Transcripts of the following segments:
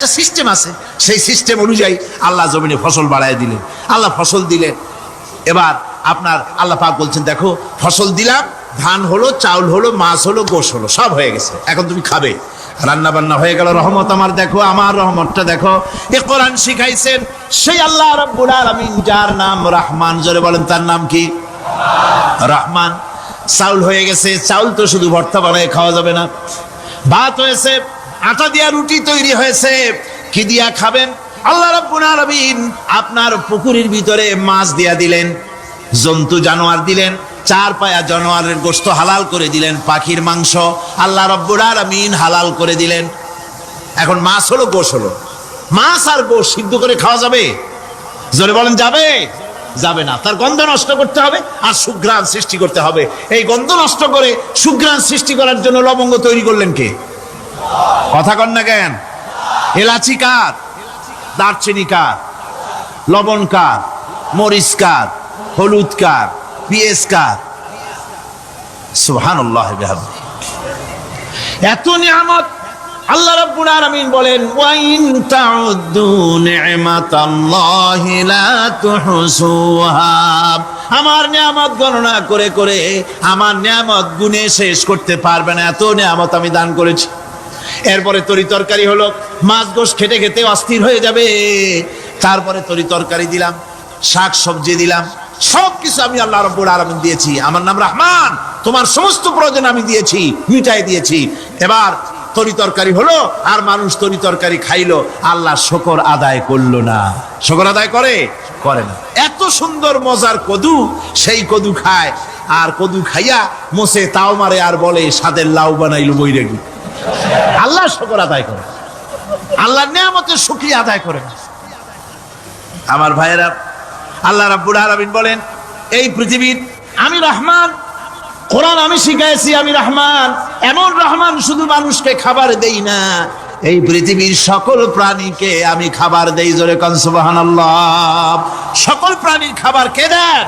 একটা সিস্টেম আছে, সেই সিস্টেম অনুযায়ী আল্লাহ জমিনে ফসল বাড়ায় দিলেন। আল্লাহ ফসল দিলেন। এবার আপনার আল্লাহ পাক বলছেন, দেখো ফসল দিলাম, ধান হলো, চাউল হলো, মাছ হলো, গোশ হলো, সব হয়ে গেছে, এখন তুমি খাবে। রান্না বান্না হয়ে গেল, রহমত আমার দেখো, আমার রহমতটা দেখো। এ কোরআন শিখাইছেন সেই আল্লাহ রাব্বুল আলামিন, যার নাম রহমান। জোরে বলেন, তার নাম কি? রহমান। চাউল হয়ে গেছে, চাউল তো শুধু ভর্তা বানায় খাওয়া যাবে না, ভাত হয়েছে, আটা দিয়া রুটি তৈরি হয়েছে, কি দিয়া খাবেন? আল্লাহ রাব্বুল আলামিন আপনার পুকুরের ভিতরে মাছ দিয়া দিলেন, জন্তু জানোয়ার দিলেন, চার পায়া জানোয়ারের গোশত হালাল করে দিলেন, পাখির মাংস আল্লাহ রাব্বুল আলামিন হালাল করে দিলেন। এখন মাছ হলো, গোশ হলো, মাছ আর গোশ সিদ্ধ করে খাওয়া যাবে? জোরে বলেন, যাবে? যাবে না। তার গন্ধ নষ্ট করতে হবে আর সুঘ্রাণ সৃষ্টি করতে হবে। এই গন্ধ নষ্ট করে সুঘ্রাণ সৃষ্টি করার জন্য লবঙ্গ তৈরি করলেন কে? কথা কন না কেন? এলাচি কার? দারচিনি কার? লবণ কার? মরিচ কার? হলুদ কার? পেঁয়াজ কার? সুবহানাল্লাহ বিহামদিহি। এত নিয়ামত আল্লাহ রাব্বুল আলামিন বলেন, ওয়া ইন তাউদ্দু নি'মাতাল্লাহি লা তুহসুহা। আমার নিয়ামত গণনা করে করে আমার নিয়ামত গুণে শেষ করতে পারবে না, এত নিয়ামত আমি দান করেছি। এরপরে তরি তরকারি হলো, মাছ গোশ খেতে খেতে অস্থির হয়ে যাবে, তারপরে তরি তরকারি দিলাম, শাক সবজি দিলাম, সবকিছু আমি আল্লাহ রাব্বুল আলামিন দিয়েছি। আমার নাম রহমান, তোমার সমস্ত প্রয়োজন আমি দিয়েছি, মিটাই দিয়েছি। এবার তরি তরকারি হলো আর মানুষ তরি তরকারি খাইলো, আল্লাহ শুকর আদায় করলো না। শুকর আদায় করে? করে না। এত সুন্দর মজার কদু, সেই কদু খায়, আর কদু খাইয়া মোসে তাও মারে আর বলে স্বাদের লাউ বানাইলো বৈরাগী। আল্লাহ শুকর আদায় করে, আল্লাহর নিয়ামতের শুকরিয়া আদায় করে না। আমার ভাইয়েরা, আল্লাহ রাব্বুল আলামিন বলেন, এই পৃথিবীর আমি রহমান, কোরআন আমি শিখাইছি আমি রহমান। এমন রহমান শুধু মানুষকে খাবার দেই না, এই পৃথিবীর সকল প্রাণীকে আমি খাবার দেই। জোরে কোন সুবহানাল্লাহ। সকল প্রাণীর খাবার কে দেয়?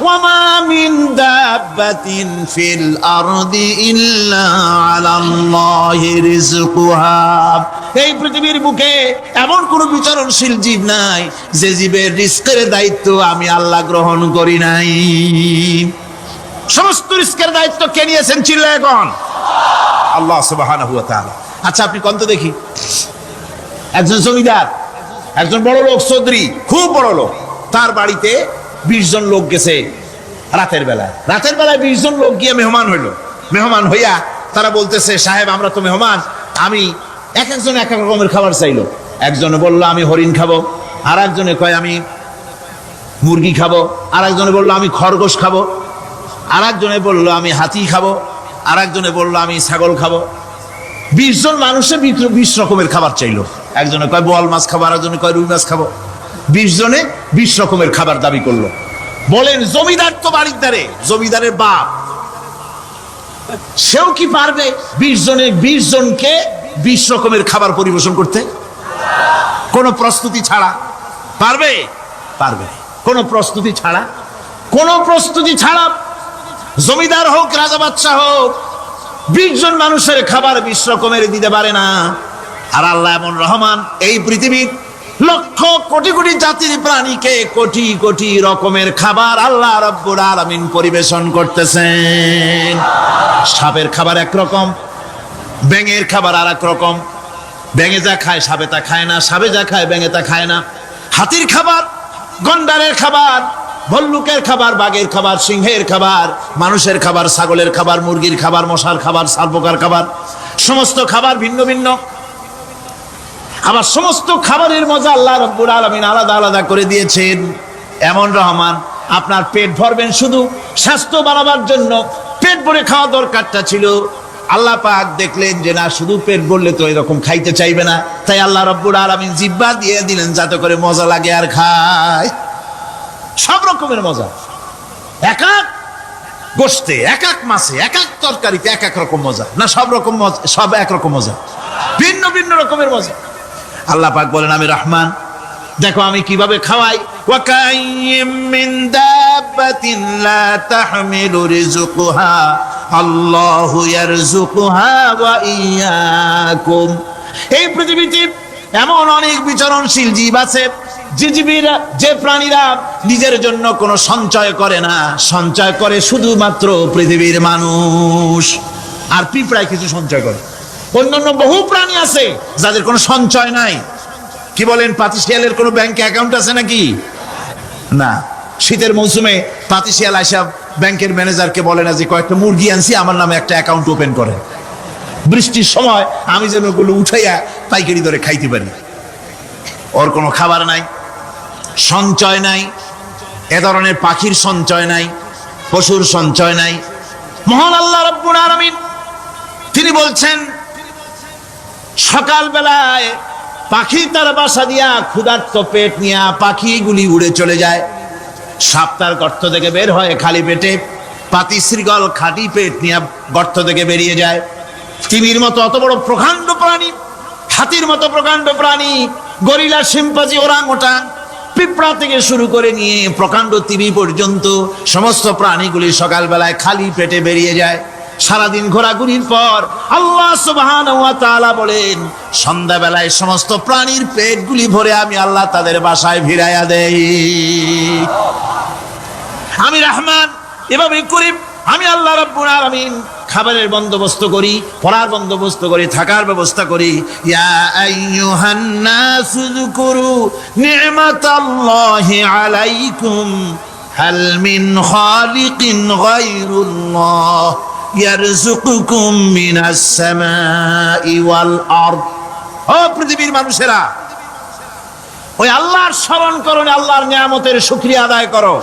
ওয়ামা মিন দাব্বাতিন ফিল আরদি ইল্লা আলাল্লাহি রিজকুহা। এই পৃথিবীর বুকে এমন কোন বিচরণশীল জীব নাই যে জীবের রিজকের দায়িত্ব আমি আল্লাহ গ্রহণ করি নাই। সমস্ত রিজকের দায়িত্ব কে নিয়েছেন? চিল্লায় কোন? আল্লাহ সুবহানাহু ওয়া তাআলা। আচ্ছা, আপনি কোন তো দেখি, একজন জমিদার, একজন বড় লোক, চৌধুরী, খুব বড় লোক, তার বাড়িতে 20 জন লোক গেছে রাতের বেলায়। রাতের বেলায় 20 জন লোক গিয়ে মেহমান হইল। মেহমান হইয়া তারা বলতেছে, সাহেব আমরা তো মেহমান, আমি এক একজন এক এক রকমের খাবার চাইলো। একজনে বললো আমি হরিণ খাবো, আর একজনে কয় আমি মুরগি খাবো, আর একজনে বললো আমি খরগোশ খাবো, আর একজনে বললো আমি হাতি খাবো, আর একজনে বললো আমি ছাগল খাবো। 20 জন মানুষের 20 রকমের খাবার চাইলো। একজনে কয় বোয়াল মাছ খাবো, আর একজনে কয় রুই মাছ খাবো। 20 জনে 20 রকমের খাবার দাবি করলো। বলেন, জমিদার তো বাড়ির ধারে, জমিদারের বাপ, সেও কি পারবে 20 জনকে 20 রকমের খাবার পরিবেশন করতে? কোন প্রস্তুতি ছাড়া পারবে? পারবে। কোন প্রস্তুতি ছাড়া, কোন প্রস্তুতি ছাড়া জমিদার হোক, রাজা বাদশাহ হোক, 20 জন মানুষের খাবার 20 রকমের দিতে পারে না। আর আল্লাহ এমন রহমান, এই পৃথিবীর লক্ষ কোটি কোটি জাতির প্রাণীকে কোটি কোটি রকমের খাবার আল্লাহ রাব্বুল আলামিন পরিবেশন করতেছেন। সাপের খাবার একরকম, ব্যাঙের খাবার আর এক রকম। ব্যাঙে যা খায় সাপে তা খায় না, সাপে যা খায় ব্যাঙে তা খায় না। হাতির খাবার, গন্ডারের খাবার, ভল্লুকের খাবার, বাঘের খাবার, সিংহের খাবার, মানুষের খাবার, ছাগলের খাবার, মুরগির খাবার, মশার খাবার, সারপোকার খাবার, সমস্ত খাবার ভিন্ন ভিন্ন। আবার সমস্ত খাবারের মজা আল্লাহ রাব্বুল আলামিন আলাদা আলাদা করে দিয়েছেন। এমন রহমান, আপনার পেট ভরবেন শুধু স্বাস্থ্য বাড়াবার জন্য, পেট ভরে খাওয়া দরকারটা ছিল। আল্লাহ পাক দেখলেন যে না, শুধু পেট ভরলে তো এরকম খাইতে চাইবে না, তাই আল্লাহ রাব্বুল আলামিন জিহ্বা দিয়ে দিলেন যাতে করে মজা লাগে আর খায়। সব রকমের মজা, এক এক গোশতে, এক এক মাছে, এক এক তরকারিতে এক এক রকম মজা না, সব রকম মজা, সব একরকম মজা, ভিন্ন ভিন্ন রকমের মজা। আল্লাহ পাক বলেন আমি রহমান, দেখো আমি কিভাবে খাওয়াই। ওয়া কাইয়্যিম মিন দাব্বাতিন লা তাহমিলু রিজকুহা আল্লাহু ইয়ারযুকুহা ওয়া ইয়্যাকুম। এই পৃথিবীতে এমন অনেক বিচরণশীল জীব আছে যে প্রাণীরা নিজের জন্য কোনো সঞ্চয় করে না, সঞ্চয় করে শুধুমাত্র পৃথিবীর মানুষ। আর পিঁপড়ায় কিছু সঞ্চয় করে। অন্যান্য বহু প্রাণী আছে যাদের কোনো সঞ্চয় নাই। কি বলেন, পাতিশিয়ালের কোনো ব্যাংকে অ্যাকাউন্ট আছে নাকি? না। শীতের মৌসুমে পাতিশিয়াল আসা ব্যাংকের ম্যানেজারকে বলে না যে কয়েকটা মুরগি আনছি, আমার নামে একটা অ্যাকাউন্ট ওপেন করে, বৃষ্টির সময় আমি যেন ওগুলো উঠাইয়া পাইকারি দরে খাইতে পারি। ওর কোনো খাবার নাই, সঞ্চয় নাই। এ ধরনের পাখির সঞ্চয় নাই, পশুর সঞ্চয় নাই। মহান আল্লাহ রাব্বুল আলামিন তিনি বলছেন, সকাল বেলায় পাখি তার বাসা দিয়া ক্ষুধার্ত পেট নিয়ে পাখিগুলি উড়ে চলে যায়। সাপ তার গর্ত থেকে বের হয় খালি পেটে, পাতি শৃগাল খাঁটি পেট নিয়ে গর্ত থেকে বেরিয়ে যায়। তিমির মতো অত বড় প্রকাণ্ড প্রাণী, হাতির মতো প্রকাণ্ড প্রাণী, গরিলা, শিম্পাঞ্জি, ওরাংওটাং, পিঁপড়া থেকে শুরু করে নিয়ে প্রকাণ্ড তিমি পর্যন্ত সমস্ত প্রাণীগুলি সকালবেলায় খালি পেটে বেরিয়ে যায়। সারাদিন ঘোরাঘুরির পর আল্লাহ সুবহানাহু ওয়া তাআলা বলেন, সন্ধ্যাবেলায় সমস্ত প্রাণীর পেটগুলি ভরে আমি আল্লাহ তাদের বাসায় ফিরাইয়া দেই। আমি রহমান, এভাবে করি। আমি আল্লাহ রাব্বুল আলামিন খাবারের বন্দোবস্ত করি, পড়ার বন্দোবস্ত করি, থাকার ব্যবস্থা করি। ইয়া আইয়ুহান নাসু যুকুরু নি'মাতাল্লাহি আলাইকুম হাল মিন খালিকিন গায়রুল্লাহ ইয়ারযুকুকুম মিনাস সামাই ওয়াল আরদ। ও পৃথিবীর মানুষেরা, ওই আল্লাহর স্মরণ করো, আল্লাহর নিয়ামতের শুকরিয়া আদায় করো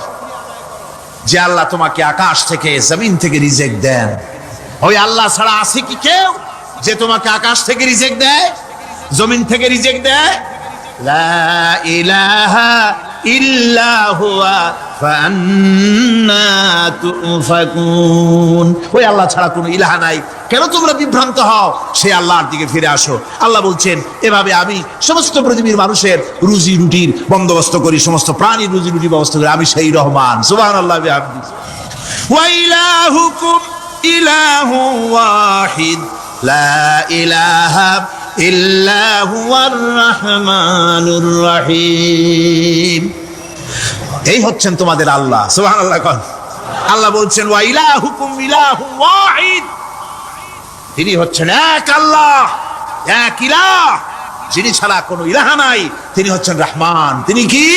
যে আল্লাহ তোমাকে আকাশ থেকে, জমিন থেকে রিজিক দেন। ওই আল্লাহ ছাড়া আছে কি কেউ যে তোমাকে আকাশ থেকে রিজিক দেয়, জমিন থেকে রিজিক দেয়? লা ইলাহা ইল্লা হুয়া ফান্না তুফাকুন। ওই আল্লাহ ছাড়া কোনো ইলাহা নাই, কেন তোমরা বিভ্রান্ত হও? সেই আল্লাহর দিকে ফিরে আসো। আল্লাহ বলছেন, এভাবে আমি সমস্ত পৃথিবীর মানুষের রুজি রুটির বন্দোবস্ত করি, সমস্ত প্রাণীর রুজি রুটির ব্যবস্থা করি। আমি সেই রহমান। সুবহানাল্লাহ বিহামদিহি। ওয়া ইলাহুকুম ইলাহু ওয়াহিদ লা ইলাহা ইল্লা হুয়ার রাহমানুর রহিম। এই হচ্ছেন তোমাদের আল্লাহ। সুবহানাল্লাহ। আল্লাহ বলছেন, ওয়া ইলাহুকুম ইলাহু ওয়াহিদ, তিনি হচ্ছেন এক আল্লাহ, এক ইলাহ, যিনি ছাড়া কোনো ইলাহা নাই। তিনি হচ্ছেন রহমান। তিনি কি?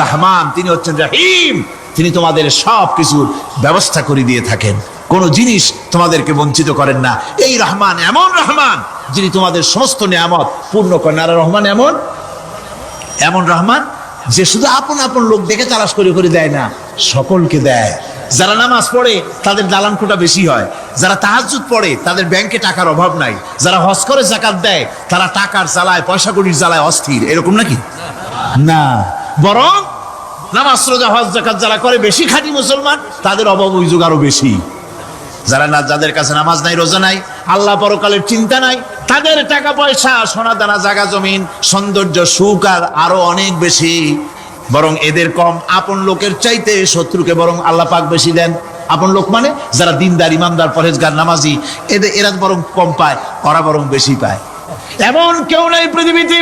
রহমান। তিনি হচ্ছেন রহিম। তিনি তোমাদের সব কিছুর ব্যবস্থা করে দিয়ে থাকেন, কোন জিনিস তোমাদেরকে বঞ্চিত করেন না। এই রহমান এমন রহমান যিনি তোমাদের সমস্ত নিয়ামত পূর্ণ করেন। আর রহমান এমন রহমান যে শুধু আপন আপন লোক দেখে তালাশ করে করে দেয় না, সকলকে দেয়। যারা নামাজ পড়ে তাদের দালান কোটা বেশি হয়, যারা তাহাজ্জুদ পড়ে তাদের ব্যাংকে টাকার অভাব নাই, যারা হজ করে যাকাত দেয় তারা টাকার জ্বালায়, পয়সা কড়ির জ্বালায় অস্থির। এরকম নাকি? না, বরং নামাজ রোজা হজ যাকাত যারা করে বেশি খাঁটি মুসলমান, তাদের অভাব অভিযোগ আরো বেশি। যাদের কাছে নামাজ নাই, রোজা নাই, আল্লাহ পরকালের চিন্তা নাই, তাদের টাকা পয়সা, সোনা দানা, জায়গা জমিন, সৌন্দর্য, সুখ আর আরো অনেক বেশি। বরং এদের কম। আপন লোকের চাইতে শত্রুকে বরং আল্লাহ পাক বেশি দেন। আপন লোক মানে যারা দিনদার, ইমানদার, পরহেজগার, নামাজি, এরা বরং কম পায়, ওরা বরং বেশি পায়। এমন কেউ নাই পৃথিবীতে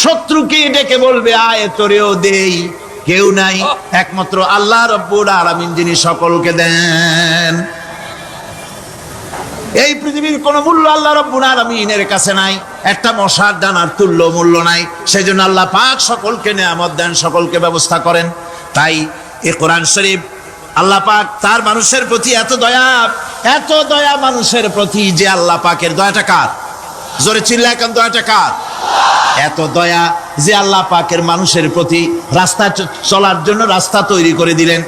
শত্রুকে ডেকে বলবে আয় তোরেও দেই, কেউ নাই। একমাত্র আল্লাহ রাব্বুল আলামিন যিনি সকলকে দেন। এই পৃথিবীর কোন মূল্য আল্লাহ রাব্বুল আলামিনের কাছে নাই, একটা মশার দানার তুল্য মূল্য নাই। সেই জন্য আল্লাহ পাক সকলকে নিয়ামত দেন, সকলকে ব্যবস্থা করেন। তাই এই কোরআন শরীফ আল্লাহ পাক তার মানুষের প্রতি এত দয়া মানুষের প্রতি, যে আল্লাহ পাকের দয়াটা কার? জোরে চিল্লা এখন, দয়াটা কার? এত দয়া যে আল্লাহ পাকের মানুষের প্রতি রাস্তা চলার জন্য রাস্তা তৈরি করে দিলেন।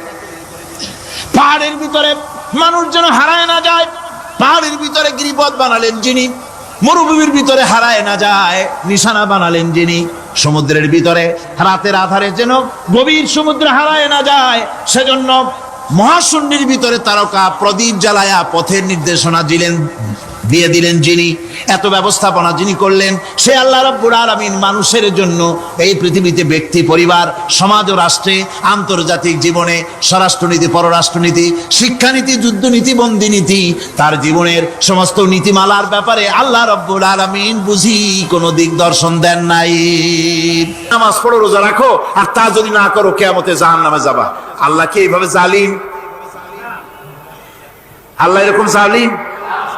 পাহাড়ের ভিতরে মানুষ যেন হারায় না যায়, পাহাড়ের ভিতরে গিরিপথ বানালেন যিনি, মরুভূমির ভিতরে হারায় না যায় নিশানা বানালেন যিনি, সমুদ্রের ভিতরে রাতের আধারে যেন গভীর সমুদ্রে হারায় না যায় সেজন্য মহাশূন্যের ভিতরে তারকা প্রদীপ জ্বালায়া পথের নির্দেশনা দিয়ে দিলেন যিনি, এত ব্যবস্থাপনা যিনি করলেন, সে আল্লাহ রাব্বুল আলামিন মানুষের জন্য এই পৃথিবীতে ব্যক্তি, পরিবার, সমাজ ও রাষ্ট্রে, আন্তর্জাতিক জীবনে, স্বরাষ্ট্রনীতি, পররাষ্ট্রনীতি, শিক্ষানীতি, যুদ্ধনীতি, বন্দিনীতি, তার জীবনের সমস্ত নীতিমালার ব্যাপারে আল্লাহ রাব্বুল আলামিন বুঝি কোনো দিকদর্শন দেন নাই। নামাজ পড়ো, রোজা রাখো, আর তা যদি না করো কিয়ামতে জাহান্নামে যাবা। আল্লাহ কি এইভাবে জালিম? আল্লাহ এরকম জালিম?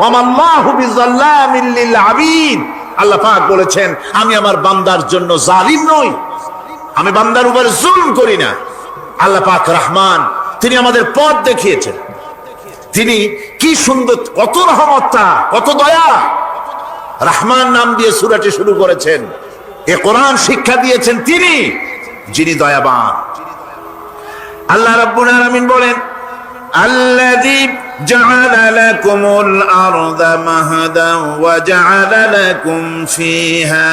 ওয়ামাল্লাহু বিযাল্লামিল লিল আবিদ। আল্লাহ পাক বলেছেন, আমি আমার বান্দার জন্য জালিম নই, আমি বান্দার উপরে জুলম করি না। আল্লাহ পাক রহমান, তিনি আমাদের পথ দেখিয়েছেন। তিনি কি সুন্দর, কত রহমতটা, কত দয়া। রহমান নাম দিয়ে সূরাটি শুরু করেছেন। এ কোরআন শিক্ষা দিয়েছেন তিনি, যিনি দয়াবান। আল্লাহ রাব্বুল আলামিন বলেন, আল্লাযী জাআলা লাকুমুল আরদা মাহাদান ওয়া জাআলা লাকুম ফীহা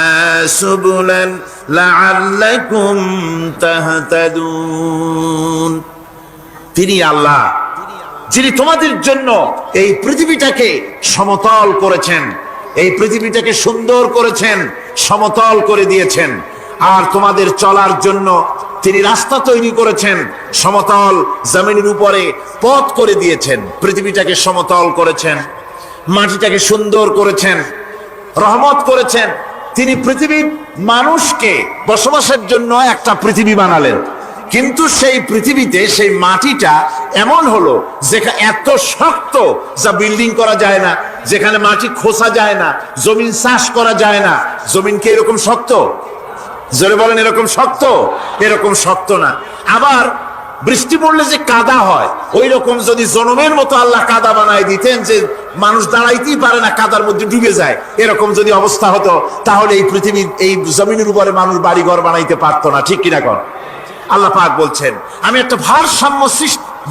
সুবুলান লাআল্লাকুম তাহতাদুন। তিনি আল্লাহ, যিনি তোমাদের জন্য এই পৃথিবীটাকে সমতল করেছেন, এই পৃথিবীটাকে সুন্দর করেছেন, সমতল করে দিয়েছেন। আর তোমাদের চলার জন্য তিনি রাস্তা তৈরি করেছেন, সমতল জমিনের উপরে পথ করে দিয়েছেন, পৃথিবীটাকে সমতল করেছেন, মাটিটাকে সুন্দর করেছেন, রহমত করেছেন। তিনি পৃথিবীর মানুষকে বসবাসের জন্য একটা পৃথিবী বানালেন, কিন্তু সেই পৃথিবীতে সেই মাটিটা এমন হলো যেখানে এত শক্ত যা বিল্ডিং করা যায় না, যেখানে মাটি খোসা যায় না, জমিন চাষ করা যায় না। জমিন কি এরকম শক্ত? জোরে বলেন, এরকম শক্ত? এরকম শক্ত না। আবার বৃষ্টি পড়লে যে কাদা হয়, ওই রকম যদি জনমের মতো আল্লাহ কাদা বানায় দিতেন যে মানুষ দাঁড়াইতেই পারে না, কাদার মধ্যে ডুবে যায়, এরকম যদি অবস্থা হতো, তাহলে এই পৃথিবীর এই জমিনের উপরে মানুষ বাড়ি ঘর বানাইতে পারতো না। ঠিক কিনা কর? আল্লাহ পাক বলছেন, আমি একটা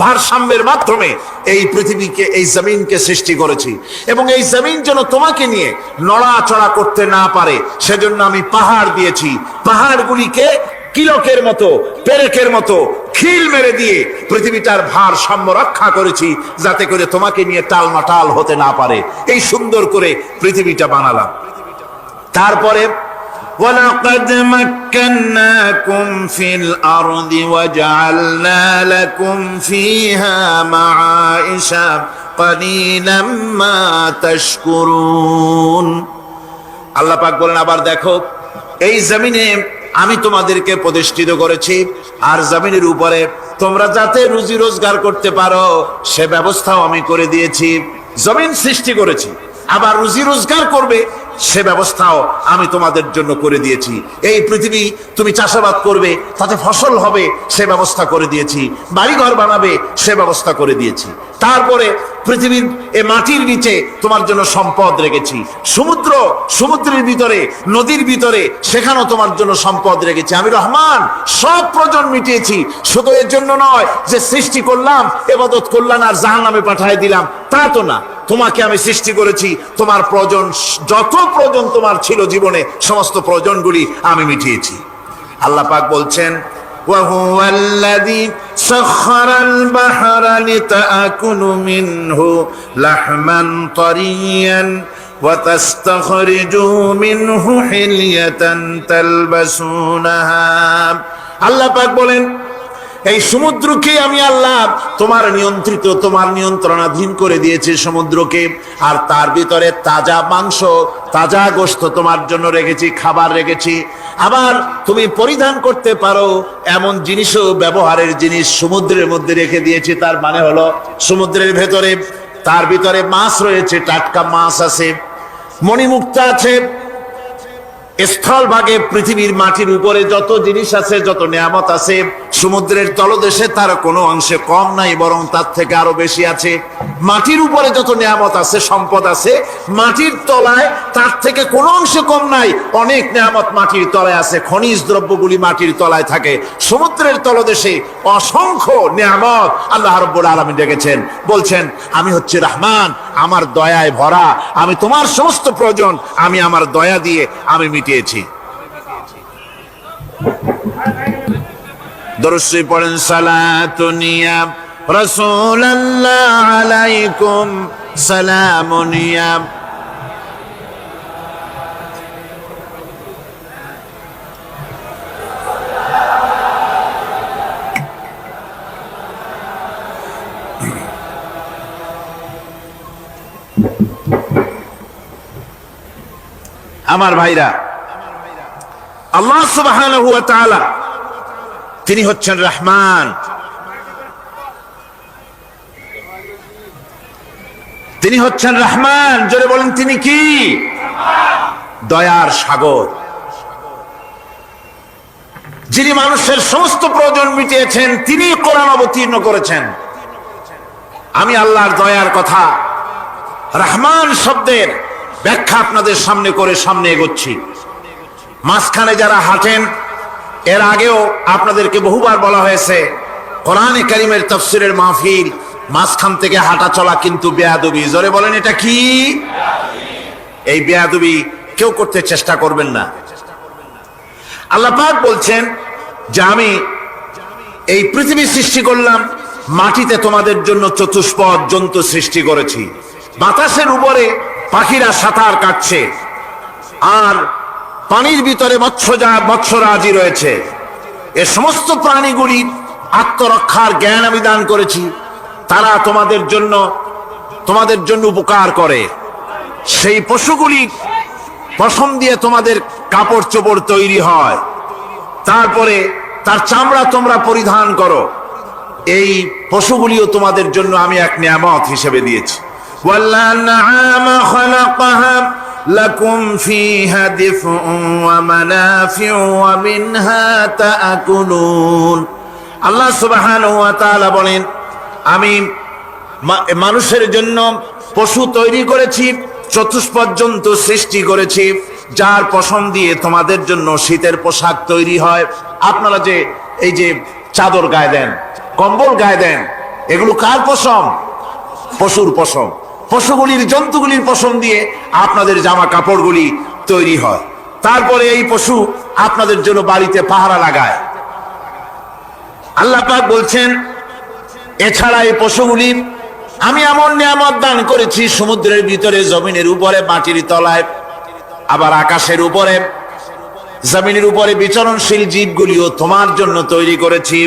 ভারসাম্যের মাধ্যমে এই পৃথিবীকে, এই জমিনকে সৃষ্টি করেছি, এবং এই জমিন যেন তোমাকে নিয়ে নড়াচড়া করতে না পারে সেজন্য আমি পাহাড় দিয়েছি। পাহাড়গুলিকে কিলকের মতো, পেরেকের মতো খিল মেরে দিয়ে পৃথিবীটার ভারসাম্য রক্ষা করেছি, যাতে করে তোমাকে নিয়ে টালমাটাল হতে না পারে। এই সুন্দর করে পৃথিবীটা বানালাম। তারপরে وَلَقَدْ مَكَّنَّاكُمْ فِي الْأَرْضِ وَجَعَلْنَا لَكُمْ فِيهَا مَعَائِشَ قَلِيلًا مَا تَشْكُرُونَ। আল্লাহ পাক বলেন, আবার দেখো, এই জমিনে আমি তোমাদেরকে প্রতিষ্ঠিত করেছি, আর জমিনের উপরে তোমরা যাতে রুজি রোজগার করতে পারো সে ব্যবস্থাও আমি করে দিয়েছি। জমিন সৃষ্টি করেছি, আবার রুজি রোজগার করবে সে ব্যবস্থাও আমি তোমাদের জন্য করে দিয়েছি। এই পৃথিবী তুমি চাষাবাদ করবে, তাতে ফসল হবে সে ব্যবস্থা করে দিয়েছি, বাড়িঘর বানাবে সে ব্যবস্থা করে দিয়েছি। তারপরে পৃথিবীর এ মাটির নিচে তোমার জন্য সম্পদ রেখেছি, সমুদ্রের ভিতরে, নদীর ভিতরে, সেখানেও তোমার জন্য সম্পদ রেখেছি। আমি রহমান, সব প্রয়োজন মিটিয়েছি। শুধু এর জন্য নয় যে সৃষ্টি করলাম, ইবাদত করলাম আর জাহান্নামে পাঠিয়ে দিলাম, তা তো না। তোমাকে আমি সৃষ্টি করেছি, তোমার প্রয়োজন, যত প্রয়োজন তোমার ছিল জীবনে, সমস্ত প্রয়োজনগুলি আমি মিটিয়েছি। আল্লাহ পাক বলছেন, وهو الذي سخر البحر لتأكلوا منه لحما طريا وتستخرجوا منه حلية تلبسونها। আল্লাহ পাক বলেন, এই সমুদ্রকে আমি আল্লাহ তোমার নিয়ন্ত্রিত, তোমার নিয়ন্ত্রণাধীন করে দিয়েছি সমুদ্রকে, আর তার ভিতরে তাজা মাংস, তাজা গোশত তোমার জন্য রেখেছি, খাবার রেখেছি। আবার তুমি পরিধান করতে পারো এমন জিনিসও, ব্যবহারের জিনিস সমুদ্রের মধ্যে রেখে দিয়েছি। তার মানে হলো সমুদ্রের ভেতরে, তার ভিতরে মাছ রয়েছে, টাটকা মাছ আছে, মণিমুক্তা আছে। স্থলভাগে পৃথিবীর মাটির উপরে যত জিনিস আছে, যত নিয়ামত আছে, সমুদ্রের তলদেশে তার কোনো অংশে কম নাই, বরং তার থেকে আরো বেশি আছে। মাটির উপরে যত নিয়ামত আছে, সম্পদ আছে, মাটির তলায় তার থেকে কোনো অংশে কম নাই, অনেক নিয়ামত মাটির তলায় আছে। খনিজ দ্রব্যগুলি মাটির তলায় থাকে। সমুদ্রের তলদেশে অসংখ্য নিয়ামত আল্লাহ রাব্বুল আলামিন রেখেছেন। বলছেন, আমি হচ্ছে রহমান, আমার দয়ায় ভরা, আমি তোমার সমস্ত প্রয়োজন আমি আমার দয়া দিয়ে আমি মিটিয়েছি। দরুদ শরীফ পড়েন, সালাতুন ইয়া রাসূলুল্লাহ আলাইকুম, সালামুন ইয়া আমার ভাইরা, আল্লাহ সুবহানাহু ওয়া তাআলা তিনি হচ্ছেন রহমান, তিনি হচ্ছেন রহমান। জোরে বলেন তিনি কি? দয়ার সাগর, যিনি মানুষের সমস্ত প্রয়োজন মিটিয়েছেন, তিনি কোরআন অবতীর্ণ করেছেন। আমি আল্লাহর দয়ার কথা রহমান শব্দের ব্যাখ্যা আপনাদের সামনে করে সামনে এগোচ্ছি। মাঝখানে যারা হাঁটেন, এর আগেও আপনাদেরকে বহুবার বলা হয়েছে, কোরআনে কারীমের তাফসীরের মাহফিল, মাঝখান থেকে হাঁটা চলা কিন্তু বেয়াদবি। জোরে বলেন এটা কি? এই বেয়াদবি কেউ করতে চেষ্টা করবেন না। আল্লাহ পাক বলছেন যে আমি এই পৃথিবী সৃষ্টি করলাম, মাটিতে তোমাদের জন্য চতুষ্পদ জন্তু সৃষ্টি করেছি, বাতাসের উপরে পাখিরা সাঁতার কাটছে, আর পানির ভিতরে মৎস্যরাজি রয়েছে। এ সমস্ত প্রাণীগুলি আত্মরক্ষার জ্ঞান আমি দান করেছি, তারা তোমাদের জন্য উপকার করে। সেই পশুগুলি পশম দিয়ে তোমাদের কাপড় চোপড় তৈরি হয়, তারপরে তার চামড়া তোমরা পরিধান করো। এই পশুগুলিও তোমাদের জন্য আমি এক নিয়ামত হিসেবে দিয়েছি। ওয়াল-আনআমা খালাকাহা লাকুম ফীহা দিফউন ওয়া মানাফিউ ওয়া মিনহা তা'কুলুন। আল্লাহ সুবহানাহু ওয়া তাআলা বলেন, আমি মানুষের জন্য পশু তৈরি করেছি, চতুষ্পদ জন্তু সৃষ্টি করেছি, যার পশম দিয়ে তোমাদের জন্য শীতের পোশাক তৈরি হয়। আপনারা যে এই যে চাদর গায়ে দেন, কম্বল গায়ে দেন, এগুলো কার পশম? পশুর পশম। পশুগুলির, জন্তুগুলির পশম দিয়ে আপনাদের জামা কাপড়গুলি তৈরি হয়। তারপরে এই পশু আপনাদের জন্য বাড়িতে পাহারা লাগায়। আল্লাহ পাক বলছেন, এছাড়া এই পশুগুলি আমি এমন নিয়ামত দান করেছি, সমুদ্রের ভিতরে, জমিনের উপরে, মাটির তলায়, আবার আকাশের উপরে, জমিনের উপরে বিচরণশীল জীবগুলিও তোমার জন্য তৈরি করেছি।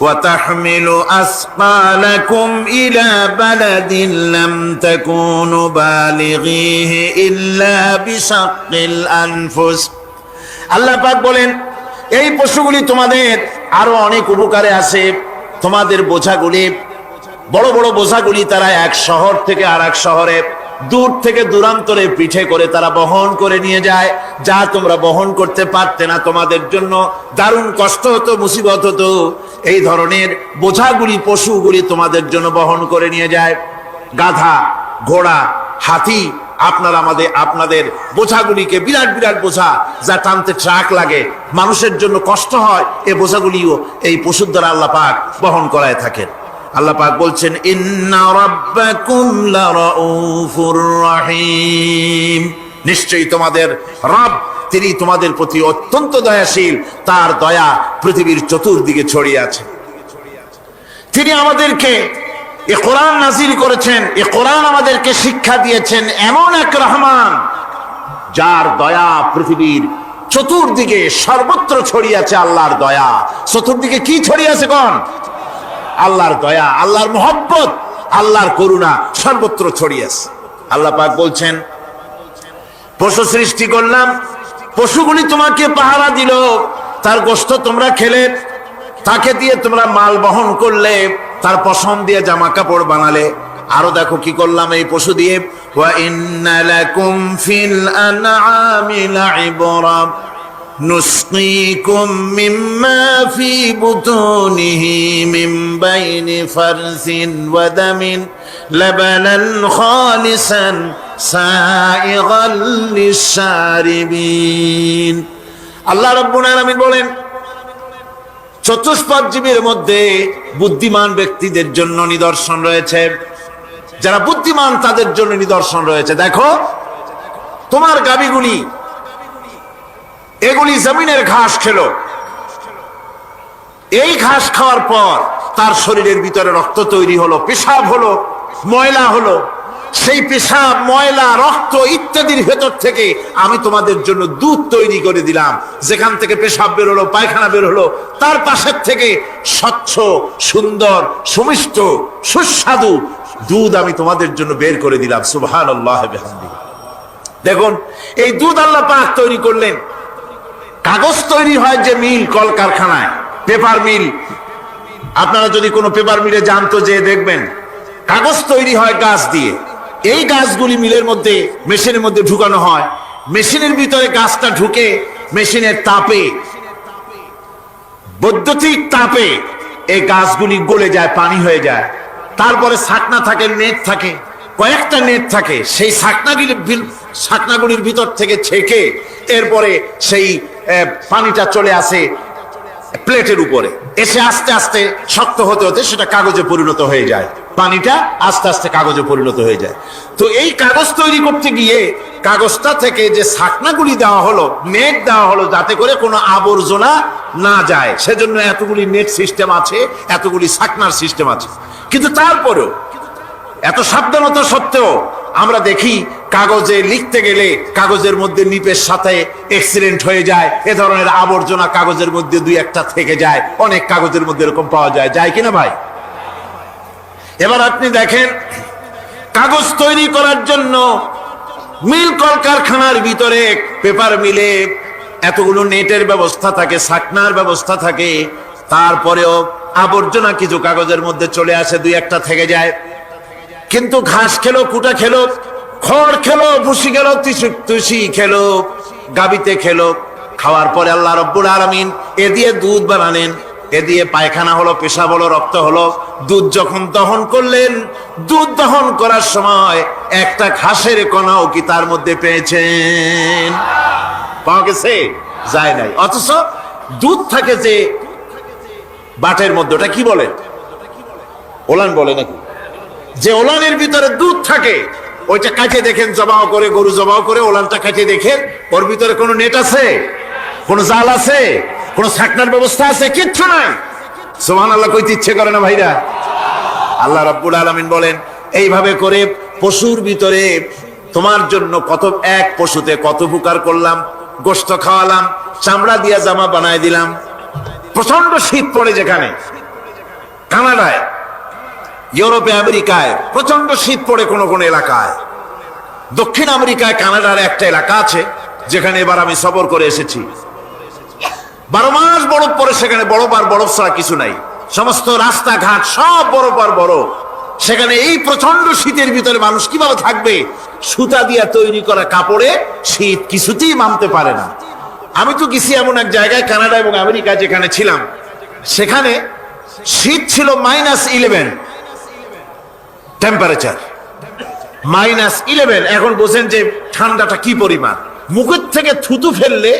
وَتَحْمِلُ أَثْقَالَكُمْ إِلَى بَلَدٍ لَمْ تَكُونُوا بَالِغِيهِ إِلَّا بِشَقِّ الْأَنفُسِ। আল্লাহ পাক বলেন, এই পশুগুলি তোমাদের আরো অনেক উপকারে আছে। তোমাদের বোঝাগুলি, বড় বড় বোঝাগুলি তারা এক শহর থেকে আর এক শহরে, দূর থেকে দূরান্তরে পিঠে করে তারা বহন করে নিয়ে যায়, যা তোমরা বহন করতে পারতে না। তোমাদের জন্য দারুণ কষ্ট হতো, মুসিবত হতো। এই ধরনের বোঝাগুলি, পশুগুলি তোমাদের জন্য বহন করে নিয়ে যায়। গাধা, ঘোড়া, হাতি, আপনাদের বোঝাগুলিকে, বিরাট বিরাট বোঝা যা টানতে ট্রাক লাগে, মানুষের জন্য কষ্ট হয়, এই বোঝাগুলিও এই পশুর দ্বারা আল্লাহ পাক বহন করায় থাকেন। আল্লাহ পাক বলছেন, ইন্না রাব্বাকুম লারাউফুর রাহিম। নিশ্চয়ই তোমাদের রব, তিনি তোমাদের প্রতি অত্যন্ত দয়াশীল, তার দয়া পৃথিবীর চতুর্দিকে ছড়িয়ে আছে। তিনি আমাদেরকে এ কোরআন নাযিল করেছেন, এ কোরআন আমাদেরকে শিক্ষা দিয়েছেন এমন এক রহমান, যার দয়া পৃথিবীর চতুর্দিকে সর্বত্র ছড়িয়ে আছে। আল্লাহর দয়া চতুর্দিকে কি ছড়িয়ে আছে? কোন? আল্লাহর দয়া, আল্লাহর মহব্বত, আল্লাহর করুণা সর্বত্র ছড়িয়ে আছে। আল্লাহ পাক বলছেন, পশু সৃষ্টি করলাম, পশুগুলি তোমাকে পাহারা দিল, তার গোশত তোমরা খেলে, তাকে দিয়ে তোমরা মাল বহন করলে, তার পশম দিয়ে জামা কাপড় বানালে। আরো দেখো কি করলাম এই পশু দিয়ে, ওয়া ইন্না লাকুম ফিল আনআমি লাইবরা নুসকিকুম মিম্মা ফি বুতুনিহি মিন বাইনি ফারসিন ওয়া দামিন লাবানান খালিসান সাইগাল লিশারিবিন। আল্লাহ রাব্বুল আলামিন বলেন, চতুষ্পদ জীবের মধ্যে বুদ্ধিমান ব্যক্তিদের জন্য নিদর্শন রয়েছে। যারা বুদ্ধিমান তাদের জন্য নিদর্শন রয়েছে। দেখো, তোমার গাভীগুলি, এগুলি জমিনের ঘাস খেলো, এই ঘাস খাওয়ার পর তার শরীরের ভিতরে রক্ত তৈরি হলো, পেশাব হলো, ময়লা হলো। সেই পেশাব, ময়লা, রক্ত ইত্যাদির ভেতর থেকে আমি তোমাদের জন্য দুধ তৈরি করে দিলাম। যেখান থেকে পেশাব বের হলো, পায়খানা বের হলো, তার পাশের থেকে স্বচ্ছ, সুন্দর, সুমিষ্ট, সুস্বাদু দুধ আমি তোমাদের জন্য বের করে দিলাম। সুবহানাল্লাহ বিহামদিহি। দেখুন এই দুধ আল্লাহ পাক তৈরি করলেন, কাগজ তৈরি হয় যে মিল, কলকারখানায়, পেপার মিল। আপনারা যদি কোনো পেপার মিলে যান তো যে দেখবেন কাগজ তৈরি হয় গাছ দিয়ে। এই গাছগুলি মিলের মধ্যে, মেশিনের মধ্যে ঢুকানো হয়। মেশিনের ভিতরে গাছটা ঢুকে মেশিনের তাপে, বৈদ্যুতিক তাপে এই গাছগুলি গলে যায়, পানি হয়ে যায়। তারপরে ছাকনা থাকে, নেট থাকে, কয়েকটা নেট থাকে। সেই ছাকনাগুলির ভিতর থেকে ছেঁকে এরপরে সেই পানিটা চলে আসে প্লেটের উপরে, এসে আস্তে আস্তে শক্ত হতে হতে সেটা কাগজে পরিণত হয়ে যায়। পানিটা আস্তে আস্তে কাগজে পরিণত হয়ে যায়। তো এই কাগজ তৈরি করতে গিয়ে কাগজটা থেকে যে ছাকনাগুলি দেওয়া হলো, নেট দেওয়া হলো, যাতে করে কোনো আবর্জনা না যায়, সেজন্য এতগুলি নেট সিস্টেম আছে, এতগুলি ছাকনার সিস্টেম আছে। কিন্তু তারপরেও এত সাবধানতা সত্ত্বেও আমরা দেখি কাগজে লিখতে গেলে কাগজের মধ্যে নিপের সাথে অ্যাক্সিডেন্ট হয়ে যায়, এ ধরনের আবর্জনা কাগজের মধ্যে দুই একটা থেকে যায়। অনেক কাগজের মধ্যে এরকম পাওয়া যায়, যায় কিনা ভাই? এবার আপনি দেখেন, কাগজ তৈরি করার জন্য মিল কলকারখানার ভিতরে, পেপার মিলে এতগুলো নেটের ব্যবস্থা থাকে, ছাকনার ব্যবস্থা থাকে। তারপরেও আবর্জনা কিছু কাগজের মধ্যে চলে আসে, দুই একটা থেকে যায়। কিন্তু ঘাস খেলো, কুটা খেলো, খড় খেলো, ভুসি খেলো, তুষি খেলো, গাবিতে খেলো, খাওয়ার পরে আল্লাহ রব্বুল আলামিন এ দিয়ে দুধ বানালেন, এ দিয়ে পায়খানা হলো, পেশাব হলো, রক্ত হলো। দুধ যখন দহন করলেন, দুধ দহন করার সময় একটা ঘাসের কণাও কি তার মধ্যে পেয়েছেন? পাওয়া গেছে? যায় নাই। অথচ দুধ থাকে যে বাটের মধ্যে, ওটা কি বলে? ওলান বলে নাকি? যে ওলানের ভিতরে দুধ থাকে, ওইটা কাটে দেখেন, জবাও করে, গরু জবাও করে ওলানটা কাটে দেখেন, ওর ভিতরে কোনো নেট আছে, কোনো জাল আছে, কোনো ছাকনার ব্যবস্থা আছে? কিচ্ছু নাই। সুবহানাল্লাহ কইতে ইচ্ছে করে না ভাইরা? আল্লাহ রাব্বুল আলামিন বলেন, এইভাবে করে পশুর ভিতরে তোমার জন্য কত, এক পশুতে কত উপকার করলাম, গোশত খাওয়ালাম, চামড়া দিয়া জামা বানায় দিলাম। প্রচন্ড শীত পড়ে যেখানে, কানাডায়, ইউরোপে, আমেরিকায় প্রচন্ড শীত পড়ে কোন কোন এলাকায়। দক্ষিণ আমেরিকায় কানাডার একটা এলাকা আছে যেখানে এবার আমি সফর করে এসেছি। 12 মাস বরফ পড়ে সেখানে, বরফ আর বরফ ছাড়া কিছু নাই। সমস্ত রাস্তাঘাট সব বরফ আর বরফ। সেখানে এই প্রচন্ড শীতের ভিতরে মানুষ কিভাবে থাকবে? সুতা দিয়া তৈরি করা কাপড়ে শীত কিছুতেই মানতে পারে না। আমি তো গেছি এমন এক জায়গায়, কানাডা এবং আমেরিকা যেখানে ছিলাম, সেখানে শীত ছিল -11 টেম্পারেচার, -11। এখন বোঝেন যে ঠান্ডাটা কি পরিমাণ। মুখের থেকে থুতু ফেললে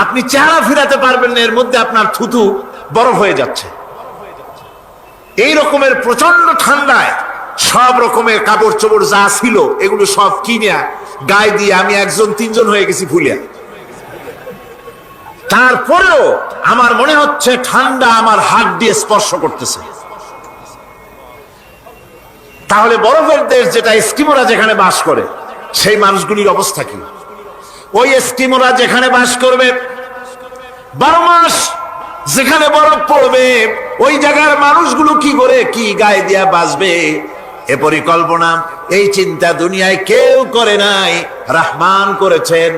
আপনি চেহারা ফিরাতে পারবেন না, এর মধ্যে আপনার থুতু বরফ হয়ে যাচ্ছে। এই রকমের প্রচন্ড ঠান্ডায় সব রকমের কাপড় চোপড় যা ছিল এগুলো সব কিনে গায়ে দিয়ে আমি 1-3 হয়ে গেছি ফুলিয়া। তারপরেও আমার মনে হচ্ছে ঠান্ডা আমার হাত দিয়ে স্পর্শ করতেছে। তাহলে বরফের দেশ যেটা, এস্কিমোরা যেখানে বাস করে, সেই মানুষগুলির অবস্থা কি? ওই এস্কিমোরা যেখানে বাস করবে, 12 মাস যেখানে বরফ পড়বে, ওই জায়গার মানুষগুলো কি করে, কি গায়ে দিয়া বাঁচবে? এ পরিকল্পনা, এই চিন্তা দুনিয়ায় কেউ করে নাই। রহমান করেছেন।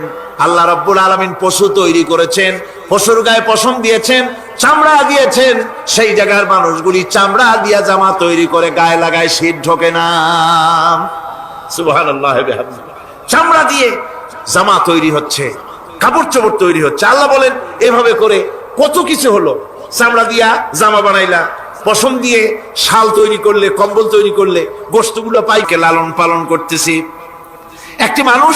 আল্লাহ রাব্বুল আলামিন পশু তৈরি করেছেন, পশুর গায়ে পশম দিয়েছেন, চামড়া দিয়েছেন। সেই জায়গার মানুষগুলি চামড়া দিয়া জামা তৈরি করে গায়ে লাগায়, শীত ঢোকে না। সুবহানাল্লাহ। চামড়া দিয়ে জামা তৈরি হচ্ছে, কাপড় চোপড় তৈরি হচ্ছে। আল্লাহ বলেন, এভাবে করে কত কিছু হলো। চামড়া দিয়া জামা বানাইলা, পশম দিয়ে শাল তৈরি করলে, কম্বল তৈরি করলে, গোশতগুলো পাইকে লালন পালন করতেছি। একটি মানুষ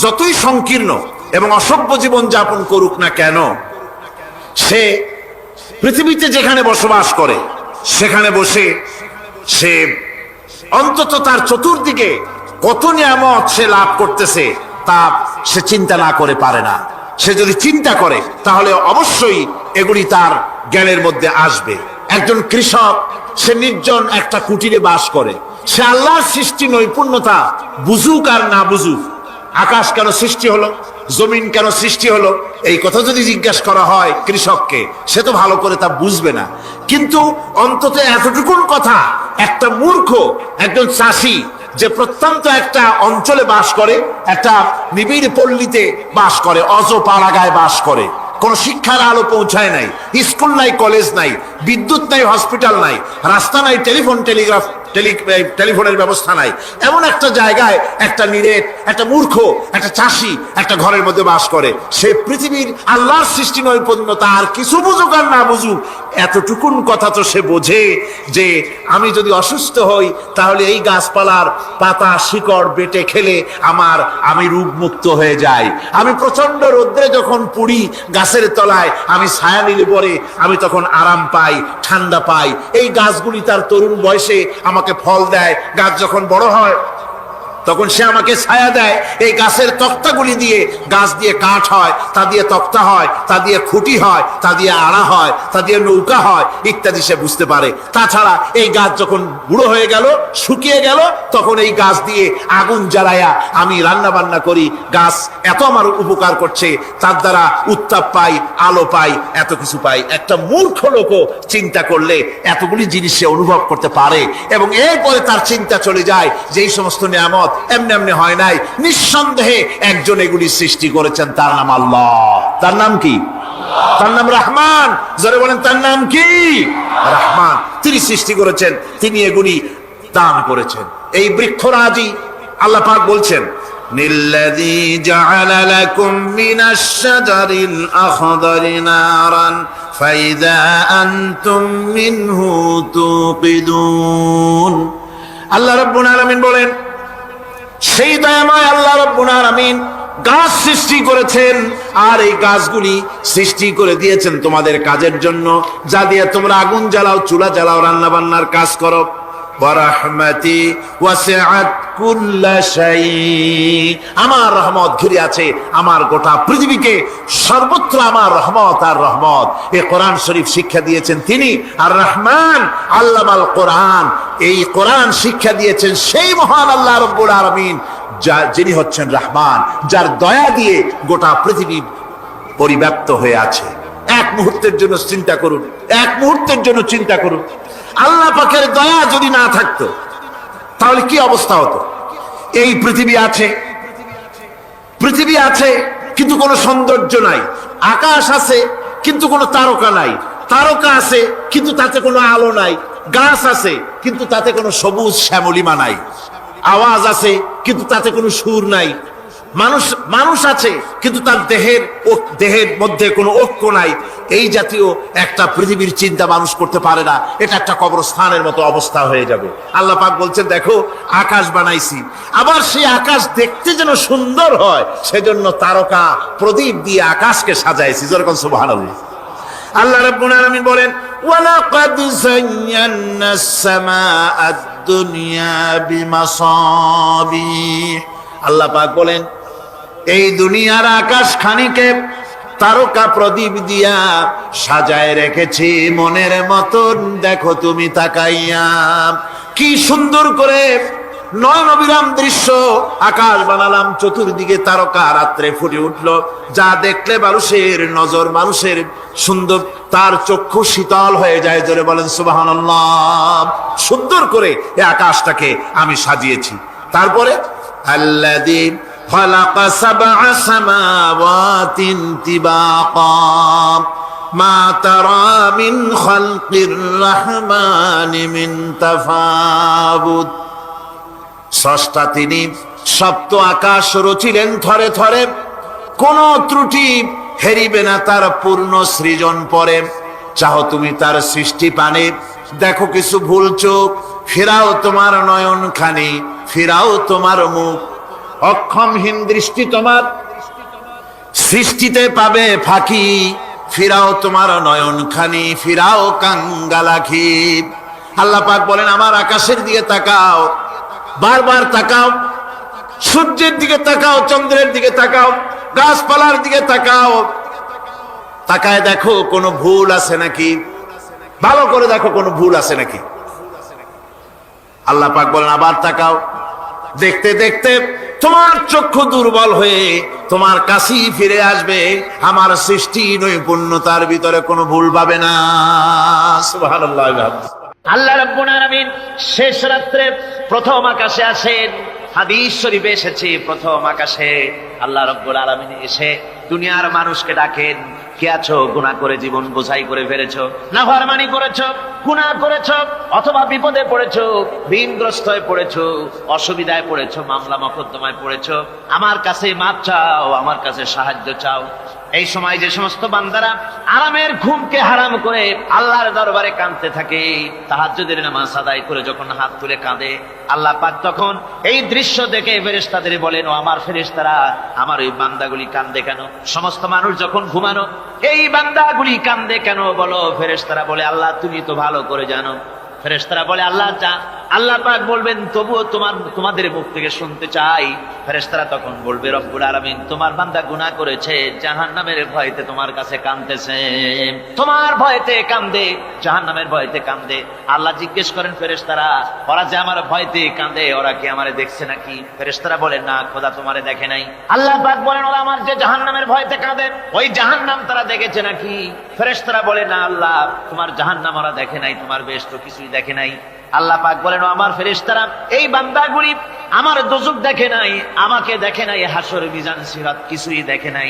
যতই সংকীর্ণ এবং অসভ্য জীবন যাপন করুক না কেন, সে পৃথিবীতে যেখানে বসবাস করে সেখানে বসে সে অন্তত তার চতুর্দিকে কত নিয়ামত সে লাভ করতেছে তা সে চিন্তা না করে পারে না। সে যদি চিন্তা করে তাহলে অবশ্যই এগুলি তার জ্ঞানের মধ্যে আসবে। একজন কৃষক, সে নির্জন একটা কুটিরে বাস করে। সে আল্লাহর সৃষ্টি নৈপুণ্যতা বুঝুক আর না বুঝুক, আকাশ কেন সৃষ্টি হলো, জমিন কেন সৃষ্টি হলো, এই কথা যদি জিজ্ঞাসা করা হয় কৃষককে, সে তো ভালো করে তা বুঝবে না। কিন্তু অন্তত এতটুকুন কথা একটা মূর্খ, একজন চাষি যে প্রত্যন্ত একটা অঞ্চলে বাস করে, একটা নিবিড় পল্লীতে বাস করে, অজপাড়াগায় বাস করে, কোন শিক্ষার আলো পৌঁছায় নাই, স্কুল নাই, কলেজ নাই, বিদ্যুৎ নাই, হসপিটাল নাই, রাস্তা নাই, টেলিফোনের ব্যবস্থা নাই, এমন একটা জায়গায় একটা নিরেট, একটা মূর্খ, একটা চাষি একটা ঘরের মধ্যে বাস করে। সে পৃথিবীর আল্লাহর সৃষ্টি নৈপুণ্যতা আর কিছু বুঝুক আর না বুঝুক, এতটুকুন কথা তো সে বোঝে যে আমি যদি অসুস্থ হই তাহলে এই গাছপালার পাতা শিকড় বেটে খেলে আমি রোগমুক্ত হয়ে যাই। আমি প্রচন্ড রোদ্রে যখন পুড়ি গাছের তলায়, আমি ছায়া নিলে পরে আমি তখন আরাম পাই, ঠান্ডা পাই। এই গাছগুলি তার তরুণ বয়সে আমাকে ফল দেয়, গাছ যখন বড় হয় তখন সে আমাকে ছায়া দেয়। এই গাছের তক্তাগুলি দিয়ে, গাছ দিয়ে কাঠ হয়, তা দিয়ে তক্তা হয়, তা দিয়ে খুঁটি হয়, তা দিয়ে আড়া হয়, তা দিয়ে নৌকা হয় ইত্যাদি সে বুঝতে পারে। তাছাড়া এই গাছ যখন বুড়ো হয়ে গেল, শুকিয়ে গেল, তখন এই গাছ দিয়ে আগুন জ্বালায়া আমি রান্না বান্না করি। গাছ এত আমার উপকার করছে, তার দ্বারা উত্তাপ পাই, আলো পাই, এত কিছু পাই। একটা মূর্খ লোকও চিন্তা করলে এতগুলি জিনিস সে অনুভব করতে পারে, এবং এরপরে তার চিন্তা চলে যায় যে এই সমস্ত নিয়ামত এমনি এমনি হয় নাই, নিঃসন্দেহে একজন এগুলি সৃষ্টি করেছেন, তার নাম আল্লাহ। তার নাম কি? তার নাম রহমান। যারা বলেন তার নাম কি? রহমান। তিনি সৃষ্টি করেছেন, তিনি এগুলি দান করেছেন। এই বৃক্ষরাজি আল্লাহ পাক বলছেন, নিল্লাযী জাআলা লাকুম মিনাশ শাজারিল আখদারি নারান ফাইযা আনতুম মিনহু তুকিদুন। আল্লাহ রাব্বুল আলামিন বলেন, সেই দয়াময় আল্লাহ রাব্বুল আলামিন গাছ সৃষ্টি করেছেন, আর এই গাছগুলি সৃষ্টি করে দিয়েছেন তোমাদের কাজের জন্য, যা দিয়ে তোমরা আগুন জ্বালাও, চুলা জ্বালাও, রান্না বান্নার কাজ করো। ওয়ারাহমাতি ওয়াসিআত কুল্লা শাই, আমার রহমত ঘিরে আছে আমার গোটা পৃথিবীকে, সর্বত্র আমার রহমত আর রহমত। এই কোরআন শরীফ শিক্ষা দিয়েছেন তিনি, আর রহমান আল্লামাল কোরআন, এই কোরআন শিক্ষা দিয়েছেন সেই মহান আল্লাহ রাব্বুল আলামিন, যিনি হচ্ছেন রহমান, যার দয়া দিয়ে গোটা পৃথিবী পরিব্যাপ্ত হয়ে আছে। এক মুহূর্তের জন্য চিন্তা করুন, এক মুহূর্তের জন্য চিন্তা করুন, আল্লাহ পাকের দয়া যদি না থাকতো তাহলে কি অবস্থা হতো? এই পৃথিবী আছে কিন্তু কোনো সৌন্দর্য নাই, আকাশ আছে কিন্তু কোনো তারকা নাই, তারকা আছে কিন্তু তাতে কোনো আলো নাই, গাছ আছে কিন্তু তাতে কোনো সবুজ শ্যামলিমা নাই, আওয়াজ আছে কিন্তু তাতে কোনো সুর নাই, মানুষ আছে কিন্তু তার দেহের মধ্যে কোনো ঐক্য নাই। এই জাতীয় একটা পৃথিবীর চিন্তা মানুষ করতে পারে না, এটা একটা কবরস্থানের মতো অবস্থা হয়ে যাবে। আল্লাহ পাক বলছেন, দেখো আকাশ বানাইছি, আবার সেই আকাশ দেখতে যেন সুন্দর হয় সেজন্য তারকা প্রদীপ দিয়ে আকাশকে সাজাইছি। যেরকম সুবহানাল্লাহ। আল্লাহ রাব্বুল আলামিন বলেন, ওয়ালাকাদ যায়্যানাস সামাআদ দুনিয়া বিমাসাবিহ। আল্লাহ পাক বলেন, এই দুনিয়ার আকাশ খানিকে তারকা প্রদীপ দিয়া সাজায় রেখেছি মনের মতন, দেখো তুমি তাকাইয়া কি সুন্দর করে নয়ন অবিরাম দৃশ্য আকাশ বানালাম, চতুর্দিকে তারকা রাত্রে ফুটে উঠলো, যা দেখলে মানুষের নজর, মানুষের সুন্দর, তার চক্ষু শীতল হয়ে যায়। জোরে বলেন সুবহানাল্লাহ। সুন্দর করে এই আকাশটাকে আমি সাজিয়েছি। তারপরে আল্লাযী খালাকা সাবআ সামাওয়াতিন তিবাকা মা তারা মিন খালকির রাহমানি মিন তাফাবুত। স্রষ্টা তিনি সপ্ত আকাশ রচিলেন থরে থরে, কোন ত্রুটি হেরিবে না তার পূর্ণ সৃজন পরে। চাহো তুমি তার সৃষ্টি পানে, দেখো কিছু ভুল চোখ, ফিরাও তোমার নয়ন খানি, ফিরাও তোমার মুখ, অক্ষমহীন দৃষ্টি তোমার সৃষ্টিতে পাবে ফাঁকি, ফিরাও তোমার নয়ন খানি, ফিরাও কাঙ্গালাখি। আল্লাহ পাক বলেন, আমার আকাশের দিকে তাকাও, বারবার তাকাও, সূর্যের দিকে তাকাও, চন্দ্রের দিকে তাকাও, গাছপালার দিকে তাকাও, তাকায় দেখো কোনো ভুল আছে নাকি, ভালো করে দেখো কোনো ভুল আছে নাকি। আল্লাহ পাক বলেন, আবার তাকাও, দেখতে দেখতে তোমার চক্ষু দুর্বল হয়ে তোমার কাছেই ফিরে আসবে, আমার সৃষ্টি নৈপুণ্যতার ভিতরে কোনো ভুল পাবে না। সুবহানাল্লাহ। আল্লাহ রাব্বুল আলামিন শেষ রাত্রে প্রথম আকাশে আসেন। হাদিস শরীফে এসেছে, প্রথম আকাশে আল্লাহ রাব্বুল আলামিন এসে দুনিয়ার মানুষকে ডাকেন, কে আছো? গুনাহ করে জীবন বোঝাই করে ফেলেছো, নাফরমানি করেছো, গুনাহ করেছো, অথবা বিপদে পড়েছো, ঋণগ্রস্ত হয়ে পড়েছো, অসুবিধায় পড়েছো, মামলা মকদ্দমায় পড়েছো, আমার কাছে মাপ চাও, আমার কাছে সাহায্য চাও। এই সময় যে সমস্ত বান্দারা আরামের ঘুমকে হারাম করে আল্লাহর দরবারে কাঁদতে থাকে, তাহাজ্জুদের নামাজ আদায় করে যখন হাত তুলে কাঁদে, আল্লাহ পাক তখন এই দৃশ্য দেখে ফেরেশতাদের বলেন, ও আমার ফেরেশতারা, আমার ওই বান্দাগুলি কাঁদে কেন? সমস্ত মানুষ যখন ঘুমানো, এই বান্দাগুলি কাঁদে কেন বলো? ফেরেশতারা বলে, আল্লাহ তুমি তো ভালো করে জানো। ফেরেশতারা বলে, আল্লাহ পাক বলবেন, তবুও তোমাদের মুখ থেকে শুনতে চাই। ফেরেশতারা তখন বলবে, রব্বুল আলামিন তোমার বান্দা গুনাহ করেছে, জাহান্নামের ভয়তে তোমার কাছে কাঁদতেছে, তোমার ভয়তে কাঁদে, জাহান্নামের ভয়তে কাঁদে। আল্লাহ জিজ্ঞেস করেন, ফেরেশতারা, ওরা যে আমার ভয়তে কাঁদে, ওরা কি আমারে দেখছে নাকি? ফেরেশতারা বলে, না খোদা তোমারে দেখে নাই। আল্লাহ পাক বলেন, ওরা আমার যে জাহান্নামের ভয়তে কাঁদে, ওই জাহান্নাম তারা দেখেছে নাকি? ফেরেশতারা বলে, না আল্লাহ, তোমার জাহান্নাম ওরা দেখে নাই, তোমার বেশ তো কিছুই দেখে নাই। আল্লাহ পাক বলেন, আমার ফেরেশতারা, এই বান্দাগুলি আমার দোজখ দেখে নাই, আমাকে দেখে নাই, হাসর মিজান সিরাত কিছুই দেখে নাই,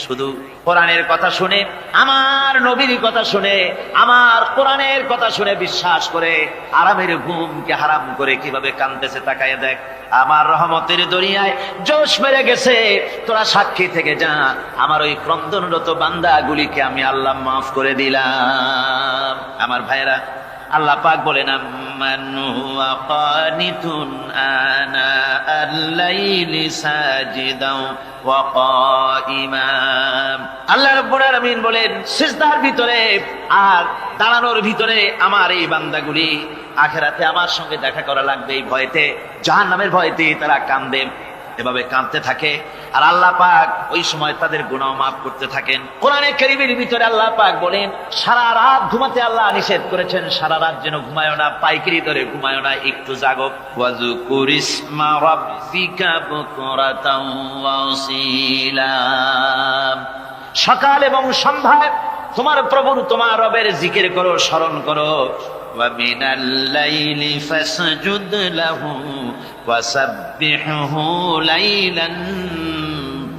শুধু কোরআনের কথা শুনে, আমার নবীর কথা শুনে, আমার কোরআনের কথা শুনে বিশ্বাস করে আরামের ঘুমকে হারাম করে কিভাবে কাঁদতেছে তাকায় দেখ। আমার রহমতের দরিয়ায় জোশ মেরে গেছে, তোরা সাক্ষী থেকে যা, আমার ওই ক্রন্দনরত বান্দাগুলিকে আমি আল্লাহ মাফ করে দিলাম। আমার ভাইরা, আল্লাহ পাক বলেন, আম্মান হুয়া কানিতুন আনা আল-লাইলি সাজিদাও ওয়া কাইমা। আল্লাহ রাব্বুল আলামিন বলেন, সিজদার ভিতরে আর দাঁড়ানোর ভিতরে আমার এই বান্দাগুলি আখিরাতে আমার সঙ্গে দেখা করা লাগবে এই ভয়তে, জাহান্নামের ভয়তে তারা কাঁদে, এভাবে কাঁদতে থাকে। আর আল্লাহ পাক ওই সময় তাদের গুনাহ মাফ করতে থাকেন। কোরআনে কারীমের ভিতরে আল্লাহ পাক বলেন, সারা রাত ঘুমাতে আল্লাহ নিষেধ করেছেন, সারা রাত যেন ঘুমায়ো না, পাইকারি ধরে ঘুমায়ো না, একটু জাগো। ওয়াজকুর ইসমা রাব্বিকা বুকরাতাও ওয়া আসীলা। সকাল এবং সন্ধ্যায় তোমার প্রভুর, তোমার রবের জিকির করো, স্মরণ করো। وَمِنَ اللَّيْلِ فَاسْجُدْ لَهُ وَسَبِّحْهُ لَيْلًا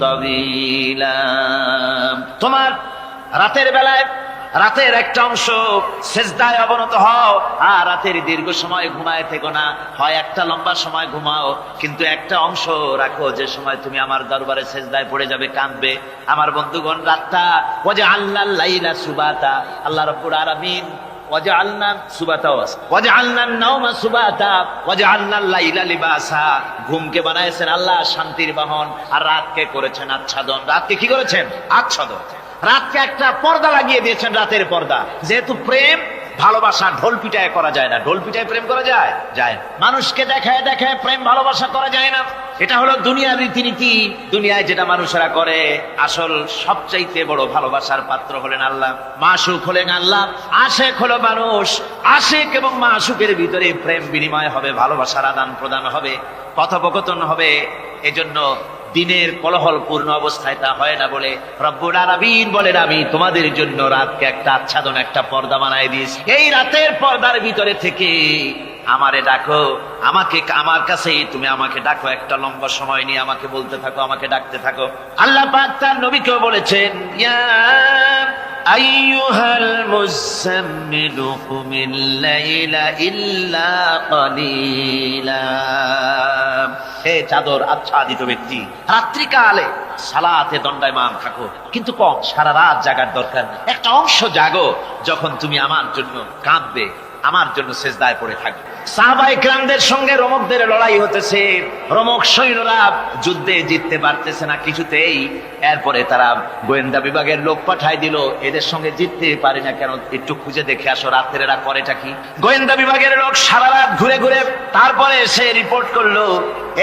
طَوِيلًا। তোমার রাতের বেলায় রাতের একটা অংশ সেজদায় অবনত হও, আর রাতের দীর্ঘ সময় ঘুমায় থেকো না, হয় একটা লম্বা সময় ঘুমাও, কিন্তু একটা অংশ রাখো যে সময় তুমি আমার দরবারে সেজদায় পড়ে যাবে, কাঁদবে। আমার বন্ধুগণ, রাতটা ওয়াজআলনাল লাইলা সুবাতা, আল্লাহ রাব্বুল আলামিন ওয়াজআলনা সুবাতা ওয়াজআলনান নাওমা সুবাতা ওয়াজআলনাল লাইলা লিবাসা, ঘুমকে বানাইছেন আল্লাহ শান্তির বাহন, আর রাতকে করেছেন আচ্ছাদন। রাতকে কি করেছেন? আচ্ছাদন। রাতকে একটা পর্দা লাগিয়ে দিয়েছেন, রাতের পর্দা। যেহেতু প্রেম ভালোবাসা ঢোল পিটায় করা যায় না, ঢোল পিটায় প্রেম করা যায়? যায়। মানুষকে দেখায় দেখায় প্রেম ভালোবাসা করা যায় না, এটা হলো দুনিয়ার রীতিনীতি। দুনিয়ায় যেটা মানুষেরা করে, আসল সবচাইতে বড় ভালোবাসার পাত্র হলেন আল্লাহ, মাসুক হলেন আল্লাহ, আশেক হলো মানুষ। আশেক এবং মাসুকের ভিতরে প্রেম বিনিময় হবে, ভালোবাসার আদান প্রদান হবে, কথোপকথন হবে। এজন্য দিনের কোলাহল পূর্ণ অবস্থায় তা হয় না বলে রব্বুল আলামিন বলেন, আমি তোমাদের জন্য রাতকে একটা আচ্ছাদন, একটা পর্দা বানায় দিয়েছি। এই রাতের পর্দার ভিতরে থেকে আমারে ডাকো, আমাকে, আমার কাছেই তুমি আমাকে ডাকো, একটা লম্বা সময় নিয়ে আমাকে বলতে থাকো, আমাকে ডাকতে থাকো। আল্লাহ পাক তার নবীকেও বলেছেন, ইয়া আইয়ুহাল মুযাম্মিলু কুমিল লাইলা ইল্লা কালিলা। হে চাদর আচ্ছাদিত ব্যক্তি, রাত্রিকালে সালাতে দণ্ডায়মান থাকো, কিন্তু কম, সারা রাত জাগার দরকার নেই। একটা অংশ জাগো, যখন তুমি আমার জন্য কাঁদবে, আমার জন্য সেজদায় পড়ে থাকবে। সাহাবায়ে কেরামদের সঙ্গে রোমকদের লড়াই হতেছে, রোমক সৈন্যরা যুদ্ধে জিততে পারতেছে না কিছুতেই। এরপরে তারা গোয়েন্দা বিভাগের লোক পাঠায় দিল, এদের সঙ্গে জিততে পারে না কেন, একটু খুঁজে দেখে আসো রাতের এরা করেটা কি। গোয়েন্দা বিভাগের লোক সারা রাত ঘুরে ঘুরে তারপরে এসে রিপোর্ট করলো।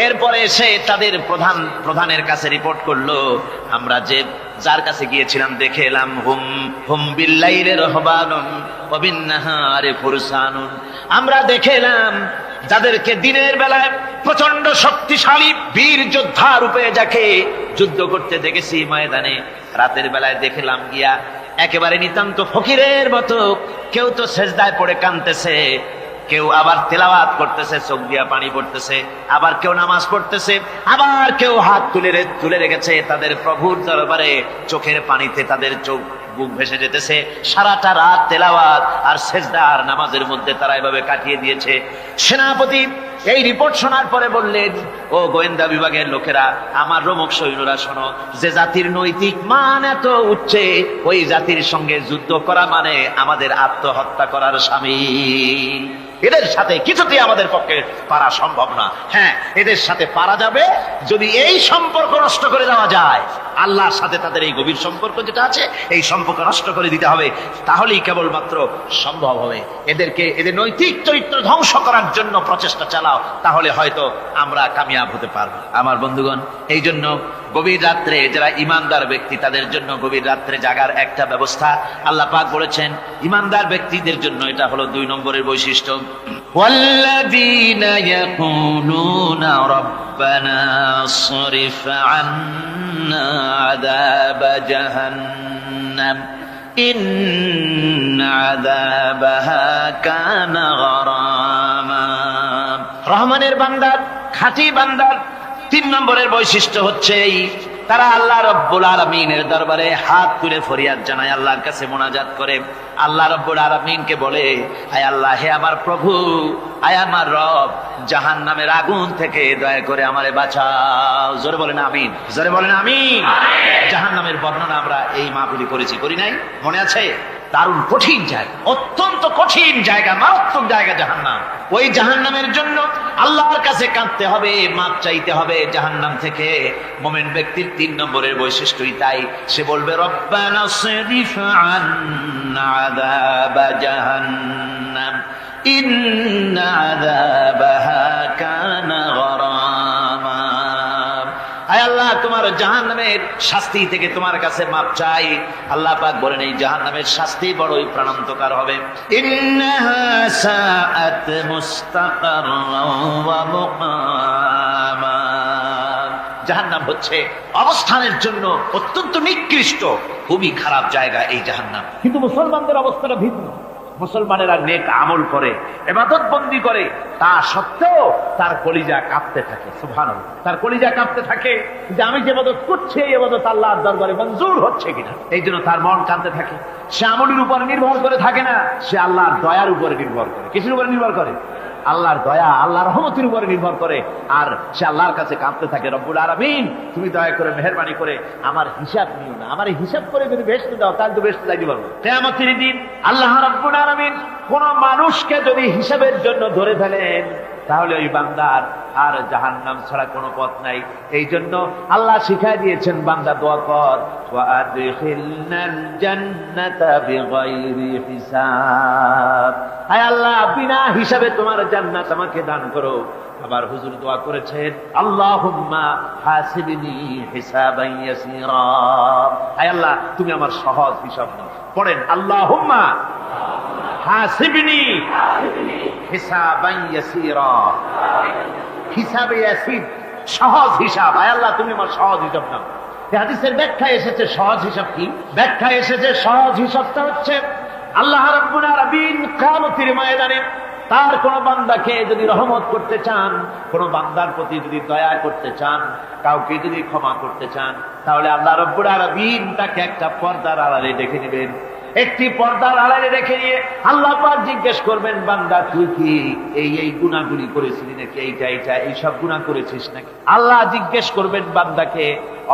এরপরে এসে তাদের প্রধানের কাছে রিপোর্ট করলো, আমরা যার কাছে গিয়েছিলাম দেখে এলাম, হুম বিল্লাইলি রাহবানুন ওয়া বিন্নাহারি ফুরসানুন। আমরা দেখে এলাম যাদেরকে দিনের বেলায় প্রচন্ড শক্তিশালী বীর যোদ্ধা রূপে যাকে যুদ্ধ করতে দেখেছি ময়দানে, রাতের বেলায় দেখলাম গিয়া একেবারে নিতান্ত ফকিরের মতো, কেউ তো সেজদায় পড়ে কাঁদতেছে, কেউ আবার তেলাওয়াত করতেছে, চোখ দিয়া পানি পড়তেছে, আবার কেউ নামাজ পড়তেছে, আবার কেউ হাত তুলে রেখেছে তাদের প্রভুর দরবারে, চোখের পানিতে তাদের চোখ বুক ভেসে যেতেছে। সারাটা রাত তেলাওয়াত আর সেজদা আর নামাজের মধ্যে তারা এভাবে কাটিয়ে দিয়েছে। সেনাপতি এই রিপোর্ট শোনার পরে বললেন, ও গোয়েন্দা বিভাগের লোকেরা, আমার রোমক সৈন্যরা শোনো, যে জাতির নৈতিক মান এত উচ্চে, ওই জাতির সঙ্গে যুদ্ধ করা মানে আমাদের আত্মহত্যা করার শামিল। এদের সাথে কিছুতেই আমাদের পক্ষে পারা সম্ভব না। হ্যাঁ, এদের সাথে পারা যাবে যদি এই সম্পর্ক নষ্ট করে দেওয়া যায়। আল্লাহর সাথে তাদের এই গভীর সম্পর্ক যেটা আছে, এই সম্পর্ক নষ্ট করে দিতে হবে, তাহলেই কেবলমাত্র সম্ভব হবে। এদের নৈতিক চরিত্র ধ্বংস করার জন্য প্রচেষ্টা চালাও, তাহলে হয়তো আমরা কামিয়াব হতে পারবো। আমার বন্ধুগণ, এই জন্য গভীর রাত্রে যারা ইমানদার ব্যক্তি, তাদের জন্য গভীর রাত্রে জাগার একটা ব্যবস্থা আল্লাহ পাক বলেছেন। ইমানদার ব্যক্তিদের জন্য এটা হলো 2 নম্বরের বৈশিষ্ট্য। ওয়াল্লাযীনা ইয়াকুলুনা রাব্বানা সরিফ আন্না আযাব জাহান্নাম ইন্না আযাবাহা কানা গরামা। রহমানের বান্দার, খাঁটি বান্দার 3 নম্বরের বৈশিষ্ট্য হচ্ছে তারা আল্লাহ রব্বুল আলামিনের দরবারে হাত তুলে ফরিয়াদ জানায়, আল্লাহর কাছে মোনাজাত করে, আল্লাহ রব্বুল আলামিনকে বলে, আয় আল্লাহ, হে আমার প্রভু, আয় আমার রব, জাহান্নামের আগুন থেকে দয়া করে আমারে বাঁচাও। জোরে বলেন আমিন, জোরে বলেন আমিন। জাহান্নামের বর্ণনা আমরা এই মাহফিলে করেছি, করি নাই? মনে আছে? দারুণ কঠিন জায়গা, অত্যন্ত কঠিন জায়গা, মারাত্মক জায়গা জাহান্নাম। ওই জাহান্নামের জন্য আল্লাহর কাছে কাঁদতে হবে, মাপ চাইতে হবে জাহান্নাম থেকে। মুমিন ব্যক্তির 3 নম্বরের বৈশিষ্ট্যই তাই। সে বলবে, রব্বানা সরিফ আন্না আযাব জাহান্নাম ইন্না আযাবাহা কানা গরামা। আয় আল্লাহ, তোমার জাহান্নামের শাস্তি থেকে তোমার কাছে মাপ চাই। আল্লাহ পাক বলেন, এই জাহান্নামের শাস্তি বড়ই প্রাণান্তকার হবে। ইন্নাহা সাআত মুস্তাকাররাও ওয়া মুকামা। জাহান্নাম হচ্ছে অবস্থানের জন্য অত্যন্ত নিকৃষ্ট, খুবই খারাপ জায়গা এই জাহান্নাম। কিন্তু মুসলমানদের অবস্থাটা ভিন্ন। মুসলমানেরা নেক আমল করে, ইবাদত বন্দি করে, তা সত্ত্বেও তার কলিজা কাঁপতে থাকে। সুবহানাল্লাহ, তার কলিজা কাঁপতে থাকে যে আমি যে ইবাদত করছি, এই ইবাদত আল্লাহর দরবারে মঞ্জুর হচ্ছে কিনা। এই জন্য তার মন কাঁপতে থাকে। সে আমলের উপর নির্ভর করে থাকে না, সে আল্লাহর দয়ার উপরে নির্ভর করে। কিসের উপরে নির্ভর করে? আল্লাহর দয়া, আল্লাহর রহমতের উপরে নির্ভর করে। আর সে আল্লাহর কাছে কাঁদতে থাকে, রব্বুল আলামিন, তুমি দয়া করে, মেহেরবানি করে আমার হিসাব নিও না। আমার হিসাব করে যদি বেহেশতে দাও, তাহলে তো বেহেশতে যাইতে পারবো। কিয়ামতের দিন আল্লাহ রাব্বুল আলামিন কোন মানুষকে যদি হিসাবের জন্য ধরে ফেলেন, তাহলে ওই বান্দার আর জাহান্নাম ছাড়া কোনো পথ নাই। এই জন্য আল্লাহ শিখাই দিয়েছেন, বান্দা দোয়া কর, ওয়া আদখিলনাল জান্নাতা বিগাইরি হিসাব। আয় আল্লাহ, বিনা হিসাবে তোমার জান্নাত আমাকে দান করো। আবার হুজুর দোয়া করেছেন, আল্লাহুম্মা হাসিবনি হিসাবান ইয়াসীরা। আয় আল্লাহ, তুমি আমার সহজ হিসাব নাও। পড়েন, আল্লাহুম্মা হাসিবনি হিসাবান ইয়াসীরা। হিসাবে ইয়াসির, সহজ হিসাব। আয় আল্লাহ, তুমি আমার সহজ হিসাব নাও। এই হাদিসের ব্যাখ্যায় এসেছে সহজ হিসাব কি? ব্যাখ্যায় এসেছে সহজ হিসাবটা হচ্ছে আল্লাহ রাব্বুল আলামিন কিয়ামতের ময়দানে তার কোন বান্দাকে যদি রহমত করতে চান, কোন বান্দার প্রতি যদি দয়া করতে চান, কাউকে যদি ক্ষমা করতে চান, তাহলে আল্লাহ রাব্বুল আলামিন তাকে একটা পর্দার আড়ালে রেখে দিবেন। একটি পর্দার আড়ালে রেখে নিয়ে আল্লাহ পাক জিজ্ঞেস করবেন, বান্দা তুই কি এই গুনাহগুলি করেছিলি নাকি? এইটা এইসব গুনাহ করেছিস নাকি? আল্লাহ জিজ্ঞেস করবেন বান্দাকে,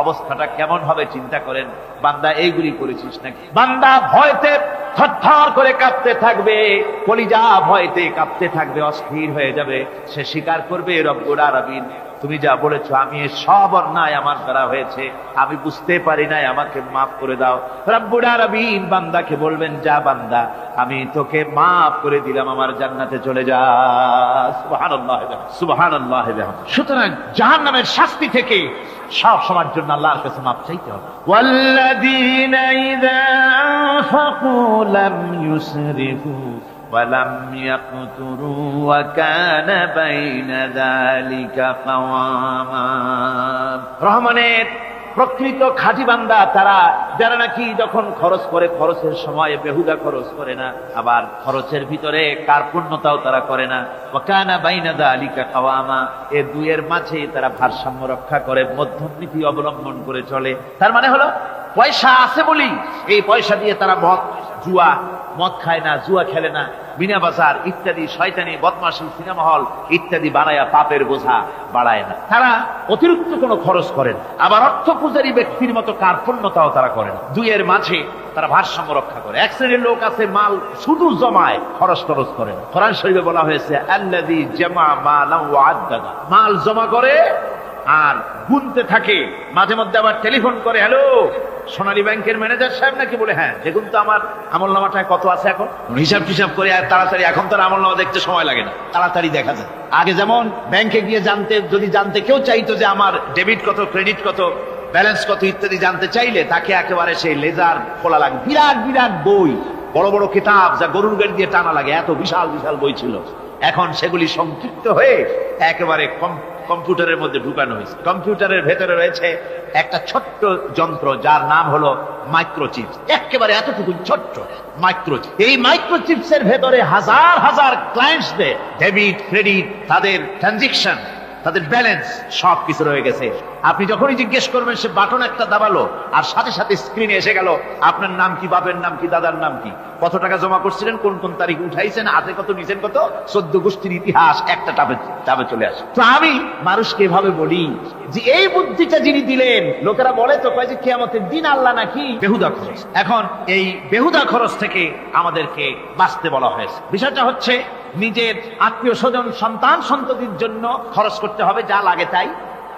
অবস্থাটা কেমন হবে চিন্তা করেন। বান্দা এইগুলি করেছিস নাকি? বান্দা ভয়তে থরথর করে কাঁপতে থাকবে, কলিজা ভয়তে কাঁপতে থাকবে, অস্থির হয়ে যাবে। সে স্বীকার করবে, রব্বুল আলামিন, তুমি যা বলেছো, আমি সব অন্যায় আমার দ্বারা হয়েছে, আমি বুঝতে পারি নাই, আমাকে মাফ করে দাও। রব্বুল আলামিন বান্দাকে বলবেন, যা বান্দা, আমি তোকে মাফ করে দিলাম, আমার জান্নাতে চলে যা। সুবহানাল্লাহ, সুবহানাল্লাহ। সুতরাং জাহান্নামের শাস্তি থেকে সব সময়ের জন্য আল্লাহর কাছে মাফ চাইতে হবে। ওয়াল্লাযীনা ইযা আনফাকু লাম ইউসরিফু ওয়ালাম ইয়াকতুরু ওয়া কানা বাইনা যালিকা কাওয়ামা। রহমানের প্রকৃত খাঁটি বান্দা তারা, যারা নাকি যখন খরচ করে খরচের সময় বেহুদা খরচ করে না, আবার খরচের ভিতরে কার্পণ্যতাও তারা করে না। ওয়া কানা বাইনা যালিকা কাওয়ামা, এই দুইয়ের মাঝে তারা ভারসাম্য রক্ষা করে, মধ্যমনীতি অবলম্বন করে চলে। তার মানে হলো পয়সা আছে বলি এই পয়সা দিয়ে তারা মদ খায় না, জুয়া খেলে না, বিনা বাজার ইত্যাদি শয়তানি বদমাশি সিনেমা হল ইত্যাদি বানায়া পাপের বোঝা বাড়ায় না। তারা অতিরিক্ত কোনো খরচ করেন, আবার অর্থ পূজারী ব্যক্তির মতো কার্পণ্যতাও তারা করেন। দুইয়ের মাঝে তারা ভারসাম্য রক্ষা করে। এক শ্রেণীর লোক আছে মাল শুধু জমায়, খরচ টরচ করে না। কোরআন শরীফে বলা হয়েছে আল্লাযী জামা মালান ওয়া আদ্দাদা, মাল জমা করে আর গুনতে থাকে, মাঝে মধ্যে আবার টেলিফোন করে, হ্যালো সোনালী ব্যাংকের ম্যানেজার সাহেব নাকি? বলে হ্যাঁ। দেখুন তো আমার আমল নামাটায় কত আছে এখন, হিসাব টিসাব করে আর তাড়াতাড়ি। এখন তো আমল নামা দেখতে সময় লাগে না, তাড়াতাড়ি দেখা যায়। আগে যেমন ব্যাংকে গিয়ে যদি জানতে কেউ চাইতো যে আমার ডেবিট কত, ক্রেডিট কত, ব্যালেন্স কত ইত্যাদি জানতে চাইলে তাকে একেবারে সেই লেজার খোলা লাগে, বিরাট বিরাট বই, বড় বড় কিতাব যা গরুর গাড়ি দিয়ে টানা লাগে, এত বিশাল বিশাল বই ছিল। এখন সেগুলি সংক্ষিপ্ত হয়ে একেবারে কম্পিউটারের মধ্যে ঢুকানো হয়েছে। কম্পিউটারের ভেতরে রয়েছে একটা ছোট্ট যন্ত্র যার নাম হলো মাইক্রোচিপস, একেবারে এতটুকু ছোট্ট মাইক্রোচিপ। এই মাইক্রোচিপস এর ভেতরে হাজার হাজার ক্লায়েন্টসদের ডেবিট ক্রেডিট, তাদের ট্রানজাকশন, তাদের ব্যালেন্স সবকিছু রয়ে গেছে। আপনি যখনই জিজ্ঞেস করবেন সে বাটন একটা দাবালো আর সাথে সাথে স্ক্রিনে এসে গেল আপনার নাম কি, বাপের নাম কি, দাদার নাম কি, কত টাকা জমা করছিলেন, কোন কোন তারিখে উঠাইছেন, হাতে কত নিছেন কত, 14 গোষ্ঠীর ইতিহাস একটা টাবে চলে আসে। তো আমি মানুষকে এভাবে বলি যে এই বুদ্ধিটা যিনি দিলেন, লোকেরা বলে তো কয় যে কিয়ামতের দিন আল্লাহ নাকি বেহুদা খরচ। এখন এই বেহুদা খরচ থেকে আমাদেরকে বাঁচতে বলা হয়েছে। বিষয়টা হচ্ছে নিজের আত্মীয় স্বজন সন্তান সন্ততির জন্য খরচ করতে হবে যা লাগে তাই,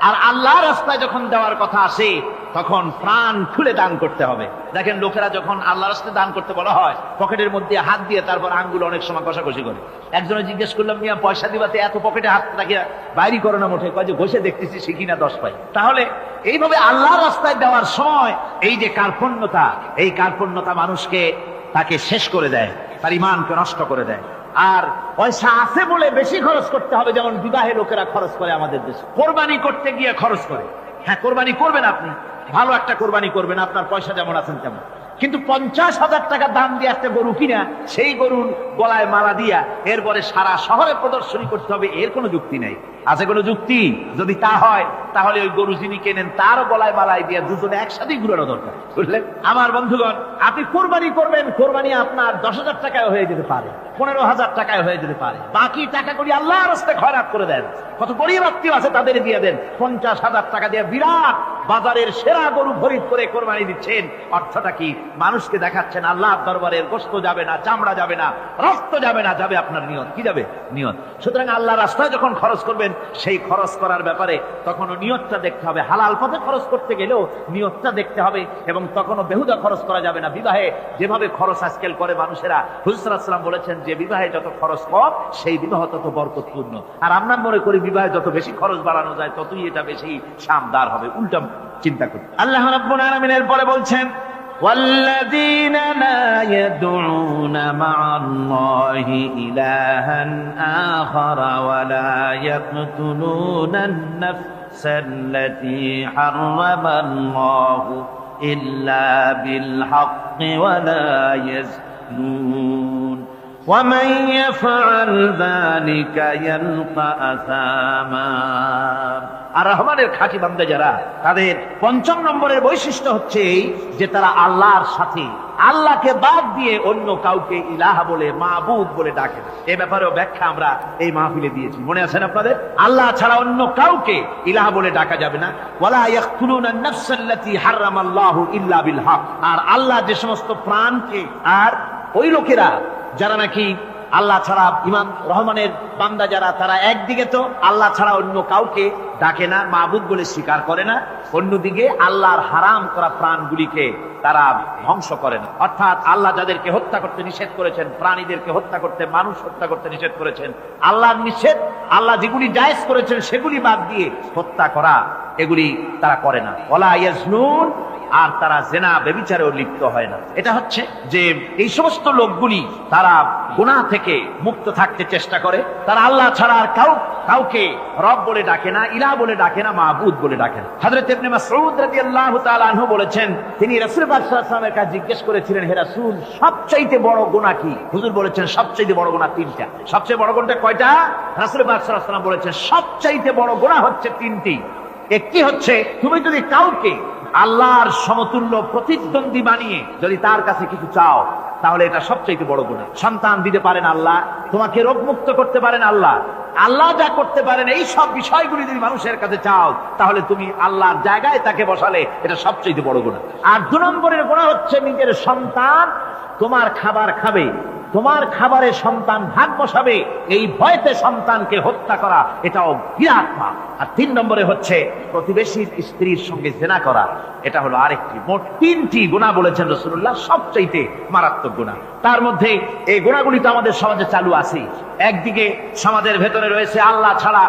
আর আল্লাহর রাস্তায় যখন দেওয়ার কথা আসে তখন প্রাণ খুলে দান করতে হবে। দেখেন লোকেরা যখন আল্লাহর রাস্তায় দান করতে বলা হয় পকেটের মধ্যে হাত দিয়ে তারপর আঙ্গুল অনেক সময় কষাকষি করে। একজনে জিজ্ঞেস করলাম, মিয়া পয়সা দিবাতে এত পকেটে হাত রাখিয়া বাইরি করো না মোটে? কয় যে ঘষে দেখতেছি শিখি না 10 পাই। তাহলে এইভাবে আল্লাহর রাস্তায় দেওয়ার সময় এই যে কার্পণ্যতা, এই কার্পণ্যতা মানুষকে তাকে শেষ করে দেয়, তার ঈমানকে নষ্ট করে দেয়। আর পয়সা আছে বলে বেশি খরচ করতে হবে, যেমন বিবাহে লোকেরা খরচ করে আমাদের দেশে, কোরবানি করতে গিয়ে খরচ করে। হ্যাঁ, কোরবানি করবেন আপনি, ভালো একটা কোরবানি করবেন, আপনার পয়সা যেমন আছেন তেমন, কিন্তু 50,000 টাকা দাম দিয়ে একটা গরু কিনা সেই গরুর গলায় মালা দিয়া এরপরে সারা শহরে প্রদর্শনী করতে হবে, এর কোনো যুক্তি নেই। আছে কোনো যুক্তি? যদি তা হয় তাহলে ওই গরু যিনি কেনেন তারও গলায় মালাই দিয়ে দুজনে একসাথেই ঘুরানো দরকার, বুঝলেন? আমার বন্ধুগণ, আপনি কোরবানি করবেন, কোরবানি আপনার 10,000 টাকায় হয়ে যেতে পারে, 15,000 টাকায় হয়ে যেতে পারে, বাকি টাকা করি আল্লাহর রাস্তায় খয়রাত করে দেন। কত গরিব আত্মীয় আছে তাদের দিয়ে দেন। 50,000 টাকা দিয়ে বিরাট বাজারের সেরা গরু খরিদ করে কোরবানি দিচ্ছেন। অর্থটা কি? মানুষকে দেখাচ্ছেন আল্লাহর দরবারের গোশত যাবে না, চামড়া যাবে না, রক্ত যাবে না, যাবে আপনার নিয়ত। কি যাবে? নিয়ত। সুতরাং আল্লাহর রাস্তায় যখন খরচ করবেন সেই খরচ করার ব্যাপারে তখনও নিয়তটা দেখতে হবে। হালাল পথে খরচ করতে গেলেও নিয়তটা দেখতে হবে, এবং তখনও বেহুদা খরচ করা যাবে না। বিবাহে যেভাবে খরচ আজকাল করে মানুষেরা, হুজুর সাল্লাল্লাহু আলাইহি ওয়াসাল্লাম বলেছেন যে বিবাহে যত খরচ কম সেই বিবাহ তত বরকতপূর্ণ। আর আমরা মনে করি বিবাহে যত বেশি খরচ বাড়ানো যায় ততই এটা বেশি শানদার হবে। উল্টা চিন্তা করি। আল্লাহ রাব্বুল আলামিন এরপরে বলছেন, والذين لا يدعون مع الله إلها آخر ولا يقتلون النفس التي حرم الله إلا بالحق ولا يزنون ومن يفعل ذلك يلقى أثاما। আর রহমানের খাঁটি বান্দা যারা, তাদের 5 নম্বরের বৈশিষ্ট্য হচ্ছে এই যে তারা আল্লাহর সাথে, আল্লাহকে বাদ দিয়ে অন্য কাউকে ইলাহ বলে, মাবুদ বলে ডাকে না। এই ব্যাপারেও ব্যাখ্যা আমরা এই মাহফিলে দিয়েছি, মনে আছেন আপনাদের? আল্লাহ ছাড়া অন্য কাউকে ইলাহ বলে ডাকা যাবে না। ওয়ালা ইয়াকতুলুনা আন-নাফসাল্লাতী হারামাল্লাহু ইল্লা বিল হক। আর আল্লাহ যে সমস্ত প্রাণকে, আর ওই লোকেরা যারা নাকি আল্লাহ ছাড়া, ইমাম রহমানের বান্দা যারা, তারা একদিকে তো আল্লাহ ছাড়া অন্য কাউকে ডাকে না, মাবুদ বলে স্বীকার করে না, অন্যদিকে আল্লাহর হারাম করা প্রাণগুলিকে তারা ধ্বংস করে না। অর্থাৎ আল্লাহ যাদেরকে হত্যা করতে নিষেধ করেছেন, প্রাণীদেরকে হত্যা করতে, মানুষ হত্যা করতে নিষেধ করেছেন, আল্লাহর নিষেধ, আল্লাহ যেগুলি জায়েজ করেছেন সেগুলি বাদ দিয়ে হত্যা করা, এগুলি তারা করে না। ওয়ালা ইয়াজনুন, আর তারা জেনা ব্যভিচারেও লিপ্ত হয় না। এটা হচ্ছে যে এই সমস্ত লোকগুলি তারা গুনাহ থেকে মুক্ত থাকতে চেষ্টা করে, তারা আল্লাহ ছাড়া আর কাউকে রব বলে ডাকে না, ইলাহ বলে ডাকে না, মাবুদ বলে ডাকে না। হযরত ইবনে মাসউদ রাদিয়াল্লাহু তাআলা আনহু বলেছেন, তিনি রাসূল পাক সাল্লাল্লাহু আলাইহি ওয়াসাল্লামের কাছে জিজ্ঞেস করেছিলেন, হে রাসূল, সবচেয়ে বড় গুনাহ কি? হুজুর বলেছেন সবচেয়ে বড় গুনাহ তিনটা। সবচেয়ে বড় গুনাহটা কয়টা? রাসূল পাক সাল্লাল্লাহু আলাইহি ওয়াসাল্লাম বলেছেন সবচেয়ে বড় গুনাহ হচ্ছে তিনটি। একটি হচ্ছে, তুমি যদি কাউকে আল্লাহর সমতুল্য প্রতিদ্বন্দ্বী বানিয়ে যদি তার কাছে কিছু চাও, তাহলে এটা সবচেয়ে বড় গুনাহ। সন্তান দিতে পারেন আল্লাহ, তোমাকে রোগমুক্ত করতে পারেন আল্লাহ, আল্লাহ যা করতে পারেন এই সব বিষয়গুলি যদি মানুষের কাছে চাও, তাহলে তুমি আল্লাহর জায়গায় তাকে বসালে এটা সবচেয়ে বড় গুনাহ। আর 2 নম্বরের গুনাহ হচ্ছে, নিজের সন্তান তোমার খাবার খাবে, তোমার খাবারে সন্তান ভাগ বসাবে, এই ভয়তে সন্তানকে হত্যা করা, এটাও বিরাট পাপ। আর 3 নম্বরে হচ্ছে প্রতিবেশীর স্ত্রীর সঙ্গে জেনা করা, এটা হলো আরেকটি। মোট 3টি গুনাহ বলেছেন রাসূলুল্লাহ, সবচেয়ে মারাত্মক গুনাহ। তার মধ্যে এই গুনাহগুলি তো আমাদের সমাজে চালু আছে। একদিকে সমাজের ভেতরে রয়েছে আল্লাহ ছাড়া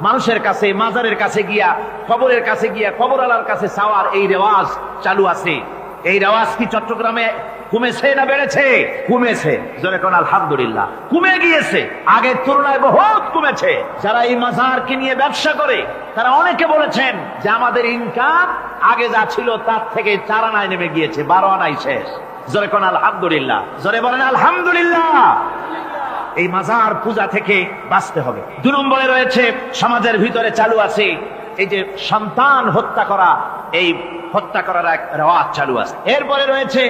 মানুষের কাছে, মাজারের কাছে গিয়া, কবরের কাছে গিয়া, কবরওয়ালার কাছে চাওয়ার এই রেওয়াজ চালু আছে। এই রেওয়াজ কি চট্টগ্রামে কমেছে না বেড়েছে? কমেছে। জোরে কোন আলহামদুলিল্লাহ। কমে গিয়েছে, আগের তুলনায় বহুত কমেছে। যারা এই মাজারকে নিয়ে ব্যবসা করে তারা অনেকে বলেছেন যে আমাদের ইনকাম আগে যা ছিল তার থেকে 4 আনায় নেমে গিয়েছে, 12 আনায় শেষ। জোরে কোন আলহামদুলিল্লাহ। জোরে বলেন আলহামদুলিল্লাহ। এই মাজার পূজা থেকে বাঁচতে হবে। 2 নম্বরে রয়েছে, সমাজের ভিতরে চালু আছে এই যে সন্তান হত্যা করা, এই হত্যা করার এক রেওয়াজ চালু আছে। এরপরে রয়েছে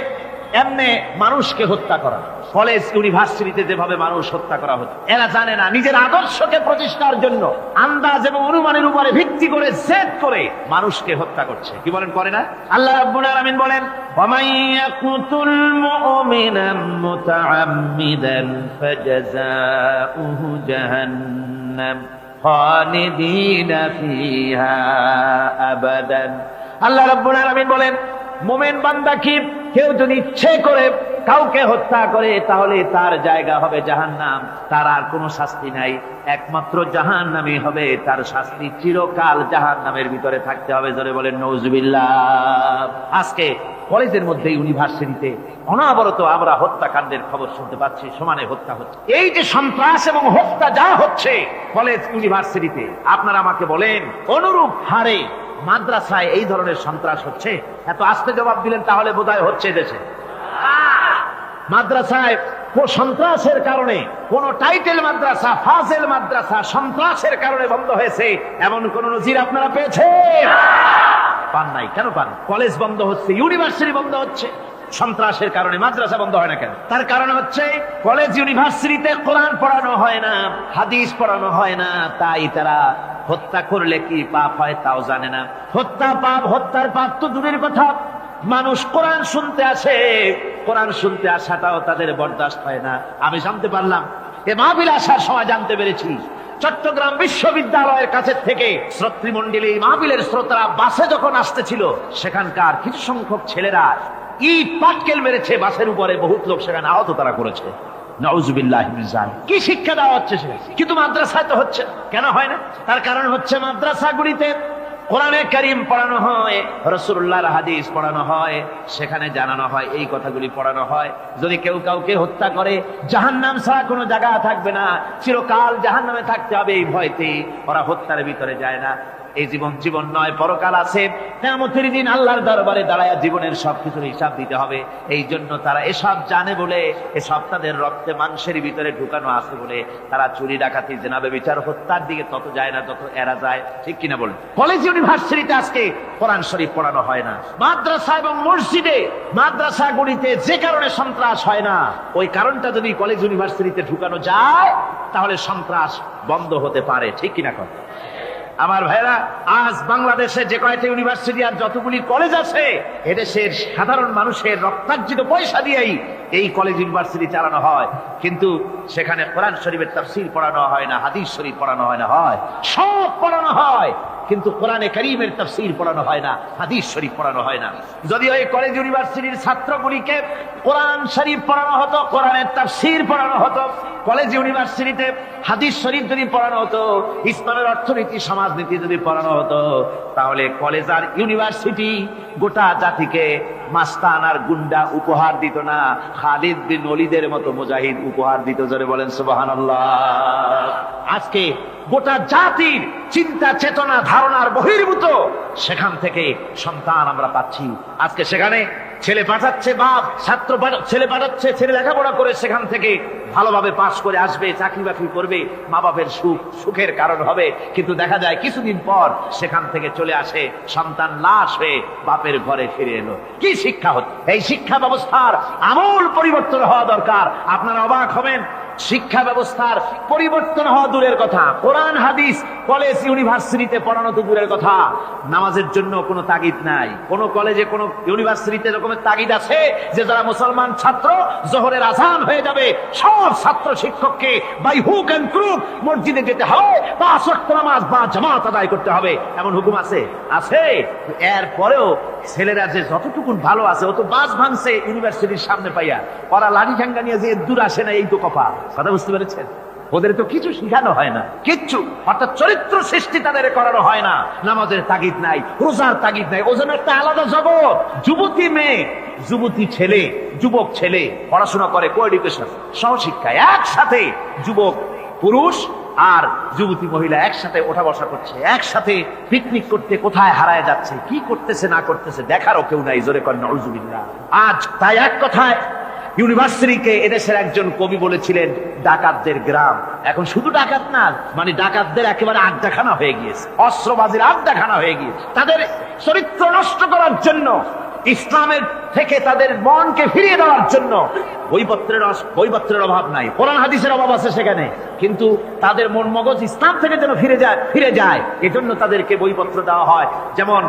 এমনি মানুষকে হত্যা করা। কলেজ ইউনিভার্সিটিতে যেভাবে মানুষ হত্যা করা হচ্ছে, এরা জানে না নিজের আদর্শকে প্রতিষ্ঠার জন্য আন্দাজ এবং অনুমানের উপরে ভিত্তি করে জেদ করে মানুষকে হত্যা করছে। কি বলেন, করে না? আল্লাহ রাব্বুল আলামিন বলেন, ওয়ামান ইয়াকুতুল মুমিনান মুতাআম্মিদান ফাজাযাউহু জাহান্নাম খালিদিনা ফিহা আবাদান। আল্লাহ রাব্বুল আলামিন বলেন, মুমিন বান্দা কি কেউ যদি ইচ্ছে করে কাউকে হত্যা করে, তাহলে তার জায়গা হবে জাহান্নাম, তার আর কোনো শাস্তি নাই, একমাত্র জাহান্নামই হবে তার শাস্তি, চিরকাল জাহান্নামের ভিতরে থাকতে হবে। জোরে বলেন নাউজুবিল্লাহ। আজকে কলেজের মধ্যে, ইউনিভার্সিটিতে অনবরত আমরা হত্যাকাণ্ডের খবর শুনতে পাচ্ছি, সমানে হত্যা হচ্ছে। এই যে সন্ত্রাস এবং হত্যা যা হচ্ছে কলেজ ইউনিভার্সিটিতে, আপনারা আমাকে বলেন অনুরূপ হারে মাদ্রাসায় এই ধরনের সন্ত্রাস হচ্ছে? এত আস্তে জবাব দিলেন তাহলে বোধহয় হচ্ছে দেশে। মাদ্রাসায় সন্ত্রাসের কারণে, কোন টাইটেল মাদ্রাসা, ফাজেল মাদ্রাসা সন্ত্রাসের কারণে বন্ধ হয়েছে এমন কোন নজির আপনারা পেয়েছেন? পান নাই। কেন পান? কলেজ বন্ধ হচ্ছে, ইউনিভার্সিটি বন্ধ হচ্ছে, সন্ত্রাসের কারণে মাদ্রাসা বন্ধ হয় না কেন? তার কারণ হচ্ছে কলেজ ইউনিভার্সিটিতে কোরআন পড়ানো হয় না, হাদিস পড়ানো হয় না, তাই তারা হত্যা করলে কি পাপ হয় তাও জানে না। হত্যা পাপ, হত্যার পাপ তো দূরের কথা, মানুষ কোরআন শুনতে আসে, কোরআন শুনতে আসাটাও তাদের বরদাস্ত হয় না। আমি জানতে পারলাম, এ মাহফিল আসার সময় জানতে পেরেছি, চট্টগ্রাম বিশ্ববিদ্যালয়ের কাছে থেকে শ্রোতৃমণ্ডলী, মাহফিলের শ্রোতারা বাসে যখন আসতেছিল, সেখানকার কিছু সংখ্যক ছেলেরা ইট পাটকেল মেরেছে বাসের উপরে, বহুত লোক সেখানে আহত তারা করেছে। নাউজুবিল্লাহ মিন যালিক। কি শিক্ষা দেওয়া হচ্ছে সেখানে? কিন্তু মাদ্রাসায় তো হচ্ছে না। কেন হয় না? তার কারণ হচ্ছে মাদ্রাসাগুলিতে কোরআনে কারীম পড়ানো হয়, রাসূলুল্লাহর হাদিস পড়ানো হয়, সেখানে জানানো হয়, এই কথাগুলি পড়ানো হয়। যদি কেউ কাউকে হত্যা করে, জাহান্নাম ছাড়া কোনো জায়গা থাকবে না, চিরকাল জাহান্নামে থাকতে হবে, এই ভয়তে ওরা হত্যার ভিতরে যায় না। এই জীবন জীবন নয়, পরকাল আছে, কিয়ামতের দিন আল্লাহর দরবারে দাঁড়ায়া জীবনের সবকিছুর হিসাব দিতে হবে। এই জন্য তারা এসব জানে বলে, এসব তাদের রক্তে মাংসের ভিতরে ঢুকানো আছে বলে তারা চুরি ডাকাতি, জেনা ব্যভিচার, হত্যার দিকে তত যায় না যত এরা যায়। ঠিক কিনা বলেন? কলেজ ইউনিভার্সিটিতে আজকে কোরআন শরীফ পড়ানো হয় না। মাদ্রাসা এবং মসজিদে, মাদ্রাসাগুলিতে যে কারণে সন্ত্রাস হয় না, ওই কারণটা যদি কলেজ ইউনিভার্সিটিতে ঢুকানো যায়, তাহলে সন্ত্রাস বন্ধ হতে পারে। ঠিক কিনা কথা? আমার ভাইরা, আজ বাংলাদেশে যে কয়টা ইউনিভার্সিটি আর যতগুলি কলেজ আছে, এদেশের সাধারণ মানুষের রক্তার্জিত পয়সা দিয়েই এই কলেজ ইউনিভার্সিটি চালানো হয়, কিন্তু সেখানে কোরআন শরীফের তাফসীর পড়ানো হয় না, হাদিস শরীফ পড়ানো হয় না, হয় সব পড়ানো হয় কিন্তু কোরআনে কারীমের তাফসীর পড়ানো হয় না, হাদিস শরীফ পড়ানো হয় না। যদিও এই কলেজ ইউনিভার্সিটির ছাত্রগুলিকে কোরআন শরীফ পড়ানো হতো, কোরআনের তাফসীর পড়ানো হতো, কলেজ ইউনিভার্সিটিতে হাদিস শরীফ যদি পড়ানো হতো, ইসলামের অর্থনীতি সমাজনীতি যদি পড়ানো হতো, তাহলে কলেজ আর ইউনিভার্সিটি গোটা জাতিকে মাস্তান আর গুন্ডা উপহার দিত না, খালিদ বিন ওলীদের মতো মুজাহিদ উপহার দিত। জোরে বলেন সুবহানাল্লাহ। আজকে গোটা জাতির চিন্তা চেতনা ধারণার বহির্ভূত সেখান থেকে সন্তান আমরা পাচ্ছি। আজকে সেখানে ছেলে পাঠাচ্ছে বাপ, ছেলে পাঠাচ্ছে, ছেলে লেখাপড়া করে সেখান থেকে ভালোভাবে পাশ করে আসবে, চাকরি বাকরি করবে, মা বাপের সুখের কারণ হবে। কিন্তু দেখা যায় কিছুদিন পর সেখান থেকে চলে আসে সন্তান লাশ হয়ে বাপের ঘরে ফিরে এলো। কি শিক্ষা হচ্ছে? এই শিক্ষা ব্যবস্থার আমূল পরিবর্তন হওয়া দরকার। আপনারা অবাক হবেন, শিক্ষা ব্যবস্থার পরিবর্তন হওয়া দূরের কথা, কোরআন হাদিস কলেজ ইউনিভার্সিটিতে পড়ানো তো দূরের কথা, নামাজের জন্য কোনো তাগিদ নাই। কোন কলেজে কোন ইউনিভার্সিটিতে এরকমের তাগিদ আছে যে যারা মুসলমান ছাত্র জোহরের আযান হয়ে যাবে সব ছাত্র শিক্ষককে বাই হুক এন্ড ক্রুক মসজিদে যেতে হবে, 5 ওয়াক্ত নামাজ বা জামাত আদায় করতে হবে, এমন হুকুম আছে? আছে। এরপরেও ছেলেরা যে যতটুকু ভালো আছে ও তো বাস ভাঙছে ইউনিভার্সিটির সামনে পাইয়া, ওরা লাঠি ঠ্যাঙ্গা নিয়ে যে দূর আসে না, এই তো কপাল। কথা বুঝতে পেরেছেন? ওদের তো কিছু শিখানো হয় না, কিচ্ছু, অর্থাৎ চরিত্র সৃষ্টি তাদের করানো হয় না। নামাজের তাগিদ নাই, রোজার তাগিদ নাই, ওজন একটা আলাদা জগৎ। যুবতী মেয়ে, যুবতী ছেলে, যুবক ছেলে পড়াশোনা করে কো এডুকেশন, সহশিক্ষায়, একসাথে যুবক পুরুষ আর যুবতী মহিলা একসাথে ওঠা বসা করছে, একসাথে পিকনিক করতে কোথায় হারায় যাচ্ছে, কি করতেছে না করতেছে দেখারও কেউ নাই। জোরে কর নাউজুবিল্লাহ। আজ তাই এক কথায় ইউনিভার্সিটিকে এদেশের একজন কবি বলেছিলেন ডাকাতদের গ্রাম। এখন শুধু ডাকাত না, মানে ডাকাতদের একেবারে আড্ডাখানা হয়ে গিয়েছে, অস্ত্রবাজির আড্ডাখানা হয়ে গিয়েছে। তাদের চরিত্র নষ্ট করার জন্য, ইসলামের থেকে তাদের মনকে ফিরিয়ে দেওয়ার জন্য বইপত্রের অভাব নাই, কোরআন হাদিসের অভাব আছে সেখানে, কিন্তু তাদের মন মগজ ইসলাম থেকে যেন ফিরে যায় এজন্য তাদেরকে বইপত্র দেওয়া হয়। যেমন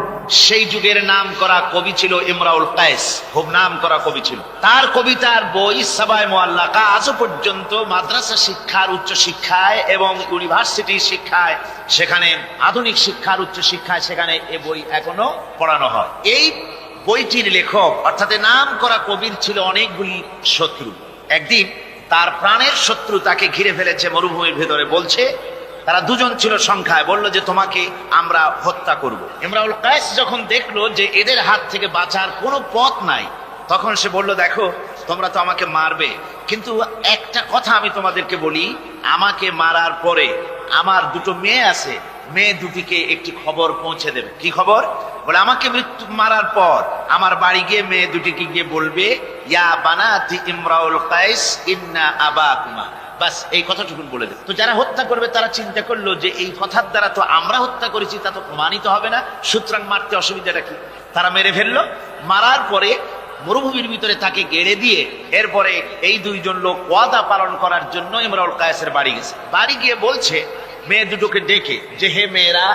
সেই যুগের নাম করা কবি ছিল ইমরাউল কায়েস, খুব নাম করা কবি ছিল। তার কবিতার বই সাবায়ে মুআল্লাকা আজও পর্যন্ত মাদ্রাসা শিক্ষার, উচ্চ শিক্ষায় এবং ইউনিভার্সিটি শিক্ষায়, সেখানে আধুনিক শিক্ষার, উচ্চ শিক্ষায় সেখানে এ বই এখনো পড়ানো হয়। এই বইটির লেখক অর্থাৎ নাম করা কবির ছিল অনেকগুলি শত্রু। একদিন তার প্রাণের শত্রু তাকে ঘিরে ফেলেছে মরুভূমির ভেতরে, বলছে, তারা দুজন ছিল সংখ্যায়, বললো যে তোমাকে আমরা হত্যা করব। ইমরাউল কায়েস যখন দেখলো যে এদের হাত থেকে বাঁচার কোনো পথ নাই, তখন সে বলল, দেখো তোমরা তো আমাকে মারবে, কিন্তু একটা কথা আমি তোমাদেরকে বলি, আমাকে মারার পরে আমার দুটো মেয়ে আছে, মেয়ে দুটিকে একটি খবর পৌঁছে দেবে। কি খবর? বলে আমাকে মৃত্যু মারার পর আমার বাড়ি গিয়ে মেয়ে দুটিকে গিয়ে বলবে, ইয়া বানাতি ইমরাউল কায়েস ইন্না আবাকুমা। বাস এই কথাটুকু বলে দেবে। তো যারা হত্যা করবে তারা চিন্তা করলো যে এই কথার দ্বারা তো আমরা হত্যা করেছি, তা তো প্রমাণিত হবে না, সুতরাং মারতে অসুবিধাটা কি? তারা মেরে ফেললো। মারার পরে মরুভূমির ভিতরে তাকে গেড়ে দিয়ে এরপরে এই দুইজন লোক ওয়াদা পালন করার জন্য ইমরাউল কায়েসের বাড়ি গেছে। বাড়ি গিয়ে বলছে মেয়ে দুটোকে ডেকে যে, হে মেয়েরা,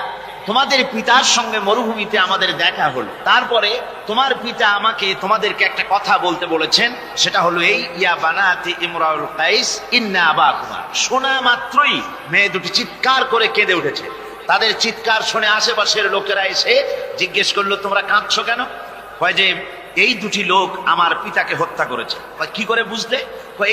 তোমাদের পিতার সঙ্গে মরুভূমিতে আমাদের দেখা হলো, তারপরে তোমার পিতা আমাকে তোমাদেরকে একটা কথা বলতে বলেছেন, সেটা হলো এই, ইয়া বানাতি ইমরাউল কায়েস ইন্না আবাকুমা। শোনা মাত্রই মেয়ে দুটি চিৎকার করে কেঁদে উঠেছে। তাদের চিৎকার শুনে আশেপাশের লোকেরা এসে জিজ্ঞেস করলো, তোমরা কাঁদছো কেন? কয় যে এই দুটি লোক আমার পিতাকে হত্যা করেছে। কি করে বুঝলে?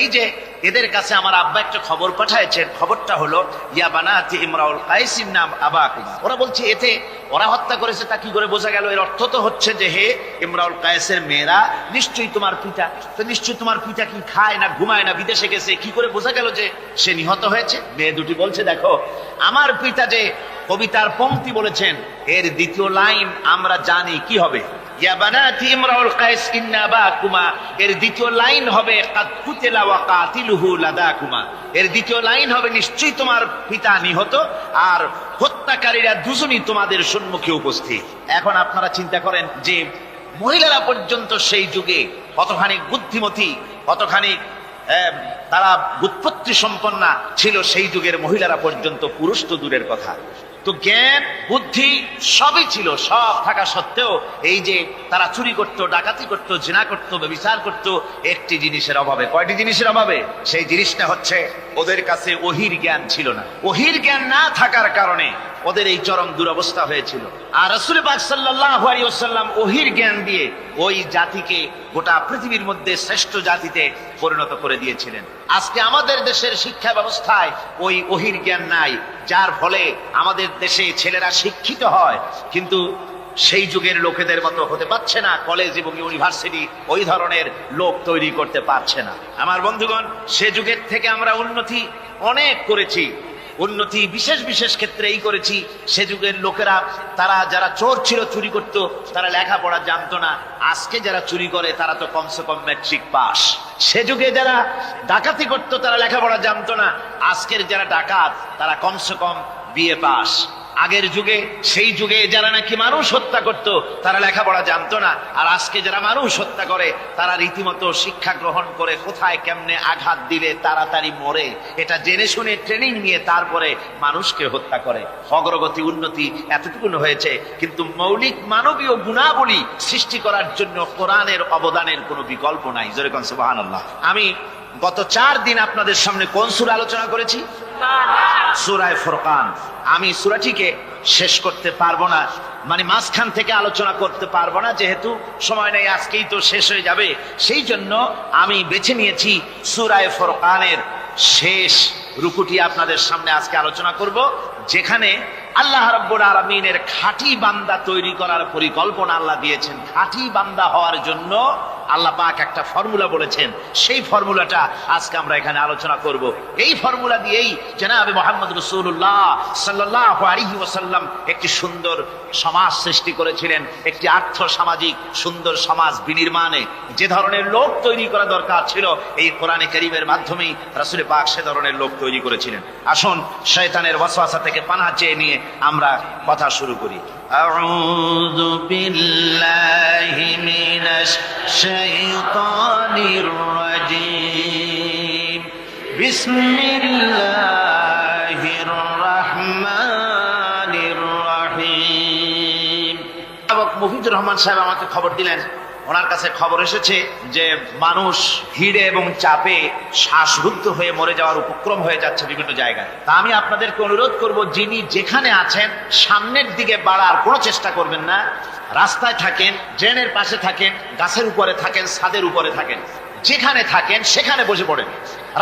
এই যে এদের কাছে আমার আব্বা একটা খবর পাঠাইছেন, খবরটা হলো ইয়া বানাতি ইমরাউল কায়েস ইন্না আবাকুমা। ওরা বলছে এতে ওরা হত্যা করেছে, তা কি করে বোঝা গেল? এর অর্থ তো হচ্ছে যে হে ইমরাউল কায়েসের মেয়েরা, নিশ্চয়ই তোমার পিতা, তো নিশ্চয়ই তোমার পিতা কি খায় না ঘুমায় না, বিদেশে গেছে, কি করে বোঝা গেল যে সে নিহত হয়েছে? মেয়ে দুটি বলছে, দেখো আমার পিতা যে কবিতার পংক্তি বলেছেন এর দ্বিতীয় লাইন আমরা জানি কি হবে, ইয়া বানাতি ইমরাউল কায়েস ইন্না আবাকুমা, এর দ্বিতীয় লাইন হবে কাদ কুতিলা ওয়া কাতিলুহু লাদাকুমা, এর দ্বিতীয় লাইন হবে নিশ্চয়ই তোমার পিতা নিহত আর হত্যাকারীরা দুজনই তোমাদের সম্মুখে উপস্থিত। এখন আপনারা চিন্তা করেন যে মহিলারা পর্যন্ত সেই যুগে কতখানি বুদ্ধিমতী, কতখানি তারা বুৎপত্তি সম্পন্না ছিল সেই যুগের মহিলারা পর্যন্ত, পুরুষ তো দূরের কথা। তো জ্ঞান বুদ্ধি সবই ছিল, সব থাকা সত্ত্বেও এই যে তারা চুরি করতো, ডাকাতি করতো, জিনা করতো, ব্যভিচার করতো একটি জিনিসের অভাবে। কয়টি জিনিসের অভাবে? সেই জিনিসটা হচ্ছে ওদের কাছে ওহির জ্ঞান ছিল না। ওহির জ্ঞান না থাকার কারণে ওদের এই চরম দুরবস্থা হয়েছিল। আর রাসূল পাক সাল্লাল্লাহু আলাইহি ওয়াসাল্লাম ওহীর জ্ঞান দিয়ে ওই জাতিকে গোটা পৃথিবীর মধ্যে শ্রেষ্ঠ জাতিতে পরিণত করে দিয়েছিলেন। আজকে আমাদের দেশের শিক্ষা ব্যবস্থায় ওই ওহীর জ্ঞান নাই, যার ফলে আমাদের দেশে ছেলেরা শিক্ষিত হয় কিন্তু সেই যুগের লোকেদের মতো হতে পারছে না, কলেজ এবং ইউনিভার্সিটি ওই ধরনের লোক তৈরি করতে পারছে না। আমার বন্ধুগণ, সে যুগের থেকে আমরা উন্নতি অনেক করেছি, উন্নতি বিশেষ বিশেষ ক্ষেত্রে এই করেছি। সে যুগের লোকেরা, তারা যারা চোর ছিল, চুরি করত, তারা লেখাপড়া জানতো না। আজকে যারা চুরি করে তারা তো কমসে কম ম্যাট্রিক পাস। সে যুগে যারা ডাকাতি করত তারা লেখাপড়া জানতো না, আজকের যারা ডাকাত তারা কমসে কম বিএ পাস। আগের যুগে, সেই যুগে যারা নাকি মানুষ হত্যা করত তারা লেখাপড়া জানতো না, আর আজকে যারা মানুষ হত্যা করে তারা রীতিমতো শিক্ষা গ্রহণ করে কোথায় কেমনে আঘাত দিলে তাড়াতাড়ি মরে এটা জেনে শুনে ট্রেনিং নিয়ে তারপরে মানুষকে হত্যা করে। অগ্রগতি উন্নতি এতটুকু হয়েছে, কিন্তু মৌলিক মানবীয় গুণাবলী সৃষ্টি করার জন্য কোরআনের অবদানের কোনো বিকল্প নাই। জোরে কোন সুবহানাল্লাহ। আমি গত 4 দিন আপনাদের সামনে কোন সূরা আলোচনা করেছি? সূরা ফুরকান। আমি সূরাটিকে শেষ করতে পারবো না, মানে মাঝখান থেকে আলোচনা করতে পারবো না, যেহেতু সময় নেই, আজকেই তো শেষ হয়ে যাবে। সেই জন্য আমি বেছে নিয়েছি সূরা ফুরকানের শেষ রুকুটি আপনাদের সামনে আজকে আলোচনা করব, যেখানে আল্লাহ রাব্বুল আলামিনের খাঁটি বান্দা তৈরি করার পরিকল্পনা আল্লাহ দিয়েছেন। খাঁটি বান্দা হওয়ার জন্য আল্লাহ পাক একটা ফর্মুলা বলেছেন, সেই ফর্মুলাটা আজকে আমরা এখানে আলোচনা করব। এই ফর্মুলা দিয়েই জনাবে মুহাম্মদ রাসূলুল্লাহ সাল্লাল্লাহু আলাইহি ওয়াসাল্লাম একটি সুন্দর সমাজ সৃষ্টি করেছিলেন, একটি আর্থ সামাজিক সুন্দর সমাজ বিনির্মাণে যে ধরনের লোক তৈরি করা দরকার ছিল, এই কোরআনে কারীমের মাধ্যমেই রাসূল পাক সে ধরনের লোক তৈরি করেছিলেন। আসুন শয়তানের ওয়াসওয়াসা থেকে পানাহ চেয়ে নিয়ে আমরা কথা শুরু করি। আউযু বিল্লাহি মিনাশ শাইতানির রাজীম। বিসমিল্লাহির রাহমানির রাহিম। মুফিদুর রহমান সাহেব আমাকে খবর দিলেন, ওনার কাছে খবর এসেছে যে মানুষ ভিড়ে এবং চাপে শ্বাসরুদ্ধ হয়ে মরে যাওয়ার উপক্রম হয়ে যাচ্ছে বিভিন্ন জায়গায়। তা আমি আপনাদেরকে অনুরোধ করব, যিনি যেখানে আছেন সামনের দিকে বাড়ার কোনো চেষ্টা করবেন না। রাস্তায় থাকেন, ড্রেনের পাশে থাকেন, গাছের উপরে থাকেন, ছাদের উপরে থাকেন, যেখানে থাকেন সেখানে বসে পড়েন।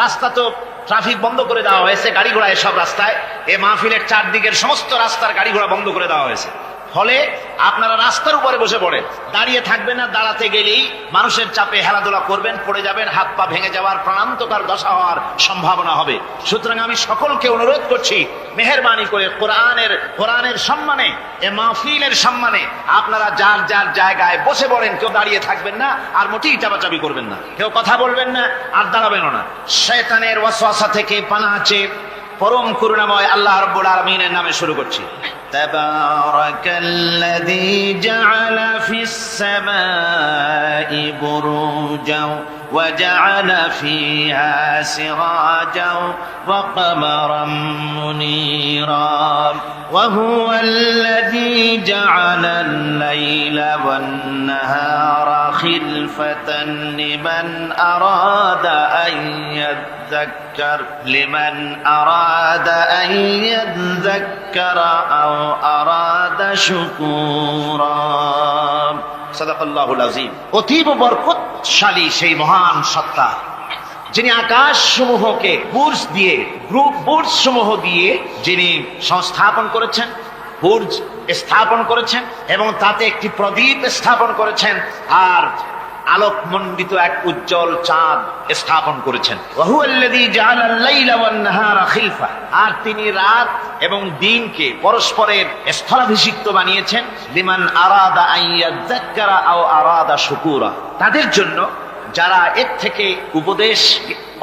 রাস্তা তো ট্রাফিক বন্ধ করে দেওয়া হয়েছে, গাড়ি ঘোড়া এসব রাস্তায়, এ মাহফিলের চারদিকের সমস্ত রাস্তার গাড়ি ঘোড়া বন্ধ করে দেওয়া হয়েছে। ফলে আপনারা রাস্তার উপরে বসে পড়েন, দাঁড়িয়ে থাকবেন না। দাঁড়াতে গেলেই মানুষের চাপে হেলাধুলা করবেন, পড়ে যাবেন, হাত পা ভেঙে যাওয়ার, প্রাণান্তকার দশা হওয়ার সম্ভাবনা হবে। সুতরাং আমি সকলকে অনুরোধ করছি, মেহেরবানি করে কোরআনের সম্মানে, এ মাহফিলের সম্মানে আপনারা যার যার জায়গায় বসে পড়েন। কেউ দাঁড়িয়ে থাকবেন না, আর মোটেই চাপাচাপি করবেন না, কেউ কথা বলবেন না, আর দাঁড়াবেনও না। শয়তানের ওয়াসওয়াসা থেকে পানাহ চেয়ে পরম করুণাময় আল্লাহ রাব্বুল আলামিনের নামে শুরু করছি। তাবারাকাল্লাযী জাআলা ফিস সামাই বুরুজাও ওয়া জাআলা ফিহা সিরাজাও ওয়া কমারাম মুনীরা ওয়া হুয়াল্লাযী জাআলাল লাইলা ওয়ান নাহারা খিলফাতান লিমান আরাদা আন ইয়াযাক্কার আও আরাদা শুকুরা। সাদাকাল্লাহুল আযীম। অতীব বরকতশালী সেই মহান সত্তা, যিনি আকাশ সমূহকে বুর্জ সমূহ দিয়ে যিনি সংস্থাপন করেছেন, বুর্জ স্থাপন করেছেন এবং তাতে একটি প্রদীপ স্থাপন করেছেন, আর আলোকমণ্ডিত এক উজ্জ্বল চাঁদ স্থাপন করেছেন। আর তিনি রাত এবং দিনকে পরস্পরের স্থলাভিষিক্ত বানিয়েছেন। লিমান আরাদা আইয়াযাক্কারা আও আরাদা শুকুরা, তাদের জন্য যারা এর থেকে উপদেশ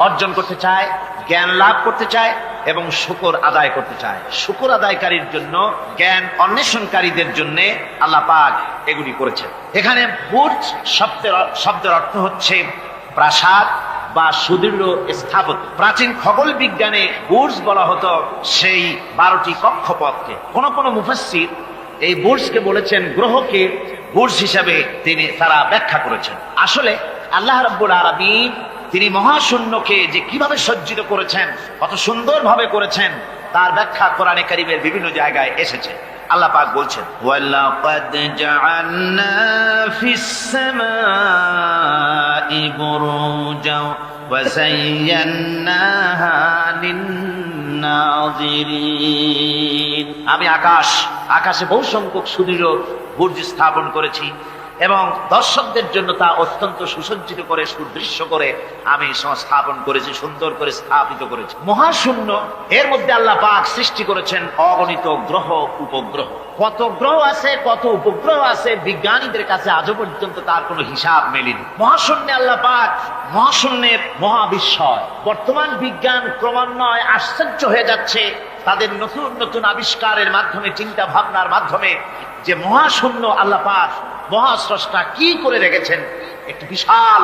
অর্জন করতে চায়, জ্ঞান লাভ করতে চায় এবং শুকর আদায় করতে চায়। শুকর আদায়কারীর জন্য, জ্ঞান অন্বেষণকারীদের জন্য আল্লাহ পাক এগুলি করেছেন। এখানে বুর্জ শব্দের অর্থ হচ্ছে প্রাসাদ বা সুদৃঢ় স্থাপত্য। প্রাচীন খগোল বিজ্ঞানে বুর্জ বলা হতো সেই 12টি কক্ষপথকে। কোন কোন মুফাসসির এই বুর্জকে বলেছেন গ্রহকে বুর্জ হিসাবে তারা ব্যাখ্যা করেছেন। আসলে আল্লাহ রাব্বুল আলামিন তিনি মহাশূন্যকে যে কিভাবে সজ্জিত করেছেন, কত সুন্দরভাবে করেছেন, তার ব্যাখ্যা কোরআনে কারীমের বিভিন্ন জায়গায় এসেছে। আল্লাহ পাক বলছেন, ওয়ালাকাদ জাআলনা ফিস সামাই বুরুজা ওয়া যায়্যানাহা লিন-নাযিরিন। আমি আকাশে বহু সংখ্যক সুদৃঢ় বুর্জ স্থাপন করেছি এবং দর্শকদের জন্য তা অত্যন্ত সুসজ্জিত করে সুদৃশ্য করে আমি স্থাপন করেছি, সুন্দর করে স্থাপিত করেছি। মহাশূন্য, এর মধ্যে আল্লাহ পাক সৃষ্টি করেছেন অগণিত গ্রহ উপগ্রহ। কত গ্রহ আছে, কত উপগ্রহ আছে, বিজ্ঞানীদের কাছে আজও পর্যন্ত তার কোনো হিসাব মেলেনি। মহাশূন্যে আল্লাহ পাক, মহাশূন্যের মহাবিস্ময়। বর্তমান বিজ্ঞান ক্রমান্বয়ে আশ্চর্য হয়ে যাচ্ছে তাদের নতুন নতুন আবিষ্কারের মাধ্যমে, চিন্তা ভাবনার মাধ্যমে, যে মহাশূন্য আল্লাহ পাক মহাস্রষ্টা কি করে রেখেছেন। একটি বিশাল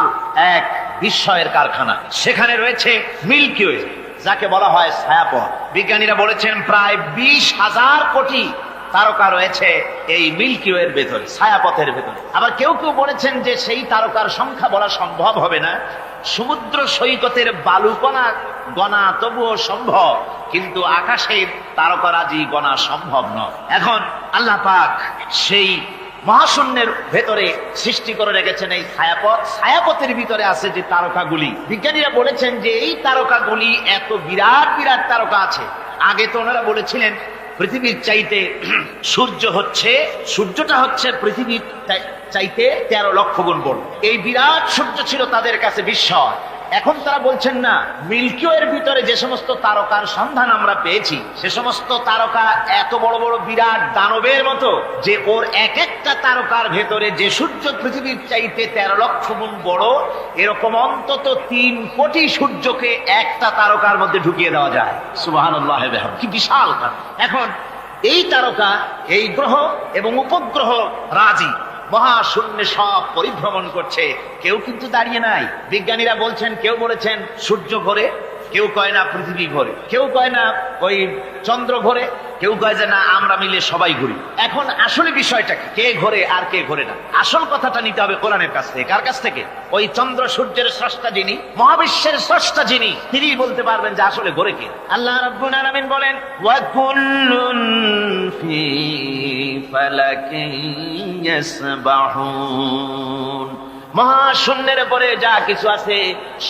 এক বিস্ময়ের কারখানা। সেখানে রয়েছে মিল্কি ওয়ে, যাকে বলা হয় ছায়াপথ। বিজ্ঞানীরা বলেছেন প্রায় 20,000 কোটি তারকা রয়েছে এই মিল্কি ওয়ের ভেতরে, ছায়াপথের ভেতরে। আবার কেউ কেউ বলেছেন যে সেই তারকার সংখ্যা বলা সম্ভব হবে না, সমুদ্র সৈকতের বালুকণা গণা তবুও সম্ভব, কিন্তু আকাশের তারকারাজি গণা সম্ভব নয়। এখন আল্লাহ পাক সেই মহাশূন্যের ভেতরে সৃষ্টি করে রেখেছেন এই ছায়াপথ। ছায়াপথের ভিতরে আছে যে তারকাগুলি, বিজ্ঞানীরা বলেছেন যে এই তারকাগুলি এত বিরাট বিরাট তারকা আছে। আগে তো ওনারা বলেছিলেন পৃথিবীর চাইতে সূর্যটা হচ্ছে পৃথিবীর চাইতে 13 লক্ষ গুণ বড়। এই বিরাট সূর্য ছিল তাদের কাছে বিস্ময়। এখন তারা বলছেন না, মিল্কি ওয়ের ভিতরে যে সমস্ত তারকার সন্ধান আমরা পেয়েছি, সে সমস্ত তারকা এত বড় বড় বিরাট দানবের মতো, যে ওর এক একটা তারকার ভেতরে যে সূর্য পৃথিবীর চাইতে 13 লক্ষ গুণ বড়, এরকম অন্তত 3 কোটি সূর্যকে একটা তারকার মধ্যে ঢুকিয়ে দেওয়া যায়। সুবহানাল্লাহ, কি বিশাল! এখন এই তারকা, এই গ্রহ এবং উপগ্রহ রাজি মহাশূন্যে সব পরিভ্রমণ করছে, কেউ কিন্তু দাঁড়িয়ে নাই। বিজ্ঞানীরা বলছেন, কেউ বলেছেন সূর্য ঘোরে, কেউ কয় না পৃথিবী ঘোরে, কেউ কয় না ওই চন্দ্র ঘোরে, কেউ কয় যে না আমরা মিলে সবাই ঘুরি। এখন আসলে বিষয়টা কি, কে ঘোরে আর কে ঘোরে না? আসল কথাটা নিতে হবে কোরআনের কাছ থেকে। কার কাছ থেকে? ওই চন্দ্র সূর্যের স্রষ্টা যিনি, মহাবিশ্বের স্রষ্টা যিনি, তিনি বলতে পারবেন যে আসলে ঘোরে কে। আল্লাহ রাব্বুল আলামিন বলেন, ওয়া কুল্লুন ফি ফালাকিন ইয়াসবাহুন। মহাশূন্যের পরে যা কিছু আছে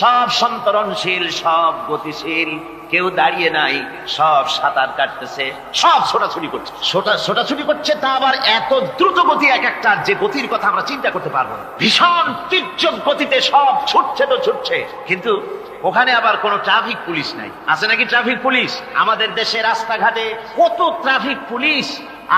সব সন্তরণশীল, সব গতিশীল, কেউ দাঁড়িয়ে নাই, সব সাঁতার কাটতেছে, সব ছোটাছুটি করছে। ছোটাছুটি করছে, তা আবার এত দ্রুত গতি, এক একটা যে গতির কথা আমরা চিন্তা করতে পারবো না। ভীষণ তীর্যক গতিতে সব ছুটছে তো ছুটছে, কিন্তু ওখানে আবার কোনো ট্রাফিক পুলিশ নাই। আছে নাকি ট্রাফিক পুলিশ? আমাদের দেশে রাস্তাঘাটে কত ট্রাফিক পুলিশ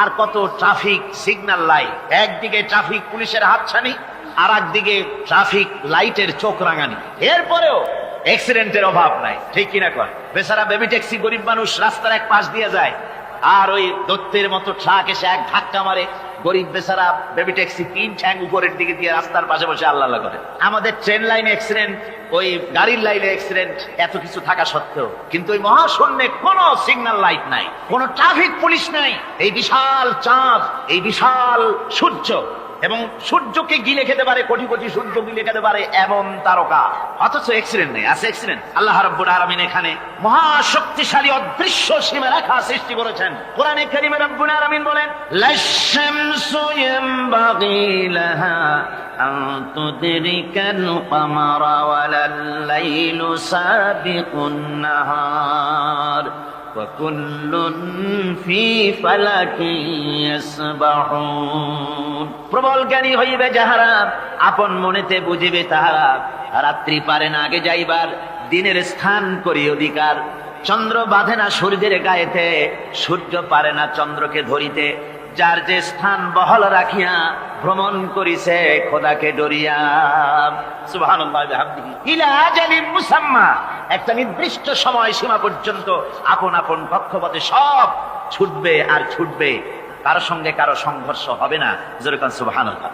আর কত ট্রাফিক সিগন্যাল লাইট। একদিকে ট্রাফিক পুলিশের হাতছানি, আর একদিকে ট্রাফিক লাইটের চোখ রাঙানি। এরপরেও অ্যাক্সিডেন্টের অভাব নাই, ঠিক কিনা কর? বেচারা বেবি ট্যাক্সি, গরিব মানুষ, রাস্তার এক পাশ দিয়ে যায়, আর ওই দত্তের মতো ট্রাক এসে এক ধাক্কা মারে, গরিব বেচারা বেবি ট্যাক্সি 3 ঠ্যাং উপরের দিকে দিয়ে রাস্তার পাশে বসে আল্লাহ আল্লাহ করে। আমাদের ট্রেন লাইনে অ্যাক্সিডেন্ট, ওই গাড়ির লাইনে অ্যাক্সিডেন্ট, এত কিছু থাকা সত্ত্বেও কিন্তু ওই মহাশূন্যে কোনো সিগন্যাল লাইট নাই, কোনো ট্রাফিক পুলিশ নাই। এই বিশাল চাঁদ, এই বিশাল সূর্য, এবং সূর্যকে গিলে খেতে পারে, কোটি কোটি সূর্য গিলে খেতে পারে এমন তারকা, অথচ অ্যাক্সিডেন্ট নেই। আছে অ্যাক্সিডেন্ট? আল্লাহ রাব্বুল আলামিন এখানে মহাশক্তিশালী অদৃশ্য সীমারেখা সৃষ্টি করেছেন। কোরআনে কারীমে রাব্বুল আলামিন বলেন, লাশ-শামসু ইয়ানবাগি লাহা আন তুদরিকাল কামারা ওয়ালাল লাইলু সাবিকুন নাহার ওয়া কুল্লুন ফি ফালাকিন ইয়াসবাহুন। প্রবল জ্ঞানী হইবে যাহারা, আপন মনেতে বুঝিবে তাহারা। রাত্রি পারে না আগে যাইবার, দিনের স্থান করি অধিকার। চন্দ্র বাঁধে না সূর্যের গায়েতে, সূর্য পারে না চন্দ্রকে ধরিতে। যার যে স্থান বহল রাখিয়া, ভ্রমণ করিছে খোদাকে ডরিয়া। সুবহানাল্লাহ বিহামদিহি। ইলা আজালিন মুসাম্মা, একটা নির্দিষ্ট সময় সীমা পর্যন্ত আপন আপন কক্ষপথে সব ছুটবে আর ছুটবে, কারো সঙ্গে কারো সংঘর্ষ হবে না। যেরকম সুবহানাল্লাহ।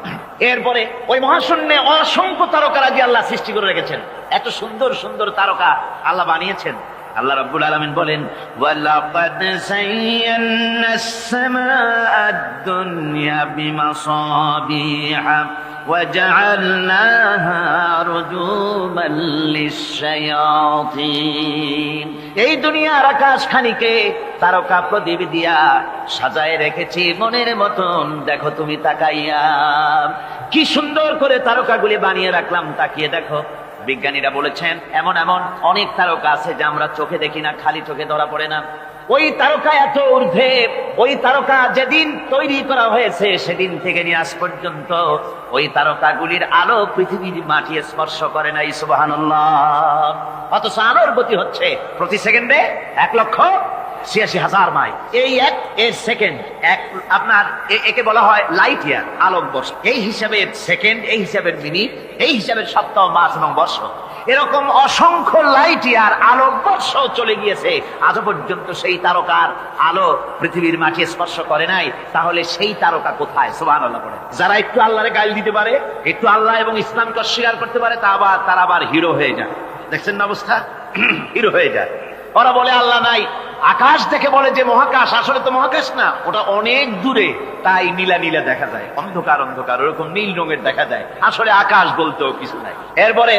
এরপরে ওই মহাশূন্যে অসংখ্য তারকারাজি আল্লাহ সৃষ্টি করে রেখেছেন। এত সুন্দর সুন্দর তারকা আল্লাহ বানিয়েছেন। আল্লাহ রাব্বুল আলামিন বলেন, ওয়ালাকাদ যায়্যানাস সামাআদ দুনিয়া বিমাসাবিহা وجعلناها رجوما للشياطين। এই দুনিয়ার আকাশখানিকে তারকা প্রদীপ দিয়া সাজায় রেখেছি মনের মতন। দেখো তুমি তাকাইয়া কি সুন্দর করে তারকাগুলি বানিয়ে রাখলাম, তাকিয়ে দেখো। বিজ্ঞানীরা বলেছেন এমন এমন অনেক তারকা আছে যা আমরা চোখে দেখি না, খালি চোখে ধরা পড়ে না। ওই তারকা এত ঊর্ধ্বে, ওই তারকা যেদিন তৈরি করা হয়েছে সেদিন থেকে নিয়ে আজ পর্যন্ত ওই তারকাগুলির আলো পৃথিবীর মাটি স্পর্শ করে নাই। সুবহানাল্লাহ। অথচ আলোর গতি হচ্ছে প্রতি সেকেন্ডে 1,86,000 মাইল। এই এক সেকেন্ড আপনার একে বলা হয় লাইট ইয়ার, আলোকবর্ষ। এই হিসাবে সেকেন্ড, এই হিসাবে মিনিট, এই হিসাবে সপ্তাহ, মাস এবং বর্ষ। এরকম অসংখ্য লাইট ইয়ার, আলোকবর্ষ চলে গিয়েছে, আজও পর্যন্ত সেই তারকার আলো পৃথিবীর মাটি স্পর্শ করে নাই। তাহলে সেই তারকা কোথায়? সুবহানাল্লাহ বলে। যারা একটু আল্লাহরে গালি দিতে পারে, একটু আল্লাহ এবং ইসলামকে অস্বীকার করতে পারে, তারা আবার হিরো হয়ে যায়। দেখছেন না অবস্থা? হিরো হয়ে যায়। ওরা বলে আল্লাহ নাই, আকাশ দেখে বলে যে মহাকাশ, আসলে তো মহাকাশ না, ওটা অনেক দূরে, তাই নীলা নীলা দেখা যায়, অন্ধকার অন্ধকার, ওরকম নীল রঙের দেখা যায়, আসলে আকাশ বলতেও কিছু নাই। এরপরে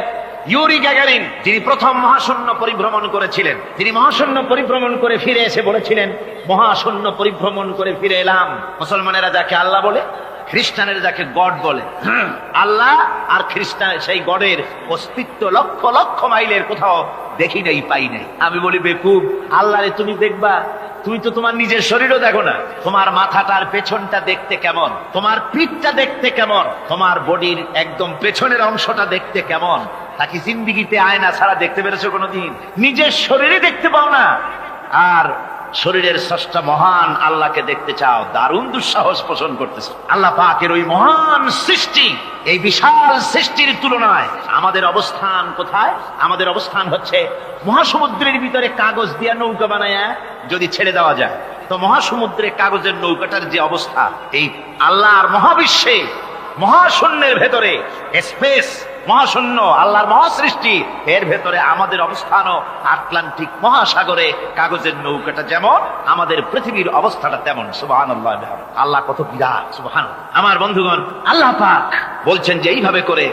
ইউরি গ্যাগারিন, যিনি প্রথম মহাশূন্য পরিভ্রমণ করেছিলেন, তিনি মহাশূন্য পরিভ্রমণ করে ফিরে এসে বলেছিলেন, মহাশূন্য পরিভ্রমণ করে ফিরে এলাম। মুসলমানেরা যাকে আল্লাহ বলে, খ্রিস্টানেরা যাকে গড বলে, আল্লাহ আর খ্রিস্টান সেই গডের অস্তিত্ব লক্ষ লক্ষ মাইলের কোথাও দেখি নাই, পাই নাই। আমি বলি বেকুব, আল্লাহরে তুমি দেখবা, তুমি তো তোমার নিজের শরীরও দেখো না। তোমার মাথাটার পেছনটা দেখতে কেমন, তোমার পিঠটা দেখতে কেমন, তোমার বডির একদম পেছনের অংশটা দেখতে কেমন, তাকে জিন্দিগিতে আয়না ছাড়া দেখতে পেরেছো কোনোদিন? নিজের শরীরে দেখতে পাও না, আর শরীরের স্রষ্টা মহান আল্লাহকে দেখতে চাও, দারুণ দুঃসাহস পোষণ করতেছে। আল্লাহ পাকের ওই মহান সৃষ্টি, এই বিশাল সৃষ্টির তুলনায় আমাদের অবস্থান কোথায়? আমাদের অবস্থান হচ্ছে মহাসমুদ্রের ভিতরে কাগজ দিয়ে নৌকা বানায়া যদি ছেড়ে দেওয়া যায়, তো মহাসমুদ্রে কাগজের নৌকাটার যে অবস্থা, এই আল্লাহর মহাবিশ্বে মহাশূন্যের ভেতরে স্পেস, মহাশূন্য আল্লাহর মহাসৃষ্টি, এর ভেতরে আমাদের অবস্থানও আটলান্টিক মহাসাগরে কাগজের নৌকাটা যেমন, আমাদের পৃথিবীর অবস্থাটা তেমন। সুবহানাল্লাহ। আল্লাহ কত বিরাট! সুবহানাল্লাহ। আমার বন্ধুগণ, আল্লাহ পাক বলছেন যে এইভাবে করে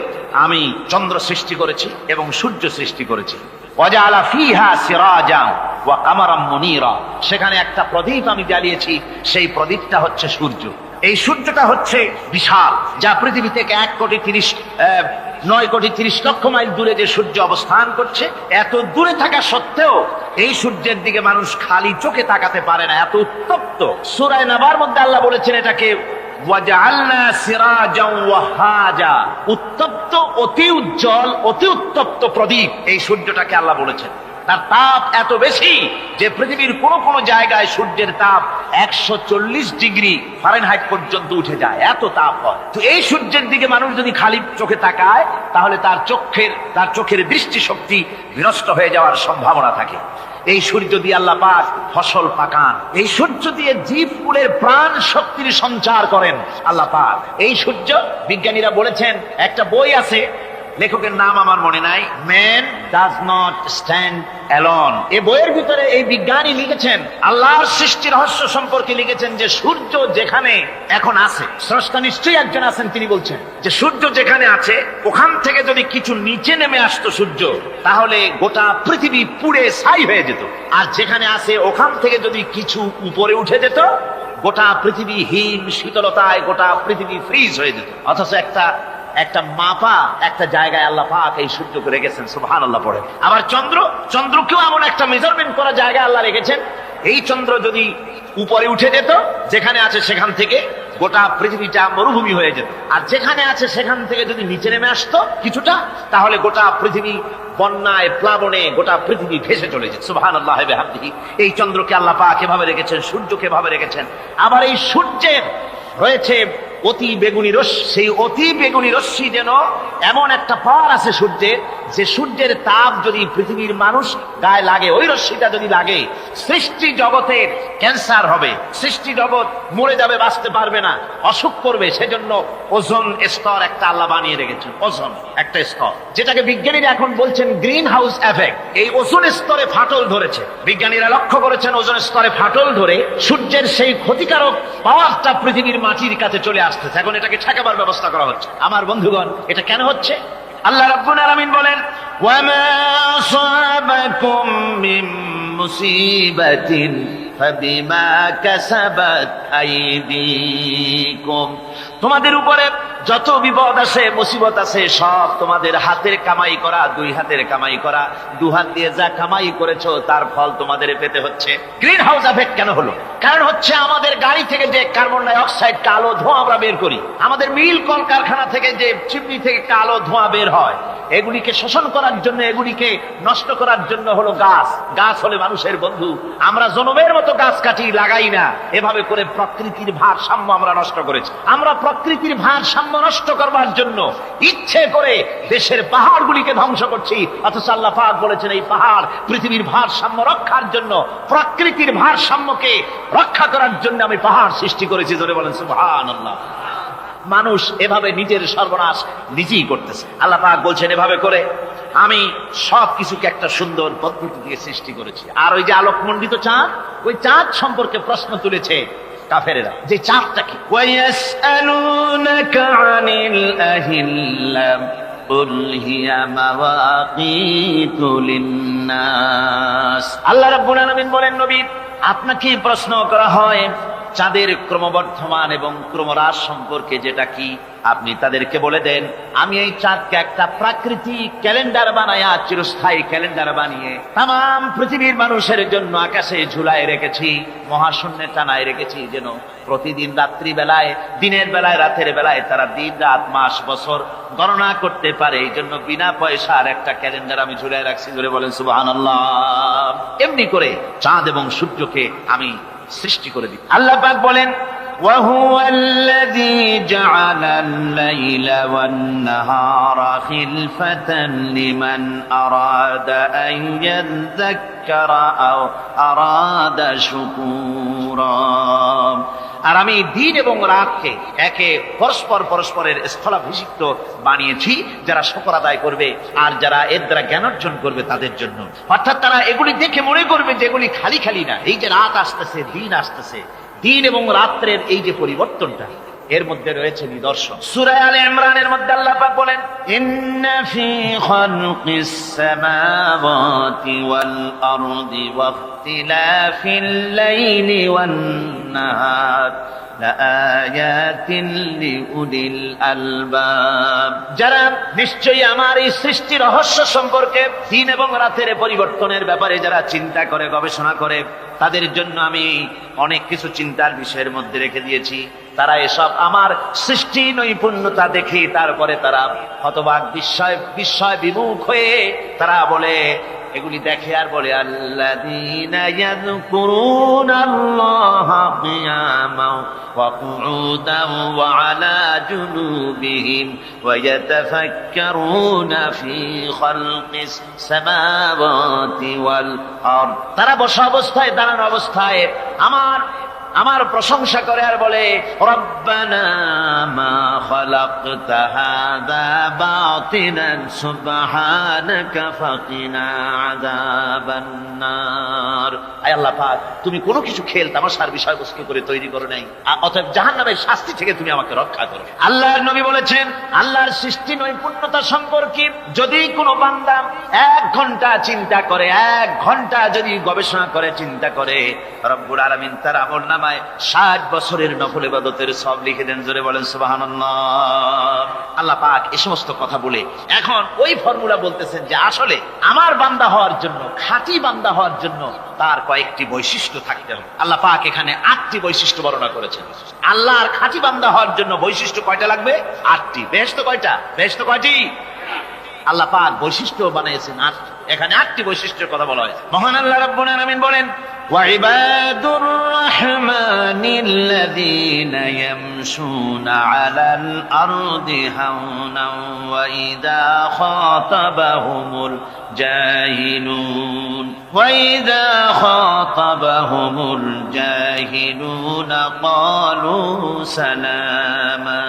আমি চন্দ্র সৃষ্টি করেছি এবং সূর্য সৃষ্টি করেছি। ওয়াজআলা ফিহা সিরাজা ওয়া কামারাম মুনীরা, সেখানে একটা প্রদীপ আমি জ্বালিয়েছি, সেই প্রদীপটা হচ্ছে সূর্য। এই সূর্যটা হচ্ছে বিশাল, যা পৃথিবী থেকে 9,30,00,000 মাইল দূরে যে সূর্য অবস্থান করছে, এত দূরে থাকা সত্ত্বেও এই সূর্যের দিকে মানুষ খালি চোখে তাকাতে পারে না, এত উত্তপ্ত। সূরা নাবার মধ্যে আল্লাহ বলেছেন এটাকে ওয়াজআলনা সিরাজাও ওয়াহাজা, উত্তপ্ত, অতি উজ্জ্বল, অতি উত্তপ্ত প্রদীপ। এই সূর্যটাকে আল্লাহ বলেছেন তার তাপ এত বেশি যে পৃথিবীর কোন কোন জায়গায় সূর্যের তাপ 140 ডিগ্রি ফারেনহাইট পর্যন্ত উঠে যায়, এত তাপ হয়। তো এই সূর্যের দিকে মানুষ যদি খালি চোখে তাকায়, তাহলে তার চোখের দৃষ্টিশক্তি বিনষ্ট হয়ে যাওয়ার সম্ভাবনা থাকে। এই সূর্য দিয়ে আল্লাহ পাক ফসল পাকান, এই সূর্য দিয়ে জীবকুলের প্রাণ শক্তির সঞ্চার করেন আল্লাহ পাক। এই সূর্য, বিজ্ঞানীরা বলেছেন, একটা বই আছে, লেখকের নাম আমার মনে নাই, man does not stand alone. এই বইয়ের ভিতরে এই বিজ্ঞানী লিখেছেন, আল্লাহর সৃষ্টি রহস্য সম্পর্কে লিখেছেন যে সূর্য যেখানে এখন আছে, স্রষ্টা নিশ্চয়ই একজন আছেন, তিনি বলছেন যে সূর্য যেখানে আছে ওখান থেকে যদি কিছু নিচে নেমে আসতো সূর্য, তাহলে গোটা পৃথিবী পুড়ে ছাই হয়ে যেত। আর যেখানে আছে ওখান থেকে যদি কিছু উপরে উঠে যেত, গোটা পৃথিবী হিম শীতলতায় গোটা পৃথিবী ফ্রিজ হয়ে যেত। অথচ একটা মাপা একটা জায়গায় আল্লাহ পাক এই সূর্যকে রেখেছেন। সুবহানাল্লাহ পড়ে। আবার চন্দ্রকেও এমন একটা মেজারমেন্ট করা জায়গায় আল্লাহ রেখেছেন, এই চন্দ্র যদি উপরে উঠে যেত, যেখানে আছে সেখান থেকে গোটা পৃথিবীটা মরুভূমি হয়ে যেত। আর যেখানে আছে সেখান থেকে যদি নিচে নেমে আসতো কিছুটা, তাহলে গোটা পৃথিবী বন্যায়, প্লাবনে গোটা পৃথিবী ভেসে চলে যেত। সুবহানাল্লাহ বিহামদিহি। এই চন্দ্রকে আল্লাহ পাক এভাবে রেখেছেন, সূর্যকে এভাবে রেখেছেন। আবার এই সূর্যের রয়েছে অতি বেগুনি রশ্মি, সেই অতি বেগুনি রশ্মি যেন এমন একটা পাওয়ার আছে সূর্যের, যে সূর্যের তাপ যদি পৃথিবীর মানুষ গায়ে লাগে, ওই রশ্মিটা যদি লাগে, সৃষ্টি জগতের ক্যান্সার হবে, সৃষ্টি জগৎ মরে যাবে, বাঁচতে পারবে না, অসুখ করবে। সেজন্য ওজোন স্তর একটা আল্লাহ বানিয়ে রেখেছেন, ওজোন একটা স্তর, যেটাকে বিজ্ঞানীরা এখন বলছেন গ্রিন হাউস এফেক্ট। এই ওজোন স্তরে ফাটল ধরেছে, বিজ্ঞানীরা লক্ষ্য করেছেন ওজোন স্তরে ফাটল ধরে সূর্যের সেই ক্ষতিকারক পাওয়ারটা পৃথিবীর মাটির কাছে চলে আসতেছে, এখন এটাকে ঠেকাবার ব্যবস্থা করা হচ্ছে। আমার বন্ধুগণ, এটা কেন হচ্ছে? আল্লাহ রাব্বুল আলামিন বলেন, ওয়ামা আসাবাকুম মিন মুসিবাতিন ফাবিমা কাসাবাত আইদিকুম। তোমাদের উপরে যত বিপদ আছে, মুসিবত আছে, সব তোমাদের হাতের কামাই করা, দুই হাতের কামাই করা, দু হাত দিয়ে যা কামাই করেছো তার ফল তোমাদের পেতে হচ্ছে। গ্রিন হাউস এফেক্ট কেন হলো? কারণ হচ্ছে আমাদের গাড়ি থেকে যে কার্বন ডাই অক্সাইড, কালো ধোঁয়া আমরা বের করি, আমাদের মিল কলকারখানা থেকে যে চিমনি থেকে কালো ধোঁয়া বের হয়, এগুলিকে শোষণ করার জন্য, এগুলিকে নষ্ট করার জন্য হলো গাছ। গাছ হলে মানুষের বন্ধু। আমরা জনমের মতো গাছ কাটি, লাগাই না। এভাবে করে প্রকৃতির ভারসাম্য আমরা নষ্ট করেছি। আমরা প্রকৃতির ভারসাম্য নষ্ট করবার জন্য ইচ্ছে করে দেশের পাহাড়গুলিকে ধ্বংস করছি, অথচ আল্লাহ পাক বলেছেন এই পাহাড় পৃথিবীর ভারসাম্য রক্ষার জন্য, প্রকৃতির ভারসাম্যকে রক্ষা করার জন্য আমি পাহাড় সৃষ্টি করেছি। জোরে বলেন সুবহানাল্লাহ। মানুষ এভাবে নিজের সর্বনাশ নিজেই করতেছে। আল্লাহ পাক বলছেন এভাবে করে আমি সবকিছুকে একটা সুন্দর পদ্ধতি দিয়ে সৃষ্টি করেছি। আর ওই যে আলোকমণ্ডিত চাঁদ, ওই চাঁদ সম্পর্কে প্রশ্ন তুলেছে কাফেরেরা, যে চাঁদটা কি? ওয়ায়াসআলুনাকা আনিল আহিল্লাম কুল হিয়া মাওয়াকিতু লিন্নাস। আল্লাহ রাব্বুল আলামিন বলেন, নবী আপনাকে প্রশ্ন করা হয় চাঁদের ক্রমবর্ধমান এবং ক্রমহ্রাস সম্পর্কে, যেটা কি আপনি তাদেরকে বলে দেন আমি এই চাঁদকে একটা প্রাকৃতিক ক্যালেন্ডার বানায়া, চিরস্থায়ী ক্যালেন্ডার বানিয়ে তাম পৃথিবীর মানুষের জন্য আকাশে ঝুলায় রেখেছি, মহাশূন্যে টানায় রেখেছি, যেন প্রতিদিন রাত্রি বেলায়, দিনের বেলায়, রাতের বেলায় তারা দিন, রাত, মাস, বছর গণনা করতে পারে। এই জন্য বিনা পয়সার একটা ক্যালেন্ডার আমি ঝুলায় রাখছি। ধরে বলেন সুবহানাল্লাহ। এমনি করে চাঁদ এবং সূর্যকে আমি সৃষ্টি করে দিই। আল্লাহ পাক বলেন, وهو الذي جعل الليل والنهار خلفة لمن أراد أن يذكر أو أراد شكورا। আর আমি দিন এবং রাতকে একে পরস্পরের স্থলাভিষিক্ত বানিয়েছি, যারা শুকর আদায় করবে আর যারা এর দ্বারা জ্ঞান অর্জন করবে তাদের জন্য। অর্থাৎ তারা এগুলি দেখে মনে করবে যে এগুলি খালি খালি না। এই যে রাত আসতেছে, দিন আসতেছে, দিন এবং রাত্রের এই যে পরিবর্তনটা, এর মধ্যে রয়েছে নিদর্শন। সূরা আলে ইমরানের মধ্যে আল্লাহ পাক বলেন, ইন্না ফি খালকিস সামাওয়াতি ওয়াল আরদি ওয়াখতিলাফিল লাইলি ওয়ান নাহার লাআয়াতিন লিউলিল আলবাব। যারা নিশ্চয়ই আমার এই সৃষ্টি রহস্য সম্পর্কে, দিন এবং রাতের পরিবর্তনের ব্যাপারে যারা চিন্তা করে, গবেষণা করে, তাদের জন্য আমি অনেক কিছু চিন্তার বিষয়ের মধ্যে রেখে দিয়েছি। তারা এসব আমার সৃষ্টি নৈপুণ্যতা দেখে তারপরে তারা হতবাক, বিস্ময় বিমুখ হয়ে তারা বলে, এগুলি দেখে আর বলে, আল্লাযীনা ইয়াযকুরুনাল্লাহা কিয়ামান ওয়া কুউদান ওয়া আলা জুনুবিহিম ওয়া ইয়াতাফাক্কারুনা ফি খালকিস সামাওয়াতি ওয়াল আরদ। তারা বসা অবস্থায়, দাঁড়ানো অবস্থায় আমার প্রশংসা করে আর বলে, রব্বানা মা খালাকতা হাযা বাতিলান সুবহানাকা ফাকিনা আযাবান নার। আয় আল্লাহ পাক, তুমি কোনো কিছু খেল তামাশার বিষয়বস্তু করে তৈরি করো নাই, অতএব জাহান্নামের শাস্তি থেকে তুমি আমাকে রক্ষা করো। আল্লাহর নবী বলেছেন, আল্লাহর সৃষ্টি নৈপুণ্যতা সম্পর্কে যদি কোনো বান্দা 1 ঘন্টা চিন্তা করে, 1 ঘন্টা যদি গবেষণা করে, চিন্তা করে, রব্বুল আলামিন তার আমলনামায় 60 বছরের নফল ইবাদতের সব লিখে দেন। জোরে বলেন সুবহানাল্লাহ। আল্লাহ পাক এই সমস্ত কথা বলে এখন ওই ফর্মুলা বলতেছেন যে আসলে আমার বান্দা হওয়ার জন্য, খাঁটি বান্দা হওয়ার জন্য তার কয়েকটি বৈশিষ্ট্য থাকতে হবে। আল্লাহ পাক এখানে 8টি বৈশিষ্ট্য বর্ণনা করেছেন। আল্লাহর খাঁটি বান্দা হওয়ার জন্য বৈশিষ্ট্য কয়টা লাগবে? 8টি। বেহেশত কয়টা? বেহেশত কয়টি? আল্লাহ পাক বৈশিষ্ট্য বানিয়েছেন 8টি। এখানে 8টি বৈশিষ্ট্যের কথা বলা হয়েছে। মহান আল্লাহ রাব্বুল আলামিন বলেন, وعباد الرحمن الذين يمشون على الأرض هونا وإذا خاطبهم الجاهلون قالوا سلاما।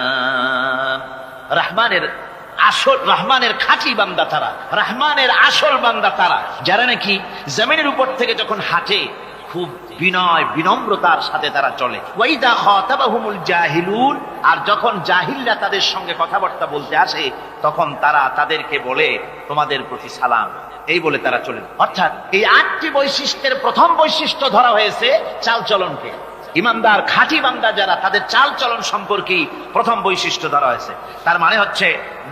রহমানের খাঁটি বান্দা তারা, রহমানের আসল বান্দা তারা, যারা নাকি জমিনের উপর থেকে যখন হাঁটে খুব বিনয় বিনম্রতার সাথে তারা চলে। ওয়াইদা খাতাবাহুমুল জাহিলুন, আর যখন জাহিলরা তাদের সঙ্গে কথাবার্তা বলতে আসে তখন তারা তাদেরকে বলে তোমাদের প্রতি সালাম, এই বলে তারা চলে। অর্থাৎ এই 8টি বৈশিষ্ট্যের প্রথম বৈশিষ্ট্য ধরা হয়েছে চালচলনকে। ইমানদার খাঁটি বান্দা যারা, তাদের চালচলন সম্পর্কে প্রথম বৈশিষ্ট্য ধরা হয়েছে। তার মানে হচ্ছে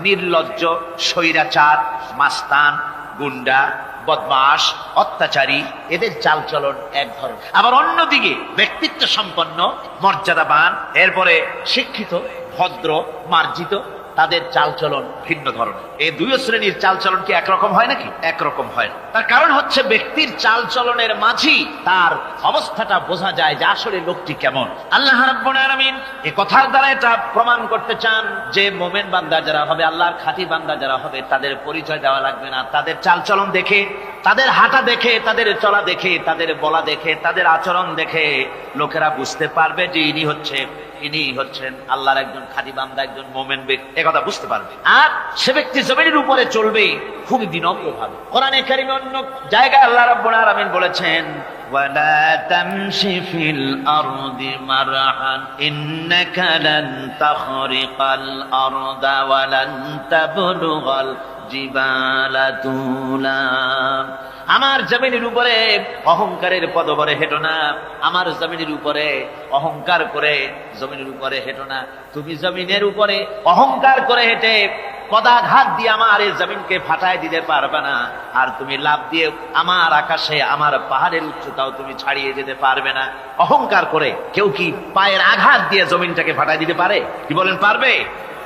নির্লজ্জ, স্বৈরাচার, মাস্তান, গুন্ডা, বদমাশ, অত্যাচারী, এদের চালচলন এক ধরনের। আবার অন্যদিকে ব্যক্তিত্ব সম্পন্ন, মর্যাদাবান, এরপরে শিক্ষিত, ভদ্র, মার্জিত, তাদের চালচলন ভিন্ন ধরনের। এই দুই শ্রেণীর চালচলন কি একরকম হয় নাকি? একরকম হয় না। তার কারণ হচ্ছে ব্যক্তির চালচলনের মাঝেই তার অবস্থাটা বোঝা যায় যে আসলে লোকটি কেমন। আল্লাহ রাব্বুল আলামিন এই কথার দ্বারা এটা প্রমাণ করতে চান যে মোমেন বান্দা যারা হবে, আল্লাহর খাঁটি বান্দা যারা হবে, তাদের পরিচয় দেওয়া লাগবে না। তাদের চালচলন দেখে, তাদের হাঁটা দেখে, তাদের চলা দেখে, তাদের বলা দেখে, তাদের আচরণ দেখে লোকেরা বুঝতে পারবে যে ইনি হচ্ছেন আল্লাহর একজন খাঁটি বান্দা, একজন মোমেন ব্যক্তি, একথা বুঝতে পারবে। আর সে ব্যক্তি জমিনের উপরে চলবে খুবই বিনম্র ভাবে। কোরআনে কারিমে অন্য জায়গায় আল্লাহ রাব্বুল আলামিন বলেছেন, ওয়ালা তামশি ফিল আরদি মারহান ইন্নাকা লান তাখরিকাল আরদা ওয়া লান তাবলুগাল জিবালা তুলা। আমার জমিনের উপরে অহংকারের পদবরে হেঁটো না, আমার জমিনের উপরে অহংকার করে জমিনের উপরে হেঁটো না। তুমি জমিনের উপরে অহংকার করে হেঁটে পদাঘাত দিয়ে আমার এই জমিনকে ফাটায় দিতে পারবে না, আর তুমি লাভ দিয়ে আমার আকাশে, আমার পাহাড়ের উচ্চতাও তুমি ছাড়িয়ে যেতে পারবে না। অহংকার করে কেউ কি পায়ের আঘাত দিয়ে জমিনটাকে ফাটায় দিতে পারে? কি বলেন, পারবে?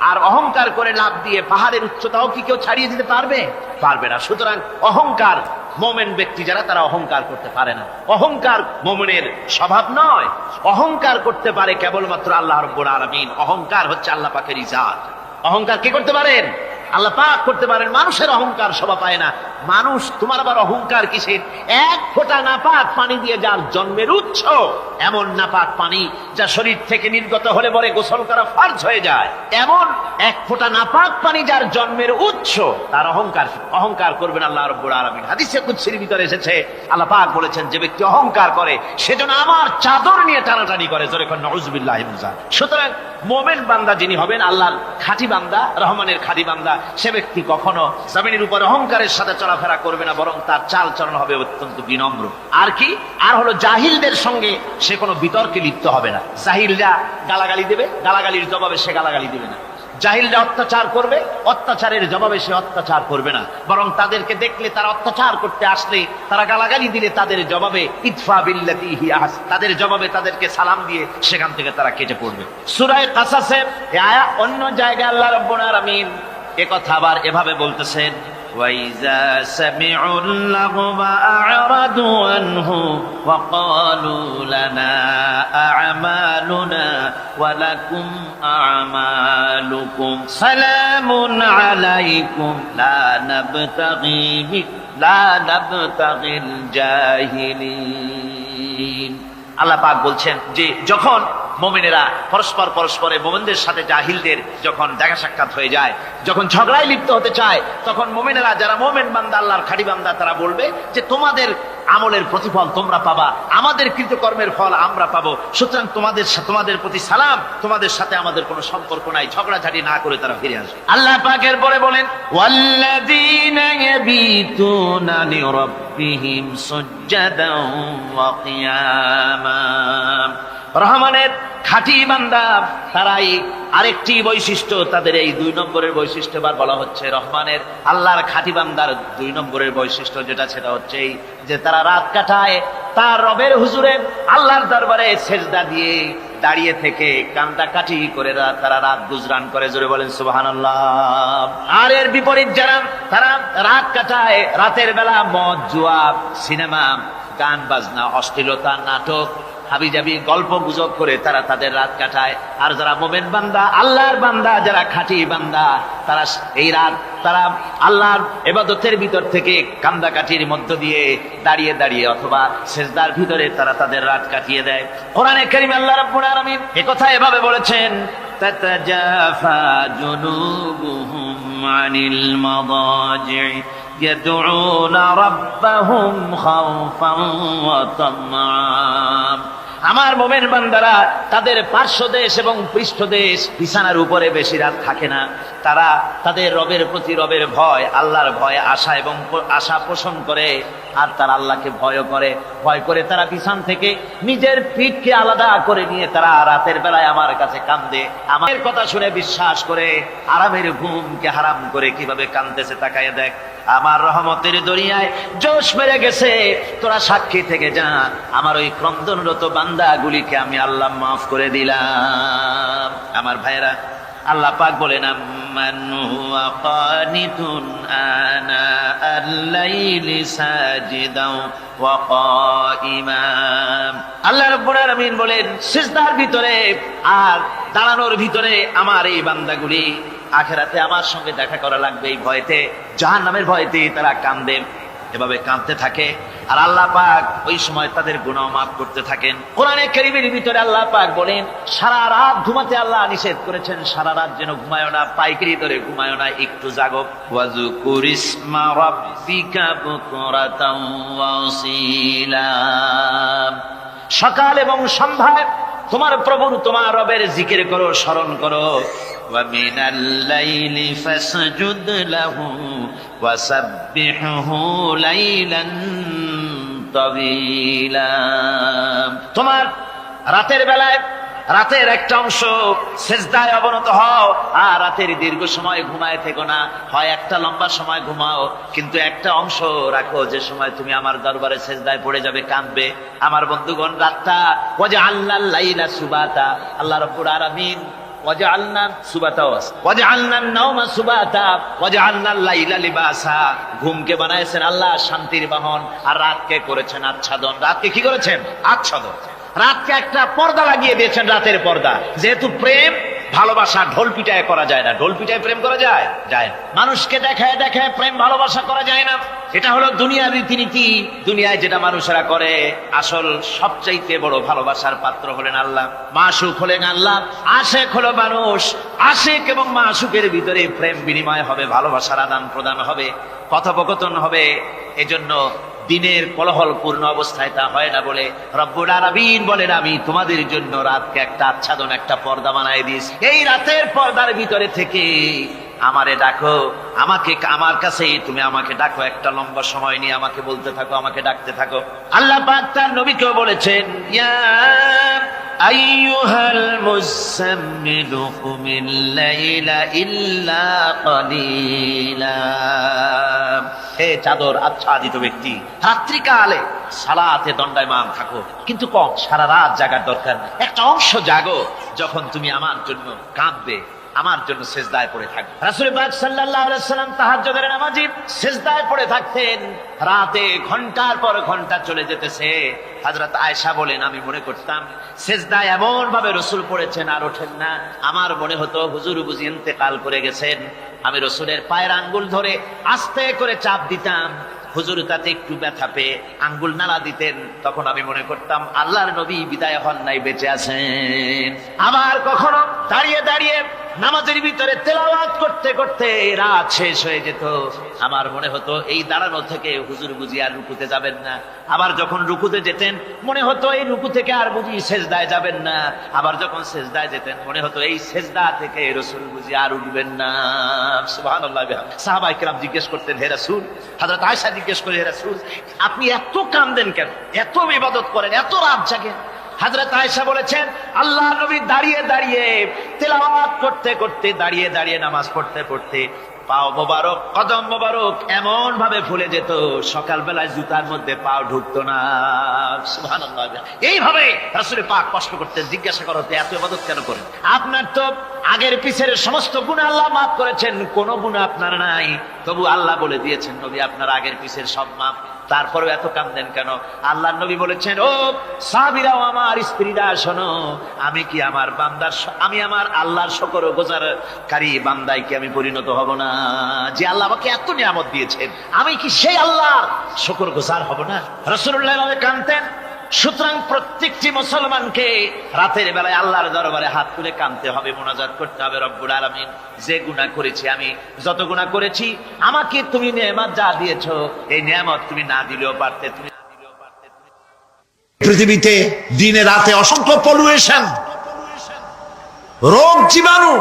আর অহংকার করে লাভ দিয়ে পাহাড়ের উচ্চতাও কি কেউ ছাড়িয়ে দিতে পারবে? পারবে না। সুতরাং অহংকার, মোমেন ব্যক্তি যারা, তারা অহংকার করতে পারে না। অহংকার মোমেনের স্বভাব নয়। অহংকার করতে পারে কেবলমাত্র আল্লাহ রাব্বুল আলামিন। অহংকার হচ্ছে আল্লাহ পাকের ইজাত। অহংকার কে করতে পারেন? আল্লাহ পাক করতে পারেন। মানুষের অহংকার শোভা পায় না। মানুষ, তোমার আবার অহংকার কিসের? এক ফোঁটা নাপাক পানি দিয়ে যার জন্মের উৎস, এমন নাপাক পানি যা শরীর থেকে নির্গত হলে পরে গোসল করা ফরজ হয়ে যায়, এমন এক ফোঁটা নাপাক পানি যার জন্মের উৎস, তার অহংকার করবেন আল্লাহ রাব্বুল আলামিন। হাদিসে কুদসির ভিতরে এসেছে, আল্লাহ পাক বলেছেন, যে ব্যক্তি অহংকার করে সেজন্য আমার চাদর নিয়ে টানাটানি করে। জোরে কোন নাউযুবিল্লাহি মিন যালিক। সুতরাং মোমেন বান্দা যিনি হবেন, আল্লাহর খাঁটি বান্দা, রহমানের খাঁটি বান্দা, সে ব্যক্তি কখনো জমিনের উপর অহংকারের সাথে চলাফেরা করবে না, বরং তার চাল চলন হবে অত্যন্ত বিনম্র। আর কি? আর হলো জাহিলদের সঙ্গে সে কোনো বিতর্কে লিপ্ত হবে না। জাহিলরা গালাগালি দেবে, গালাগালির জবাবে সে গালাগালি দেবে না। জাহিলরা অত্যাচার করবে, অত্যাচারের জবাবে সে অত্যাচার করবে না, বরং তাদেরকে দেখলে, তারা অত্যাচার করতে আসলে, তারা গালাগালি দিলে তাদের জবাবে ইদফা বিল্লাতি হিয়া আহসান, তাদের জবাবে তাদেরকে সালাম দিয়ে সেখান থেকে তারা কেটে পড়বে। সূরা কাসাসে এই আয়াত, অন্য জায়গায় আল্লাহ রাব্বুল আলামিন এ কথা আবার এভাবে বলতেছেন, وَإِذَا سَمِعُوا اللَّغْوَ أَعْرَضُوا عَنْهُ وَقَالُوا لَنَا أَعْمَالُنَا وَلَكُمْ أَعْمَالُكُمْ سَلَامٌ عَلَيْكُمْ لَا نَبْتَغِي الْجَاهِلِينَ। আল্লাহ পাক বলছেন যে যখন মুমিনেরা পরস্পরে মুমিনদের সাথে জাহিলদের যখন দেখা সাক্ষাৎ হয়ে যায়, যখন ঝগড়ায় লিপ্ত হতে চায়, তখন মুমিনেরা যারা মুমিন বান্দা, আল্লাহর খাঁটি বান্দা, তারা বলবে যে তোমাদের আমলের প্রতিফল তোমরা পাবা, আমাদের কৃতকর্মের ফল আমরা পাবো। সুতরাং তোমাদের প্রতি সালাম, তোমাদের সাথে আমাদের কোনো সম্পর্ক নাই। ঝগড়াঝাটি না করে তারা ফিরে আসবে। আল্লাহ পাকের পরে বলেন, ওয়াল্লাযীনা ইয়াবীতুনা লিরাব্বিহিম সুজদান ওয়া কিয়ামা। রহমানের খাঁটি বান্দা তারাই আরেকটি বৈশিষ্ট্য, তাদের এই 2 নম্বরের বৈশিষ্ট্য এবার বলা হচ্ছে। রহমানের, আল্লাহর খাঁটি বান্দার 2 নম্বরের বৈশিষ্ট্য যেটা, সেটা হচ্ছে যে তারা রাত কাটায় তার রবের হুজুরে, আল্লাহর দরবারে সেজদা দিয়ে দাঁড়িয়ে থেকে কান্দাকাটি করে তারা রাত গুজরান করে। জোরে বলেন সুবহানাল্লাহ। আর এর বিপরীত যারা, তারা রাত কাটায় রাতের বেলা মদ, জুয়া, সিনেমা, গান বাজনা, অশ্লীলতা, নাটক, হাবিজাবি, গল্প গুজব করে তারা তাদের রাত কাটায়। আর যারা মোমেন বান্দা, আল্লাহর বান্দা, যারা খাঁটি বান্দা, তারা এই রাত তারা আল্লাহর ইবাদতের ভিতর থেকে কান্দাকাটির মধ্য দিয়ে দাঁড়িয়ে দাঁড়িয়ে অথবা সেজদার ভিতরে তারা তাদের রাত কাটিয়ে দেয়। কোরআনে কারীমে আল্লাহ রাব্বুল আলামিন এই কথা এভাবে বলেছেন, তাতাজাফা জুনুবুহুম আনিল মাদাজি' يدعون ربهم خوفا وطمعا। আমার মোমেন বান্দারা তাদের পার্শ্বদেশ এবং পৃষ্ঠদেশ বিছানার উপরে বেশি রাত থাকে না। তারা তাদের রবের প্রতি রবের ভয়, আল্লাহর ভয়, আশা পোষণ করে। আর তারা আল্লাহকে ভয় করে তারা বিছান থেকে নিজের পিঠকে আলাদা করে নিয়ে তারা রাতের বেলায় আমার কাছে কান্দে। আমার কথা শুনে বিশ্বাস করে আরামের ঘুমকে হারাম করে কিভাবে কান্দতেছে তাকায় দেখ। আমার রহমতের দরিয়ায় জোশ মেরে গেছে, তোরা সাক্ষী থেকে যা। আমার ওই ক্রন্দনরত বান্দাগুলিকে আমি আল্লাহ মাফ করে দিলাম। আমার ভাইরা, আল্লাহ পাক বলেন আম্মান হুয়া কানিতুন আনা আল-লাইলি সাজিদাও ওয়া কাইমা। আল্লাহ রাব্বুল আলামিন বলেন সিজদার ভিতরে আর দাঁড়ানোর ভিতরে আমার এই বান্দাগুলি আখিরাতে আমার সঙ্গে দেখা করা লাগবে এই ভয়তে, জাহান্নামের ভয়তে তারা কান্দে, এভাবে কাঁদতে থাকে। আর আল্লাহ পাক ওই সময় তাদের গুনাহ মাফ করতে থাকেন। কোরআনে কারীমের ভিতরে আল্লাহ পাক বলেন সারা রাত ঘুমাতে আল্লাহ নিষেধ করেছেন। সারা রাত যেন ঘুমায় না, পাইকারি ধরে ঘুমায় না, একটু জাগো। ওয়াজকুর ইসমা রাব্বিকা বুকরাতাও ওয়া আসীলা। সকাল এবং সন্ধ্যায় তোমার প্রভুর, তোমার রবের জিকির করো, স্মরণ করো। ওয়া মিনাল লাইলি ফাসজুদ লাহু ওয়া সাব্বিহহু লাইলান তাওয়িলা। তোমার রাতের বেলায় রাতের একটা অংশ সেজদায় অবনত হও, আর রাতের দীর্ঘ সময় ঘুমায় থেকো না। হয় একটা লম্বা সময় ঘুমাও, কিন্তু একটা অংশ রাখো যে সময় তুমি আমার দরবারে সেজদায় পড়ে যাবে, কাঁদবে। আমার বন্ধুগণ, রাতটা ওয়াজআলনাল লাইলা সুবাতা, আল্লাহ রাব্বুল আলামিন ওয়াজআলনা সুবাতা ওয়াজআলনান নাওমা সুবাতা ওয়াজআলনাল লাইলা লিবাসা। ঘুমকে বানাইছেন আল্লাহ শান্তির বাহন, আর রাতকে করেছেন আচ্ছাদন। রাতকে কি করেছেন? আচ্ছাদন। রাতকে একটা পর্দা লাগিয়ে দিয়েছেন, রাতের পর্দা। যেহেতু প্রেম ভালোবাসা ঢোল পিটায় করা যায় না। ঢোল পিটায় প্রেম করা যায়? যায় না। মানুষকে দেখায় দেখায় প্রেম ভালোবাসা করা যায় না। এটা হলো দুনিয়ার রীতিনীতি। দুনিয়ায় যেটা মানুষেরা করে, আসল সবচাইতে বড় ভালোবাসার পাত্র হলেন আল্লাহ, মাসুক হলেন আল্লাহ, আশেক হলো মানুষ। আশেক এবং মাসুকের ভিতরে প্রেম বিনিময় হবে, ভালোবাসার আদান প্রদান হবে, কথোপকথন হবে। এজন্য দিনের কোলাহল পূর্ণ অবস্থায় তা হয় না বলে রব্বুল আলামিন বলেন আমি তোমাদের জন্য রাতকে একটা আচ্ছাদন, একটা পর্দা বানায় দিয়েছি। এই রাতের পর্দার ভিতরে থেকে আমারে ডাকো, আমার কাছে তুমি আমাকে ডাকো। একটা লম্বা সময় নিয়ে আমাকে বলতে থাকো, আমাকে ডাকতে থাকো। আল্লাহ পাক তার নবীকেও বলেছেন ইয়া আইয়ুহাল মুযাম্মিলু কুমিল লাইলা ইল্লা কালিলা। হে চাদর আচ্ছাদিত ব্যক্তি, রাত্রিকালে সালাতে দণ্ডায়মান থাকো, কিন্তু কম, সারা রাত জাগার দরকার নেই। একটা অংশ জাগো যখন তুমি আমার জন্য কাঁদবে, আমার জন্য সেজদায় পড়ে থাকবে। রাসূল পাক সাল্লাল্লাহু আলাইহি ওয়াসাল্লাম তাহাজ্জুদের নামাজি সেজদায় পড়ে থাকতেন। রাতে ঘন্টার পর ঘন্টা চলে যেতেছে। হযরত আয়েশা বলেন আমি মনে করতাম সেজদায় এমন ভাবে রাসূল পড়েছেন আর ওঠেন না, আমার মনে হতো হুজুর বুঝি ইন্তেকাল করে গেছেন। আমি রাসূলের পায়ের আঙ্গুল ধরে আস্তে করে চাপ দিতাম, হুজুর তাতে একটু ব্যথা পেয়ে আঙ্গুল নাড়া দিতেন। তখন আমি মনে করতাম আল্লাহর নবী বিদায় হন নাই, বেঁচে আছেন। আবার কখনো দাঁড়িয়ে দাঁড়িয়ে নামাজের ভিতরে তেলাওয়াত করতে করতে রাত শেষ হয়ে যেত। আমার মনে হতো এই দাঁড়ানো থেকে হুজুর বুঝি আর রুকুতে যাবেন না। আবার যখন রুকুতে যেতেন মনে হতো এই রুকু থেকে আর বুঝি সেজদায় যাবেন না। আবার যখন সেজদায় যেতেন মনে হতো এই সেজদা থেকে রাসূল বুঝি আর উঠবেন না। সুবহানাল্লাহ। সাহাবায়ে কেরাম জিজ্ঞেস করতেন হে রাসূল, হযরত আয়েশা জিজ্ঞেস করে হে রাসূল আপনি এত কাঁদেন কেন, এত ইবাদত করেন, এত রাত জাগেন? হযরত আয়েশা বলেছেন আল্লাহ নবী দাঁড়িয়ে দাঁড়িয়ে তেলাওয়াত করতে করতে, দাঁড়িয়ে দাঁড়িয়ে নামাজ পড়তে পড়তে পাও মোবারক, কদম মোবারক এমন ভাবে ফুলে যেত সকালবেলায় জুতার মধ্যে পাও ঢুকতো না। সুবহানাল্লাহ। এইভাবে রাসূল পাক কষ্ট করতেন। জিজ্ঞাসা করতে এত ইবাদত কেন করেন? আপনার তো আগের পিছের সমস্ত গুনাহ আল্লাহ মাফ করেছেন, কোনো গুনাহ আপনার নাই। তবু আল্লাহ বলে দিয়েছেন নবী আপনার আগের পিছের সব মাফ, তারপরে এত কাঁদেন কেন? আল্লাহ নবী বলেছেন ও সাহাবীরাও আমার স্ত্রীরা শোনো, আমি কি আমার বান্দার, আমি আমার আল্লাহর শুকর গুজারকারী বান্দায় কি আমি পরিণত হব না? যে আল্লাহ আমাকে এত নিয়ামত দিয়েছেন, আমি কি সেই আল্লাহর শুকর গুজার হব না? রাসূলুল্লাহ এভাবে কাঁদতেন। সুতরাং প্রত্যেকটি মুসলমানকে রাতের বেলায় আল্লাহর দরবারে হাত তুলে কাঁদতে হবে, মোনাজাত করতে হবে, রব্বুল আলামিন যে গুনাহ করেছি, আমি যত গুনাহ করেছি, আমাকে তুমি নেয়ামত যা দিয়েছো, এই নেয়ামত তুমি না দিলেও পারতে, তুমি পৃথিবীতে দিনে রাতে অসংখ্য পলিউশন, রোগ জীবাণু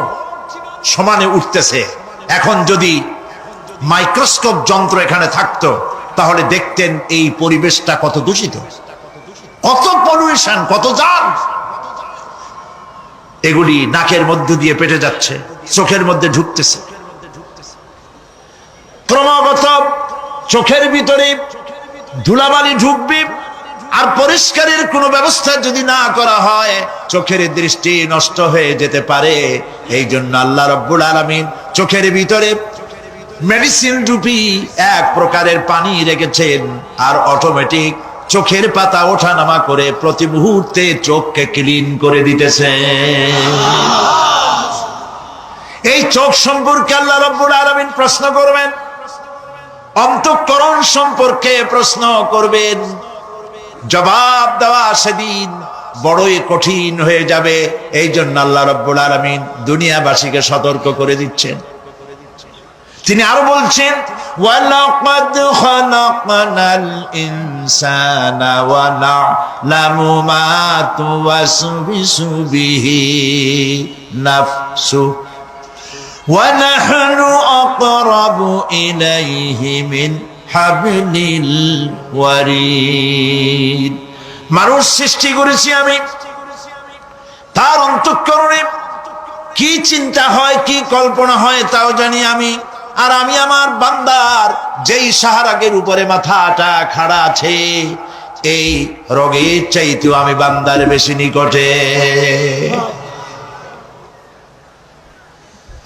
সমানে উঠতেছে। এখন যদি মাইক্রোস্কোপ যন্ত্র এখানে থাকতো তাহলে দেখতেন এই পরিবেশটা কত দূষিত, কত পলিউশন, কত জাম। এগুলি নাকের মধ্য দিয়ে পেটে যাচ্ছে, চোখের মধ্যে ঢুকতেছে, ক্রমাগত চোখের ভিতরে ধুলাবালি ঢুকবে। আর পরিষ্কারের কোনো ব্যবস্থা যদি না করা হয় চোখের দৃষ্টি নষ্ট হয়ে যেতে পারে। এই জন্য আল্লাহ রাব্বুল আলামিন চোখের ভিতরে মেডিসিন রূপী এক প্রকারের পানি রেখেছেন, আর অটোমেটিক চোখের পাতা ওঠানামা করে প্রতি মুহূর্তে চোখকে ক্লিন করে দিতেছে। এই চোখ সম্পর্কে আল্লাহ রাব্বুল আলামিন প্রশ্ন করবেন, অন্তঃকরণ সম্পর্কে প্রশ্ন করবেন। জবাব দেওয়া সেদিন বড়ই কঠিন হয়ে যাবে। এই জন্য আল্লাহ রাব্বুল আলামিন দুনিয়াবাসীকে সতর্ক করে দিচ্ছেন। তিনি আরো বলছেন, ওয়ালাকাদ খালাকনাল ইনসানা ওয়া না'লামু মা তুওয়াসবিসু বিহি নাফসু ওয়া নাহনু আকরাবু ইলাইহি মিন হাবলিল ওয়ারিদ। মানুষ সৃষ্টি করেছি আমি, তার অন্তঃকরণে কি চিন্তা হয়, কি কল্পনা হয় তাও জানি আমি। আর আমি আমার বান্দার যেই সাহারাগের উপরে মাথাটা খাড়া আছে, এই রোগের চাইতেও আমি বান্দার বেশি নিকটে।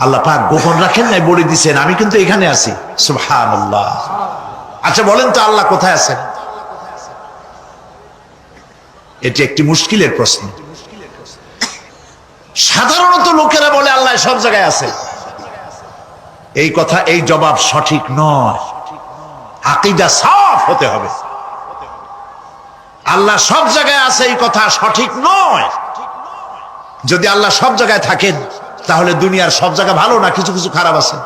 আল্লাহ পাক গোপন রাখেন নাই, বলে দিছেন আমি কিন্তু এখানে আছি। সুবহানাল্লাহ। আচ্ছা বলেন তো আল্লাহ কোথায় আছেন? এটি একটি মুশকিলের প্রশ্ন। সাধারণত লোকেরা বলে আল্লাহ সব জায়গায় আছে। এই কথা, এই জবাব সঠিক নয়। আকীদা সাফ হতে হবে। আল্লাহ সব জায়গায় আছে এই কথা সঠিক নয়। যদি আল্লাহ সব জায়গায় থাকেন তাহলে দুনিয়ার সব জায়গা ভালো না, কিছু কিছু খারাপ আছে।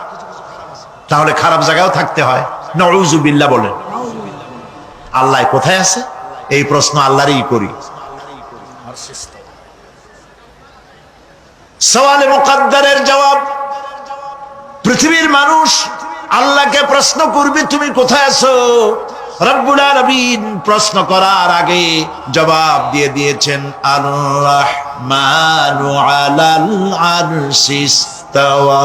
তাহলে খারাপ জায়গাও থাকতে হয়। নাউযুবিল্লাহ বলেন। আল্লাহ কোথায় আছে এই প্রশ্ন আল্লাহরই করি। সওয়ালে মুকদ্দারের জবাব, পৃথিবীর মানুষ আল্লাহকে প্রশ্ন করবে তুমি কোথায় আছো। রব্বুল আলামিন প্রশ্ন করার আগে জবাব দিয়ে দিয়েছেন, আর রাহমানু আলাল আরশি ইস্তাওয়া।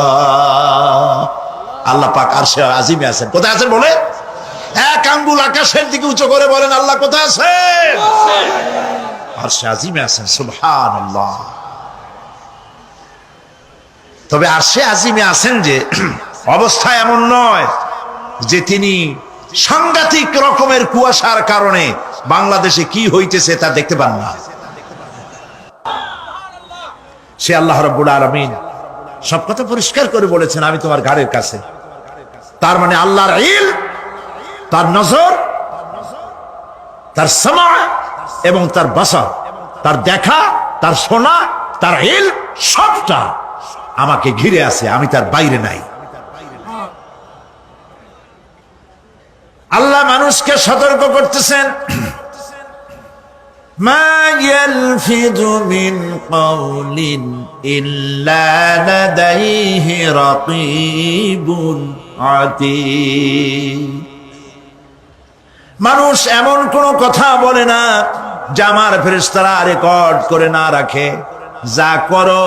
আল্লাহ পাক আরশে আজিমে আছেন। কোথায় আছেন বলে এক আঙ্গুল আকাশের দিকে উঁচু করে বলেন আল্লাহ কোথায় আছেন? আরশে আজিমে আছেন। সুবহানাল্লাহ। তবে আরশে আজিমে আছেন যে অবস্থা এমন নয় যে তিনি সাংঘাতিক রকমের কুয়াশার কারণে বাংলাদেশে কি হইতেছে তা দেখতে পান না। সে আল্লাহ রাব্বুল আলামিন সব কথা পরিষ্কার করে বলেছেন আমি তোমার ঘাড়ের কাছে। তার মানে আল্লাহর ইলম, তার নজর, তার সামা এবং তার বাসার, তার দেখা, তার শোনা, তার ইলম সবটা আমাকে ঘিরে আছে, আমি তার বাইরে নাই। আল্লাহ মানুষকে সতর্ক করতেছেন, মা ইয়ালফিযু মিন কাওলিন ইল্লা লাদাইহি রাকীবুন আতীদ। মানুষ এমন কোন কথা বলে না যা আমার ফেরেশতারা রেকর্ড করে না রাখে। যা করো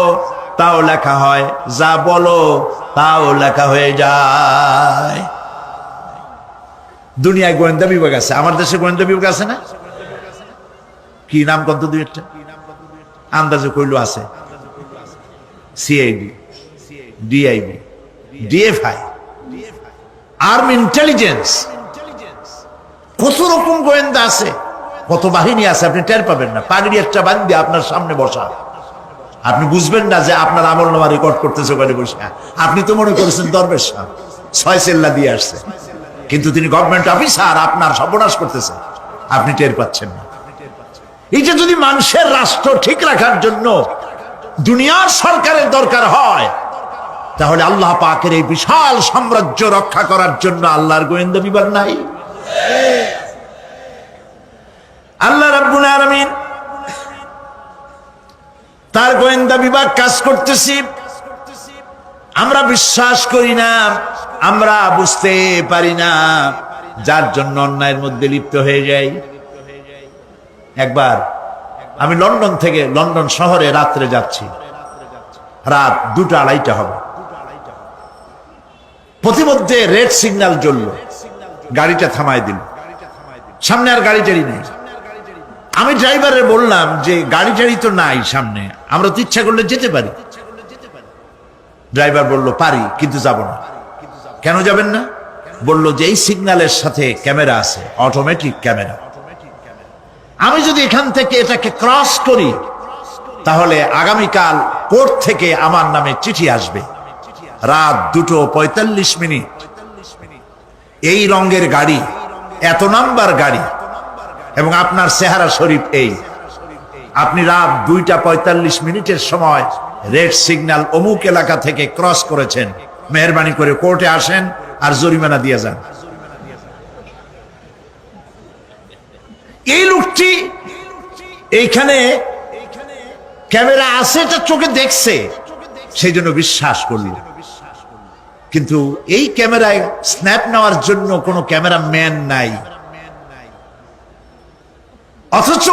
তাও লেখা হয়, যা বলো তাও লেখা হয়ে যায়। দুনিয়ায় গোয়েন্দা বিভাগ আছে, আমার দেশে গোয়েন্দা বিভাগ আছে না? কি নাম কত দুই একটা আন্দাজে কইলো আছে। CID, DIB, DFI, army intelligence, কত রকম গোয়েন্দা আছে, কত বাহিনী আছে আপনি টের পাবেন না। পাগড়ি একটা বান্ধি আপনার সামনে বসা, আপনি বুঝবেন না যে আপনার আমলনামা রেকর্ড করতেছে ওখানে বসে। আপনি তো মনে করেছেন দরবেশ সাহেব 6 সেল্লা দিয়ে আসছে, কিন্তু তিনি গভর্নমেন্ট অফিসার, আপনার সর্বনাশ করতেছে, আপনি টের পাচ্ছেন না। এটা যদি মানুষের রাষ্ট্র ঠিক রাখার জন্য দুনিয়ার সরকারের দরকার হয়, তাহলে আল্লাহ পাকের এই বিশাল সাম্রাজ্য রক্ষা করার জন্য আল্লাহর গোয়েন্দা বিভাগ নাই? আল্লাহ রাব্বুল আলামিন তার গোয়েন্দা বিভাগ কাজ করতেছি, আমরা বিশ্বাস করি না, আমরা বুঝতে পারি না, যার জন্য অন্যায়ের মধ্যে লিপ্ত হয়ে যাই। একবার আমি লন্ডন থেকে লন্ডন শহরে রাত্রে যাচ্ছি, রাত 2টা-2:30 হবে। প্রতিমধ্যে রেড সিগন্যাল জ্বলল, গাড়িটা থামায় দিল, সামনে আর গাড়ি টাড়ি নেই। আমি ড্রাইভারে বললাম যে গাড়ি টাড়ি তো নাই সামনে, আমরা তো ইচ্ছা করলে যেতে পারি। ড্রাইভার বলল পারি, কিন্তু যাব না। কেন যাবেন না? বলল যে এই সিগন্যালের সাথে ক্যামেরা আছে, অটোমেটিক ক্যামেরা। আমি যদি এখান থেকে এটাকে ক্রস করি, তাহলে আগামীকাল কোর্ট থেকে আমার নামে চিঠি আসবে। রাত 2:45, এই রঙের গাড়ি, এত নাম্বার গাড়ি, এবং আপনার চেহারা শরীফ এই, আপনি রাত 2:45 সময় রেড সিগন্যাল অমুক এলাকা থেকে ক্রস করেছেন, মেহেরবানি করে কোর্টে আসেন আর জরিমানা দিয়ে যান। এই লোকটি এইখানে ক্যামেরা আছে, এটা চোখে দেখছে, সেই জন্য বিশ্বাস করল। কিন্তু এই ক্যামেরায় স্ন্যাপ নেওয়ার জন্য কোনো ক্যামেরাম্যান নাই, অথচ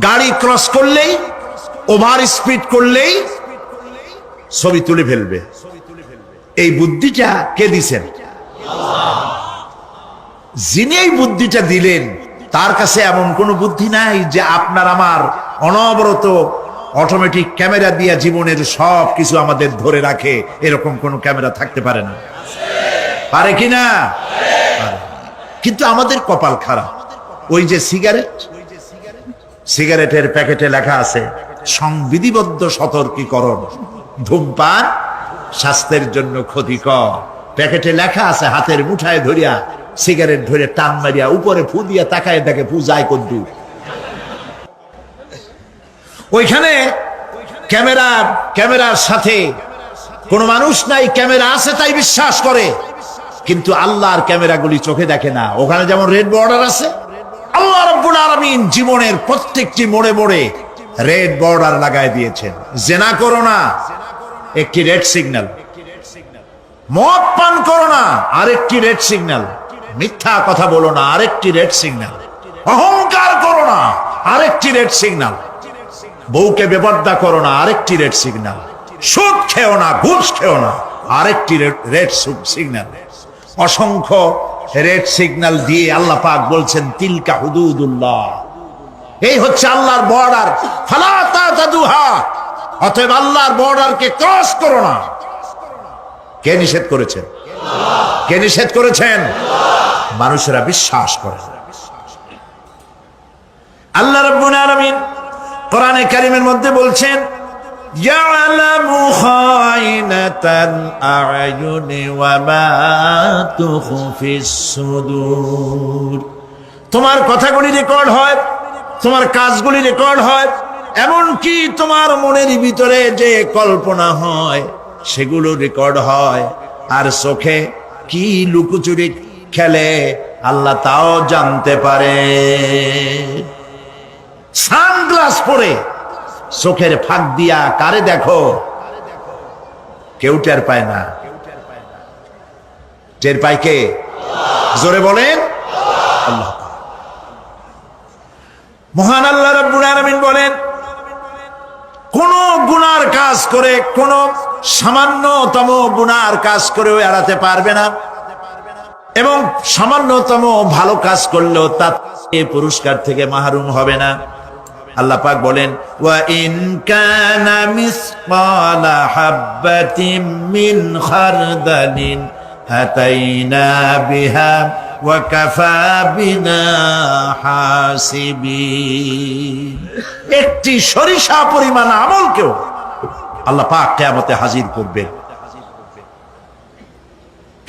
গাড়ি ক্রস করলেই, ওভার স্পিড করলেই ছবি তুলে ফেলবে। এই বুদ্ধিটা কে দিছেন? যিনি এই বুদ্ধিটা দিলেন, তার কাছে এমন কোন বুদ্ধি নাই যে আপনার আমার অনবরত অটোমেটিক ক্যামেরা দিয়ে জীবনের সব কিছু আমাদের ধরে রাখে, এরকম কোন ক্যামেরা থাকতে পারে না? পারে কিনা? কিন্তু আমাদের কপাল খারাপ। ওই যে সিগারেটের প্যাকেটে লেখা আছে সংবিধিবদ্ধ সতর্কীকরণ, ধূমপান স্বাস্থ্যের জন্য ক্ষতিকর। প্যাকেটে লেখা আছে, হাতের মুঠায় ধরিয়া সিগারেট ধরে টান মারিয়া উপরে ফু দিয়া তাকায় দেখে ফু যায় কদ্দুর। ওইখানে ক্যামেরার সাথে কোনো মানুষ নাই, ক্যামেরা আছে তাই বিশ্বাস করে, কিন্তু আল্লাহর ক্যামেরাগুলি চোখে দেখে না। ওখানে যেমন রেড বর্ডার আছে, আল্লাহ রাব্বুল আলামিন জীবনের প্রত্যেকটি মোড়ে মোড়ে রেড বর্ডার লাগায় দিয়েছেন। জেনা করো না, একটি রেড সিগন্যাল। মদ পান করো না, আরেকটি রেড সিগন্যাল। মিথ্যা কথা বলো না, আরেকটি রেড সিগন্যাল। অহংকার করো না, আরেকটি রেড সিগন্যাল। বউকে বেপরদা করো না, আরেকটি রেড সিগন্যাল। সুদ খেও না, ঘুষ খেও না, আরেকটি রেড সিগন্যাল। অসংখ্য রেড সিগন্যাল দিয়ে আল্লাহ পাক বলছেন তিলকা হুদুদুল্লাহ, এই হচ্ছে আল্লাহর বর্ডার, ফালা তাতাদুহা, অতএব আল্লাহর বর্ডারকে ক্রস করো না। কে নিষেধ করেছেন? কে নিষেধ করেছেন? মানুষেরা বিশ্বাস করে। আল্লাহ রাব্বুল আলামিন কোরআনে কারীমের মধ্যে বলছেন ইয়ালামু খায়িনাতাল আ'য়ুনি ওয়া মা তুখফিস সুদূর। তোমার কথাগুলি রেকর্ড হয়, তোমার কাজগুলি রেকর্ড হয়, এমনকি তোমার মনের ভিতরে যে কল্পনা হয় সেগুলো রেকর্ড হয়। আর চোখে কি লুকোচুরি খেলে আল্লাহ তাও জানতে পারে। সানগ্লাস পরে চোখের ফাঁক দিয়া কারে দেখো, কেউ টের পায় না। টের পায় কে? জোরে বলেন আল্লাহ। মহান আল্লাহ রাব্বুল আলামিন বলেন, কোন গুনার কাজ করে, কোন সামান্যতম গুনার কাজ করেও এড়াতে পারবে না, এবং সামান্যতম ভালো কাজ করলেও তার পুরস্কার থেকে মাহরুম হবে না। আল্লাহ পাক বলেন ওয়া ইন কানা মিসকালা হাববাতিন মিন খারদালিন আতাইনা বিহা ওয়া কাফা বিনা হাসিবিন। একটি সরিষা পরিমাণ আমলকেও আল্লাহ পাক কিয়ামতে হাজির করবেন।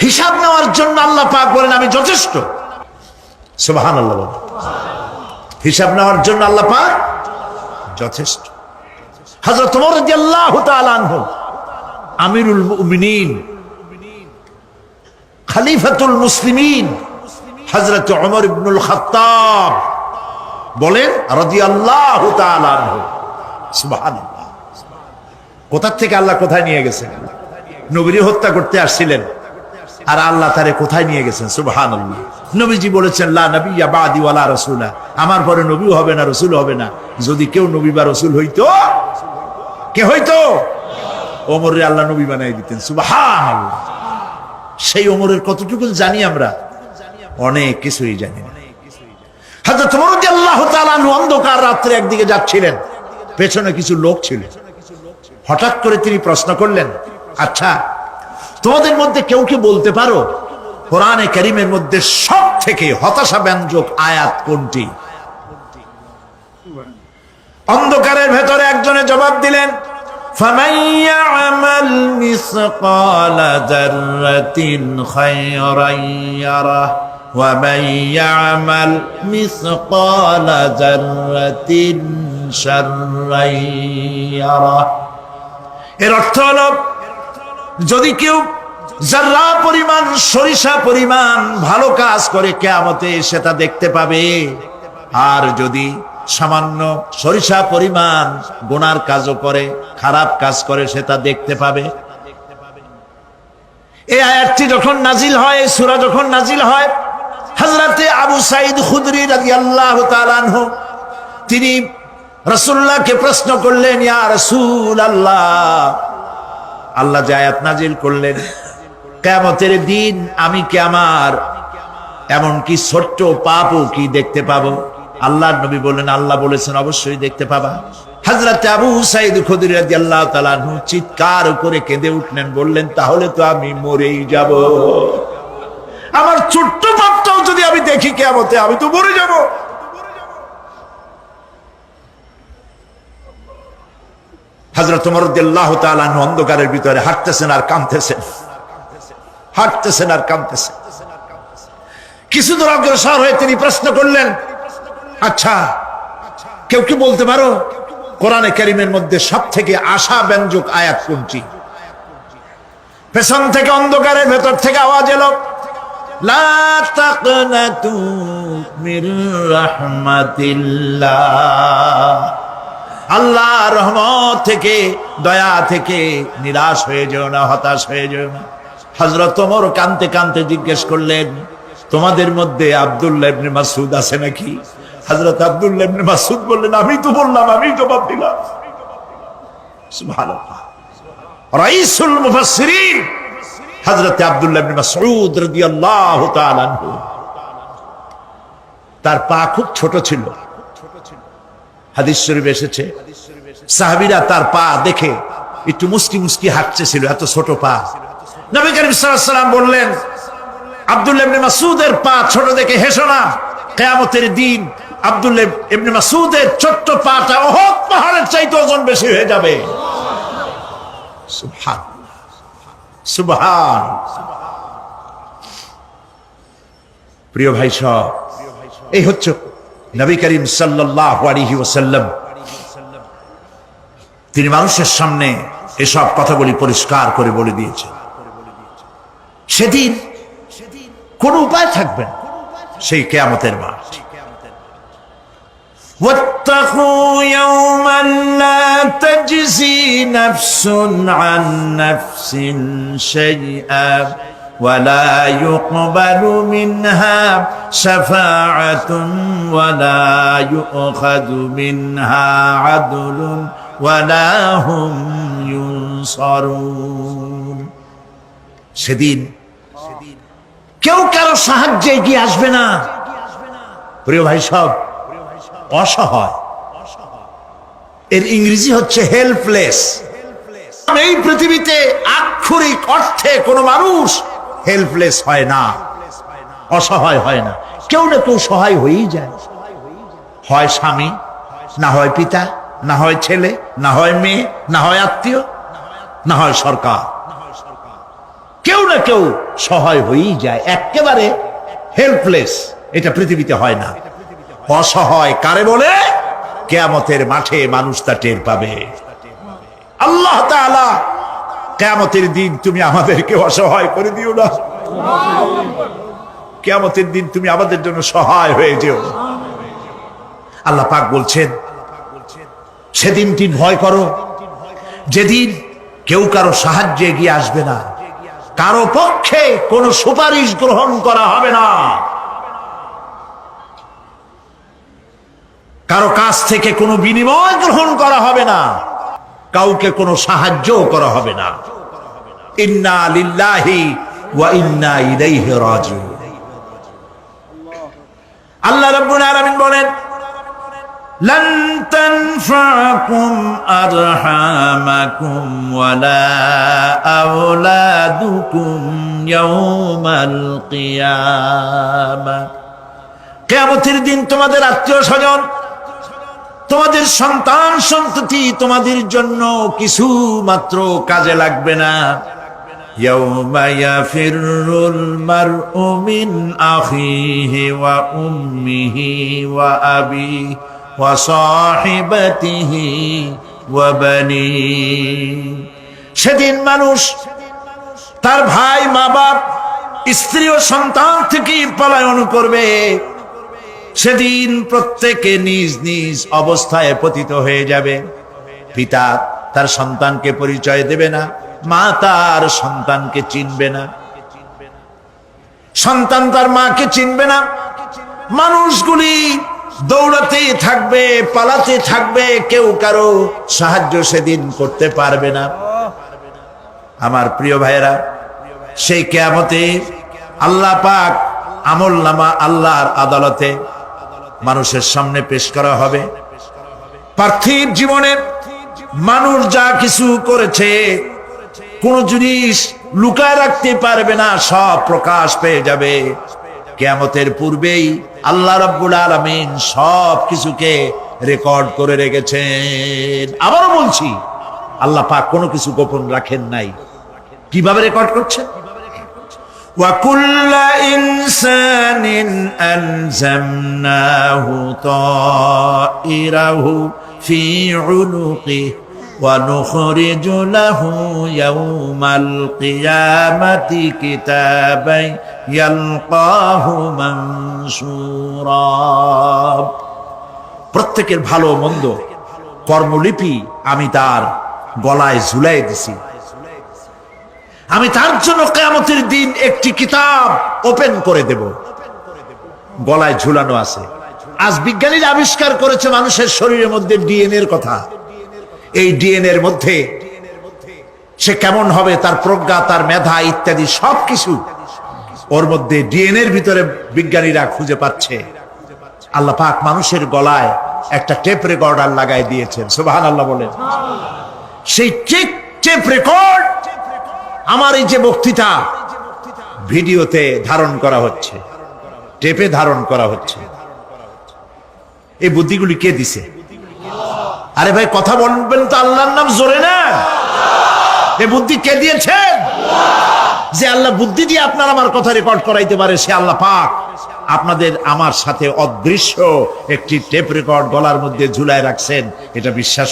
হিসাব নেওয়ার জন্য আল্লাহ পাক বলেন আমি যথেষ্ট। সুবহানাল্লাহ। হিসাব নেওয়ার জন্য আল্লাহ পাক যথেষ্ট। হযরত ওমর রাদিয়াল্লাহু তাআলা আনহু আমিরুল মুমিনিন, খলিফাতুল মুসলিমিন হযরত ওমর ইবনুল খাত্তাব বলেন রাদিয়াল্লাহু তাআলা আনহু, সুবহানাল্লাহ। কোথা থেকে আল্লাহ কোথায় নিয়ে গেছেন? নবীর হত্যা করতে আসছিলেন, আর আল্লাহ তারে কোথায় নিয়ে গেছেন? সুবহানাল্লাহ। নবীজি বলেছেন লা নাবিয়্যা বাদি ওয়ালা রাসূলা, আমার পরে নবীও হবে না, রাসূল হবে না। যদি কেউ নবী বা রাসূল হইতো, কে হইতো? ওমরে আল্লাহ নবী বানাই দিতেন। সুবহানাল্লাহ। সেই ওমরের কতটুকু জানি আমরা? অনেক কিছুই জানি না। হযরত ওমর রাদিয়াল্লাহু তাআলা আনহু অন্ধকার রাত্রে একদিকে যাচ্ছিলেন, পেছনে কিছু লোক ছিল। হঠাৎ করে তিনি প্রশ্ন করলেন, আচ্ছা তোমাদের মধ্যে কেউ কি বলতে পারো কোরআনে কারীমের মধ্যে সব থেকে হতাশাব্যঞ্জক আয়াত কোনটি? অন্ধকারের ভেতরে একজনে জবাব দিলেন, ফামান ইয়ামাল মিসকালা যাররাতিন খায়রান ইয়ারাহ ওয়া মান ইয়ামাল মিসকালা যাররাতিন শাররান ইয়ারাহ। এর অর্থ হলো, যদি কেউ যারা পরিমাণ, সরিষা পরিমাণ ভালো কাজ করে কিয়ামতে সেটা দেখতে পাবে, আর যদি সামান্য সরিষা পরিমাণ গুনার কাজও করে, খারাপ কাজ করে, সেটা দেখতে পাবে। এই আয়াতটি যখন নাজিল হয়, এই সূরা যখন নাজিল হয়, হযরতে আবু সাঈদ খুদরি রাদিয়াল্লাহু তাআলা আনহু তিনি রাসূলুল্লাহকে প্রশ্ন করলেন, ইয়া রাসূলুল্লাহ, আল্লাহ যে আয়াত নাজিল করলেন, কিয়ামতের দিন আমি কি আমার এমনকি ছোট্ট পাপও কি দেখতে পাবো? আল্লাহর নবী বললেন, আল্লাহ বলেছেন অবশ্যই দেখতে পাবা। হযরত আবু সাঈদ খুদরি রাদিয়াল্লাহু তাআলা আনহু চিৎকার করে কেঁদে উঠলেন, বললেন, তাহলে তো আমি মরেই যাব। আমার ছোট্ট পাপটাও যদি আমি দেখি কিয়ামতে, আমি তো মরে যাব। হযরত ওমর রাদিয়াল্লাহু তাআলা আনহু অন্ধকারের ভিতরে হাঁটতেছেন আর কাঁদতেছেন, হাঁটতেছেন আর কাঁদতেছেন। কিছু দূর অগ্রসর হয়ে তিনি প্রশ্ন করলেন, আচ্ছা কেউ কি বলতে পারো কোরআনে কারীমের মধ্যে সব থেকে আশাব্যঞ্জক আয়াত কোনটি? পেছন থেকে অন্ধকারের ভেতর থেকে আওয়াজ এলো, লা তাকনাতু মির রাহমাতিল্লাহ, আল্লাহর রহমত থেকে, দয়া থেকে নিরাশ হয়ে যেও না, হতাশ হয়ে যেও না। হযরত ওমর কাঁদতে কাঁদতে জিজ্ঞেস করলেন, তোমাদের মধ্যে আব্দুল্লাহ ইবনে মাসউদ আছে নাকি? হযরত আব্দুল্লাহ ইবনে মাসউদ বললেন, আমি তো বললাম, আমি জবাব দিলাম। সুবহানাল্লাহ। রাইসুল মুফাসসিরিন হযরত আব্দুল্লাহ ইবনে মাসউদ রাদিয়াল্লাহু তাআলা আনহু, তার পা খুব ছোট ছিল। হাদিস শরীফে এসেছে, সাহাবীরা তার পা দেখে একটু মুস্কি মুস্কি হাঁটতেছিল, এত ছোট পা। নবী করিম সাল্লাল্লাহু আলাইহি ওয়াসাল্লাম বললেন, আব্দুল্লাহ ইবনে মাসউদের পা ছোট দেখে হেসো না, কিয়ামতের দিন আব্দুল্লাহ ইবনে মাসউদের ছোট্ট পাটা উহুদ পাহাড়ের চাইতে ওজন বেশি হয়ে যাবে। সুবহানাল্লাহ, সুবহানাল্লাহ। প্রিয় ভাই সব, এই হচ্ছে নবী করিম সাল্লাল্লাহু আলাইহি ওয়াসাল্লাম। তিনি মানুষের সামনে এসব কথাগুলি পরিষ্কার করে বলে দিয়েছেন। সেদিন কোন উপায় থাকবে না, সেই কিয়ামতের মাঠ। واتقوا يوما لا تجزي نفس عن نفس شيئا ولا يقبل منها شفاعة ولا يؤخذ منها عدل ولا هم ينصرون। সেদিন কেউ কারো সাহায্যে এগিয়ে আসবে না। প্রিয় ভাই সব, অসহায়, এর ইংরেজি হচ্ছে হেল্পলেস। এই পৃথিবীতে আক্ষরিক অর্থে কোনো মানুষ হেল্পলেস হয় না, অসহায় হয় না। কেউ না কেউ সহায় হয়েই যায়, হয় স্বামী, না হয় পিতা, না হয় ছেলে, না হয় মেয়ে, না হয় আত্মীয়, না হয় সরকার। কেউ না কেউ সহায় হয়েই যায়। একেবারে হেল্পলেস এটা পৃথিবীতে হয় না। অসহায় কারে বলে? কিয়ামতের মাঠে মানুষ তা টের পাবে। আল্লাহ তাআলা কিয়ামতের দিন তুমি আমাদেরকে অসহায় করে দিও না। কিয়ামতের দিন তুমি আমাদের জন্য সহায় হয়ে যেও। আল্লাহ পাক বলছেন, সেদিনটি ভয় করো যেদিন কেউ কারো সাহায্যে এগিয়ে আসবে না, কারো পক্ষে কোনো সুপারিশ গ্রহণ করা হবে না, কারো কাছ থেকে কোনো বিনিময় গ্রহণ করা হবে না, কাউকে কোনো সাহায্য করা হবে না। ইন্না লিল্লাহি ওয়া ইন্না ইলাইহি রাজিউন। আল্লাহ রাব্বুল আলামিন বলেন, লান তানফাকুম আরহামাকুম ওয়ালা আওলাদুকুম ইয়াউমাল কিয়ামা। কিয়ামতের দিন তোমাদের আত্মীয়-স্বজন, তোমাদের সন্তান সন্ততি তোমাদের জন্য কিছু মাত্র কাজে লাগবে না। ইয়াউমা ইয়াফিরুল মারউ মিন আখিহি ওয়া উম্মিহি ওয়া আবিহি ওয়া সাহিবাতিহি ওয়া বানিহি। সেদিন মানুষ তার ভাই, মা বাপ, স্ত্রী ও সন্তান থেকে পলায়ন করবে। সেদিন প্রত্যেকে নিজ নিজ অবস্থায় পতিত হয়ে যাবে। পিতা তার সন্তানকে পরিচয় দেবে না, মা তার সন্তানকে চিনবে না, সন্তান তার মাকে চিনবে না। মানুষগুলি দৌড়াতে থাকবে, পালাতে থাকবে, কেউ কারো সাহায্য সেদিন করতে পারবে না। আমার প্রিয় ভাইয়েরা, সেই কিয়ামতে আল্লাহ পাক আমলনামা আল্লাহর আদালতে মানুষের সামনে পেশ করা হবে। পার্থিব জীবনে মানুষ যা কিছু করেছে কোন জিনিস লুকায় রাখতে পারবে না, সব প্রকাশ পেয়ে যাবে। কিয়ামতের পূর্বেই আল্লাহ রাব্বুল আলামিন সব কিছুকে রেকর্ড করে রেখেছেন। আবারও বলছি, আল্লাহ পাক কোনো কিছু গোপন রাখেন নাই। কিভাবে রেকর্ড করছেন? وَكُلَّ إِنسَانٍ أَلْزَمْنَاهُ طَائِرَهُ فِي عُنُقِهِ وَنُخْرِجُ لَهُ يَوْمَ الْقِيَامَةِ كِتَابًا يَلْقَاهُ مَنشُورًا। প্রত্যেকের ভালো মন্দ কর্মলিপি আমি তার গলায় ঝুলাই দিছি। আমি তার জন্য কিয়ামতের দিন একটি কিতাব ওপেন করে দেব, গলায় ঝুলানো আছে। আজ বিজ্ঞানীরা আবিষ্কার করেছে মানুষের শরীরের মধ্যে ডিএনএ এর কথা। এই ডিএনএ এর মধ্যে সে কেমন হবে, তার প্রজ্ঞা, তার মেধা ইত্যাদি সবকিছু ওর মধ্যে ডিএনএ এর ভিতরে বিজ্ঞানীরা খুঁজে পাচ্ছে। আল্লাহ পাক মানুষের গলায় একটা টেপ রেকর্ডার লাগাই দিয়েছেন। সুবহানাল্লাহ বলেন। সেই টেপ রেকর্ড আমার এই যে বক্তৃতা ভিডিওতে ধারণ করা হচ্ছে, টেপে ধারণ করা হচ্ছে। এই বুদ্ধিগুলি কে দিছে? আরে ভাই কথা বলবেন তো আল্লাহর নাম জোরে না। এই বুদ্ধি কে দিয়েছেন? যে আল্লাহ বুদ্ধি দিয়ে আপনার আমার কথা রেকর্ড করাইতে পারে, সে আল্লাহ পাক আপনাদের আমার সাথে অদৃশ্য একটি টেপ রেকর্ড গলার মধ্যে ঝুলায় রাখছেন। এটা বিশ্বাস